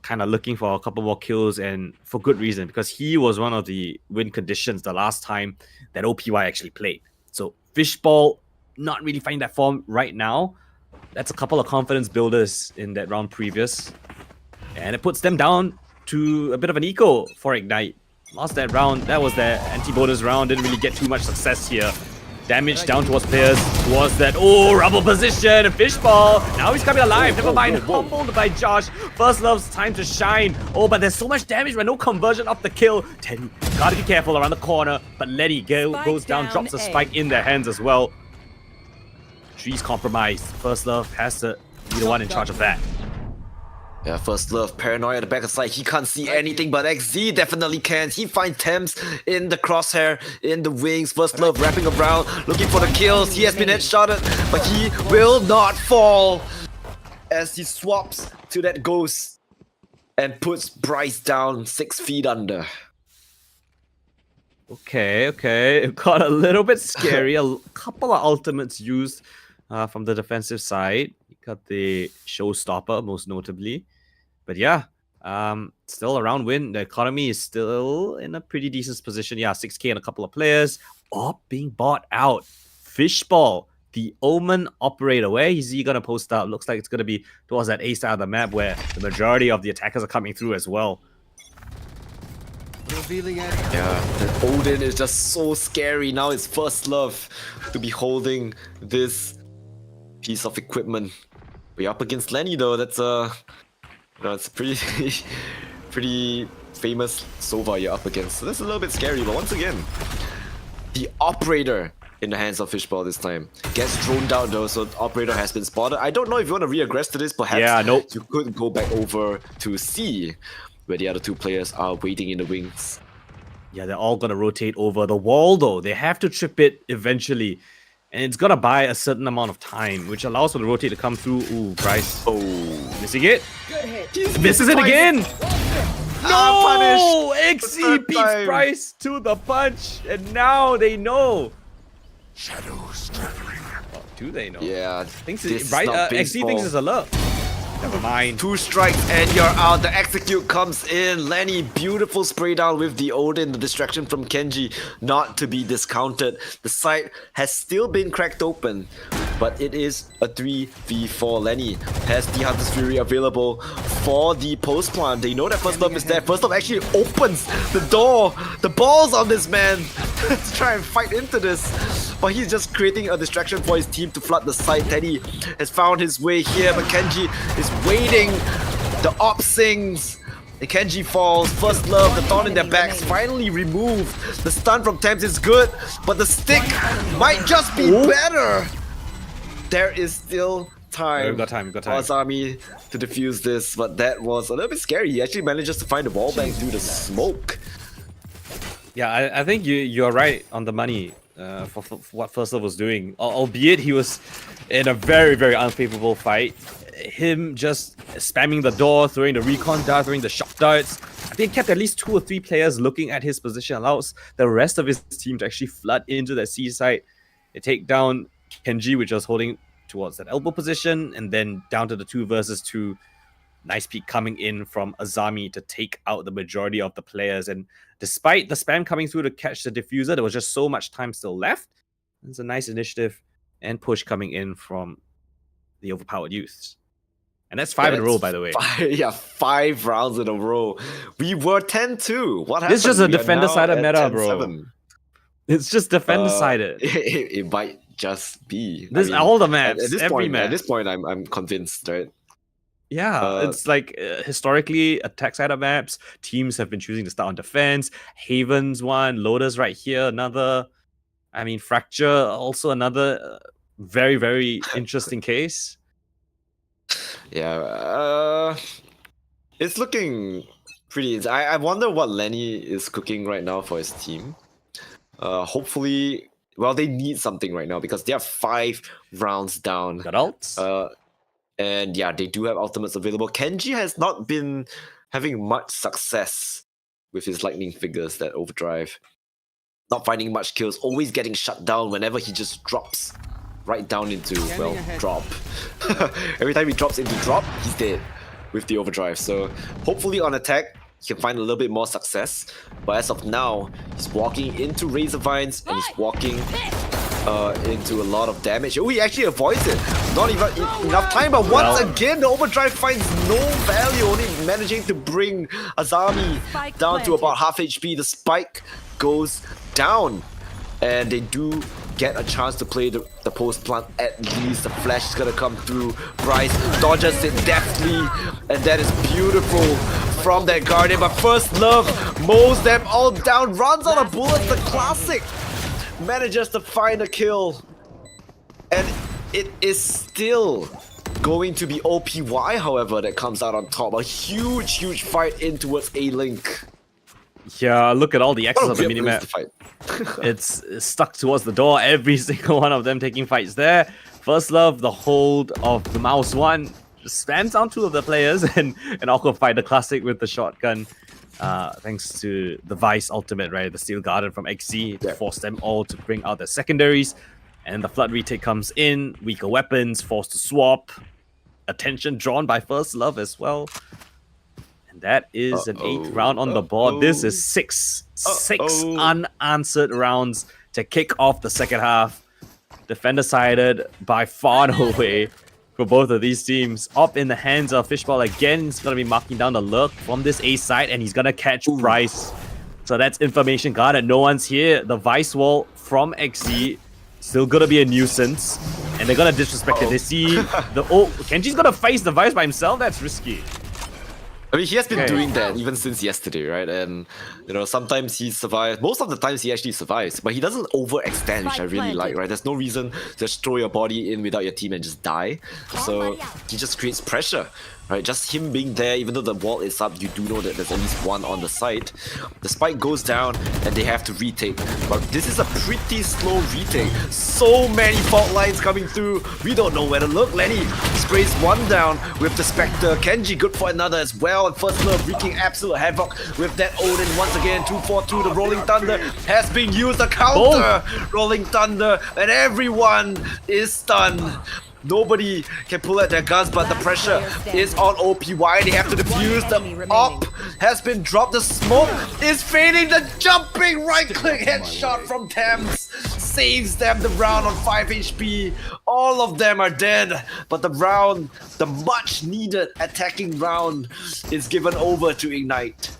kind of looking for a couple more kills, and for good reason, because he was one of the win conditions the last time that OPY actually played. So Fishball not really finding that form right now. That's a couple of confidence builders in that round previous, and it puts them down to a bit of an eco for Ignite. Lost that round. That was their anti-bonus round. Didn't really get too much success here. Damage down towards players, towards that, rubble position, Fishball, now he's coming alive, never mind, humbled by Josh. First Love's time to shine. But there's so much damage, but no conversion of the kill. Teddy, gotta be careful around the corner, but Letty goes down, drops a spike in their hands as well. Tree's compromised. First Love has to be the one in charge of that. Yeah, First Love, paranoia at the back of side. He can't see anything, but XZ definitely can. He finds Thames in the crosshair, in the wings. First Love wrapping around, looking for the kills. He has been headshotted, but he will not fall as he swaps to that ghost and puts Bryce down 6 feet under. Okay. It got a little bit scary. A couple of ultimates used from the defensive side. You got the showstopper, most notably. But yeah, still a round win. The economy is still in a pretty decent position. Yeah, 6k and a couple of players. All being bought out. Fishball, the Omen operator. Where is he going to post out? Looks like it's going to be towards that A side of the map where the majority of the attackers are coming through as well. Yeah, the Odin is just so scary. Now it's First Love to be holding this piece of equipment. We're up against Lenny though. That's it's a pretty famous Sova you're up against. So that's a little bit scary, but once again, the operator in the hands of Fishball this time gets thrown down though, so the operator has been spotted. I don't know if you want to re-aggress to this, perhaps you could go back over to C, where the other two players are waiting in the wings. Yeah, they're all gonna rotate over the wall though. They have to trip it eventually. And it's gonna buy a certain amount of time, which allows for the rotate to come through. Ooh, Bryce. Oh, missing it. Misses it again. No! XE beats Bryce to the punch, and now they know. Shadows traveling. Oh, do they know? yeah. Thinks this it, is Bryce, not XE thinks it's a love. Never mind. 2 strikes and you're out. The execute comes in. Lenny, beautiful spray down with the Odin. The distraction from Kenji, not to be discounted. The site has still been cracked open. but it is a 3v4. Lenny has the Hunter's Fury available for the post plant. They know that First Love is there. First Love actually opens the door. The balls on this man to try and fight into this. But he's just creating a distraction for his team to flood the site. Teddy has found his way here, but Kenji is waiting. The op sings. The Kenji falls. First Love, the thorn in their backs finally removed. The stun from Thames is good, but the stick might just be better. There is still time. We've got time. For Azami to defuse this, but that was a little bit scary. He actually manages to find the wall bank through the smoke. Yeah, I think you're right on the money for what First Love was doing. Albeit he was in a very, very unfavorable fight. Him just spamming the door, throwing the recon dart, throwing the shock darts. I think it kept at least 2 or 3 players looking at his position, allows the rest of his team to actually flood into the C side. They take down Kenji, which was holding towards that elbow position, and then down to the 2 versus 2. Nice peek coming in from Azami to take out the majority of the players. And despite the spam coming through to catch the diffuser, there was just so much time still left. It's a nice initiative and push coming in from the overpowered youths. And that's 5 in a row, by the way. 5 rounds in a row. We were 10-2. What happened? It's just a defender-sided meta, bro. 10-7. It's just defender-sided. It might just be. This all the maps. At this point, I'm convinced, right? Yeah, it's like historically attack-sided maps. Teams have been choosing to start on defense. Haven's one. Lotus right here. Another. I mean, Fracture also another very, very interesting case. Yeah, it's looking pretty. I wonder what Lenny is cooking right now for his team. Hopefully, well, they need something right now because they are 5 rounds down. Got ults? And yeah, they do have ultimates available. Kenji has not been having much success with his lightning figures that overdrive. Not finding much kills, always getting shut down whenever he just drops right down into, well, drop. Every time he drops into drop, he's dead with the overdrive. So hopefully on attack, he can find a little bit more success. But as of now, he's walking into Razor Vines and he's walking into a lot of damage. Oh, he actually avoids it. Not even enough time, but once again, the overdrive finds no value, only managing to bring Azami down to about half HP. The spike goes down, and they do get a chance to play the post plant at least. The flash is gonna come through. Bryce dodges it deftly, and that is beautiful from that Guardian. But First Love mows them all down, runs out of bullets. The classic manages to find a kill, and it is still going to be OPY, however, that comes out on top. A huge fight in towards A-Link. Yeah, look at all the X's of the minimap. It's stuck towards the door. Every single one of them taking fights there. First Love, the hold of the mouse one, just spams down 2 of the players and Aqua fight the classic with the shotgun. Thanks to the Vice ultimate, right? The Steel Garden from XZ to force them all to bring out their secondaries. And the Flood retake comes in. Weaker weapons, forced to swap. Attention drawn by First Love as well. And that is an 8th round on the board. This is six unanswered rounds to kick off the second half. Defender-sided by far and away for both of these teams. Up in the hands of Fishball again. He's going to be marking down the lurk from this A side, and he's going to catch Bryce. So that's information guarded. No one's here. The Vice Wall from XZ still going to be a nuisance, and they're going to disrespect it. They see the... Oh, Kenji's going to face the Vice by himself? That's risky. I mean, he has been doing that even since yesterday, right? And, you know, sometimes he survives. Most of the times he actually survives, but he doesn't overextend, which I really like, right? There's no reason to just throw your body in without your team and just die. So he just creates pressure, right? Just him being there, even though the wall is up, you do know that there's at least one on the site. The spike goes down and they have to retake. But this is a pretty slow retake. So many fault lines coming through. We don't know where to look. Lenny sprays one down with the Spectre. Kenji good for another as well. And First Love wreaking absolute havoc with that Odin once again. 2-4-2. The Rolling Thunder has been used. A counter Rolling Thunder, and everyone is stunned. Nobody can pull out their guns, but the pressure is on OPY. They have to defuse. The op has been dropped. The smoke is fading. The jumping right-click headshot from Thames saves them the round on 5 HP. All of them are dead, but the round, the much needed attacking round, is given over to Ignite.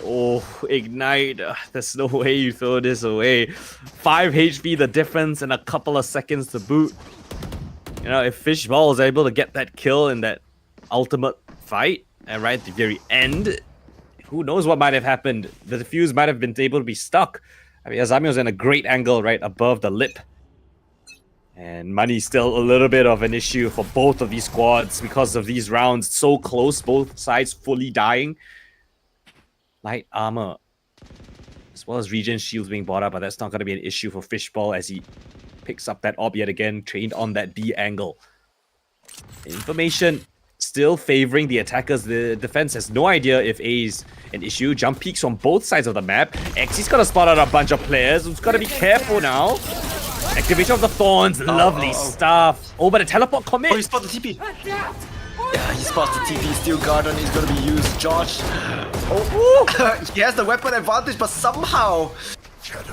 Oh, Ignite. There's no way you throw this away. 5 HP the difference and a couple of seconds to boot. You know, if Fishball is able to get that kill in that ultimate fight, and right at the very end, who knows what might have happened. The defuse might have been able to be stuck. I mean, Azami was in a great angle right above the lip. And money's still a little bit of an issue for both of these squads because of these rounds so close, both sides fully dying. Light armor, as well as regen shields being bought up, but that's not going to be an issue for Fishball as he picks up that orb yet again, trained on that B angle. Information still favoring the attackers. The defense has no idea if A is an issue. Jump peaks from both sides of the map. Xy's got to spot out a bunch of players. Who's got to be careful now. Activation of the Thorns, lovely stuff. Oh, but a teleport commit. Oh, he spotted the TP. Yeah, he spots the TP. Steel Garden is going to be used. Josh. Oh, he has the weapon advantage, but somehow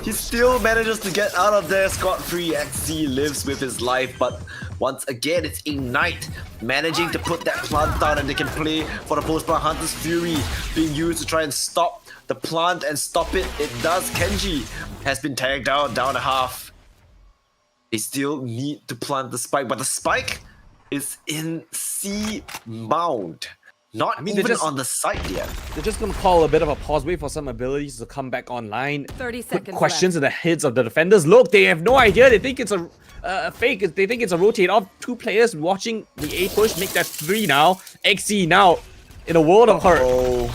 he still manages to get out of there scot-free. XZ lives with his life, but once again, it's Ignite managing to put that plant down, and they can play for the post-plant Hunter's Fury being used to try and stop the plant and stop it. It does. Kenji has been tagged out, down a half. They still need to plant the spike, but the spike is in C mount. Not even on the site yet. They're just going to call a bit of a pause, wait for some abilities to come back online. 30 Put seconds questions in the heads of the defenders. Look, they have no idea. They think it's a fake. They think it's a rotate off. 2 players watching the A push. Make that 3 now. XZ now in a world of hurt. Oh,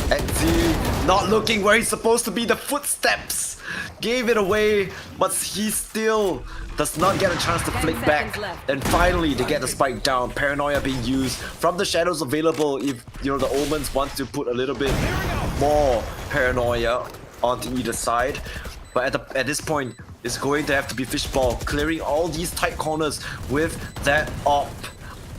XZ not looking where he's supposed to be. The footsteps gave it away, but he still does not get a chance to flick back. And finally, they get the spike down. Paranoia being used from the shadows available if, you know, the Omens want to put a little bit more paranoia onto either side. But at this point, it's going to have to be Fishball clearing all these tight corners with that op.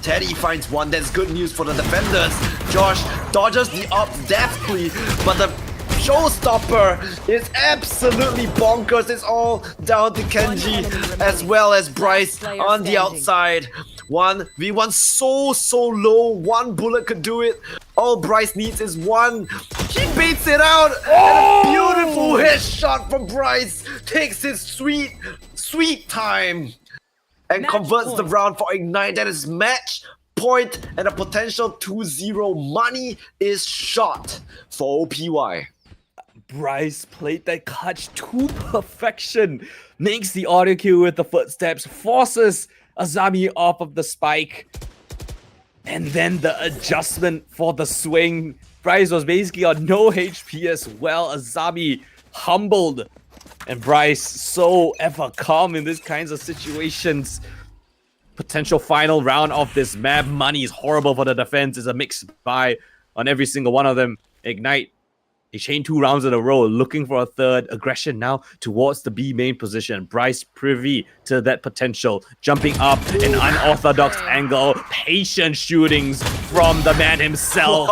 Teddy finds one. That's good news for the defenders. Josh dodges the op deftly, but the showstopper is absolutely bonkers. It's all down to Kenji as well as Bryce on the outside. 1v1 so low. 1 bullet could do it. All Bryce needs is 1. He baits it out. And a beautiful headshot from Bryce. Takes his sweet time and Match converts the point. round for Ignite. That is match point and a potential 2-0. Money is shot for OPY. Bryce played that clutch to perfection. Makes the audio cue with the footsteps. Forces Azami off of the spike. And then the adjustment for the swing. Bryce was basically on no HP as well. Azami humbled. And Bryce so ever calm in these kinds of situations. Potential final round of this map. Money is horrible for the defense. It's a mixed buy on every single one of them. Ignite. They chain 2 rounds in a row, looking for a third. Aggression now towards the B main position. Bryce privy to that potential. Jumping up an unorthodox angle. Patient shootings from the man himself.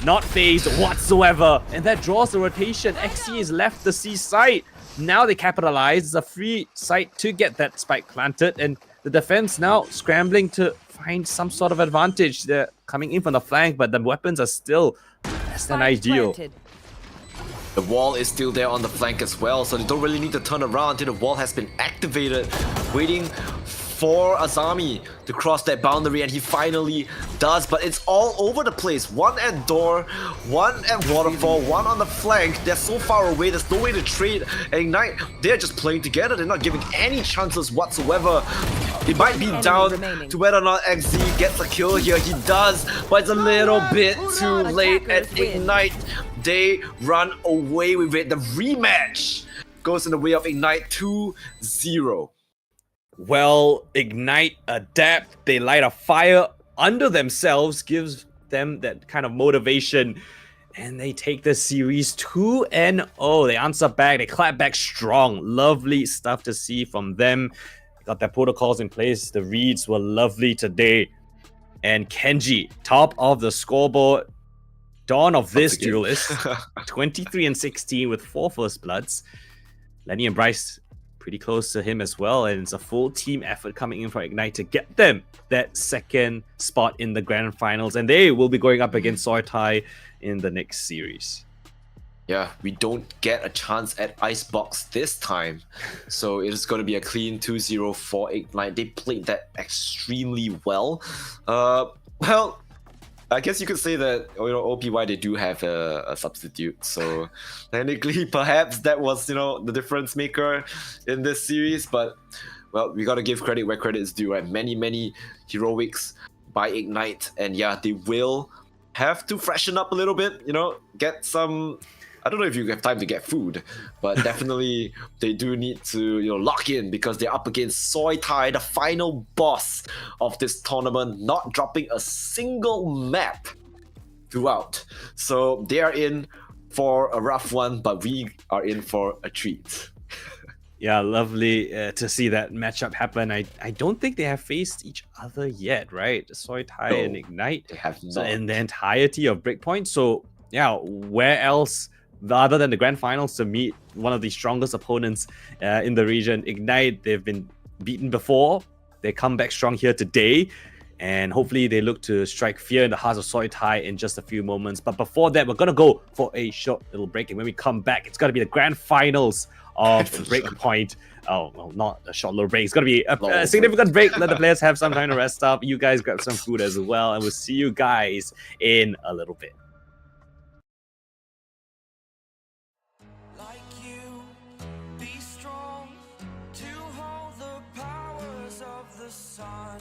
Not phased whatsoever. And that draws the rotation. XC is left the C site. Now they capitalize. It's a free site to get that spike planted. And the defense now scrambling to find some sort of advantage. They're coming in from the flank, but the weapons are still less than ideal. The wall is still there on the flank as well, so they don't really need to turn around until the wall has been activated. Waiting for Azami to cross that boundary, and he finally does, but it's all over the place. 1 at door, 1 at waterfall, 1 on the flank. They're so far away, there's no way to trade. And Ignite, they're just playing together. They're not giving any chances whatsoever. It might be down to whether or not XZ gets a kill here. He does, but it's a little bit too late at Ignite. They run away with it. The rematch goes in the way of Ignite 2-0. Well, Ignite, adapt, they light a fire under themselves, gives them that kind of motivation, and they take the series 2-0. They answer back, they clap back strong. Lovely stuff to see from them. Got their protocols in place. The reads were lovely today. And Kenji, top of the scoreboard. Dawn of this duelist, 23-16 with 4 first bloods. Lenny and Bryce pretty close to him as well, and it's a full team effort coming in for Ignite to get them that second spot in the grand finals, and they will be going up against Sooplive in the next series. Yeah, we don't get a chance at Icebox this time. So it is going to be a clean 2-0 for Ignite. They played that extremely well. Well, I guess you could say that, you know, OPY, they do have a substitute. So technically, perhaps that was, you know, the difference maker in this series. But, well, we got to give credit where credit is due, right? Many heroics by Ignite. And yeah, they will have to freshen up a little bit, you know, get some... I don't know if you have time to get food, but definitely they do need to, you know, lock in because they're up against Sooplive, the final boss of this tournament, not dropping a single map throughout. So they are in for a rough one, but we are in for a treat. Yeah, lovely to see that matchup happen. I don't think they have faced each other yet, right? Sooplive No, and Ignite. they have So not. in the entirety of Breakpoint. So yeah, where else other than the grand finals to meet one of the strongest opponents in the region? Ignite, they've been beaten before. They come back strong here today. And hopefully they look to strike fear in the hearts of Sooplive in just a few moments. But before that, we're going to go for a short little break. And when we come back, it's going to be the grand finals of Breakpoint. Oh, well, not a short little break. It's going to be a significant break. Let the players have some time to rest up. You guys grab some food as well. And we'll see you guys in a little bit. Like you, be strong to hold the powers of the sun.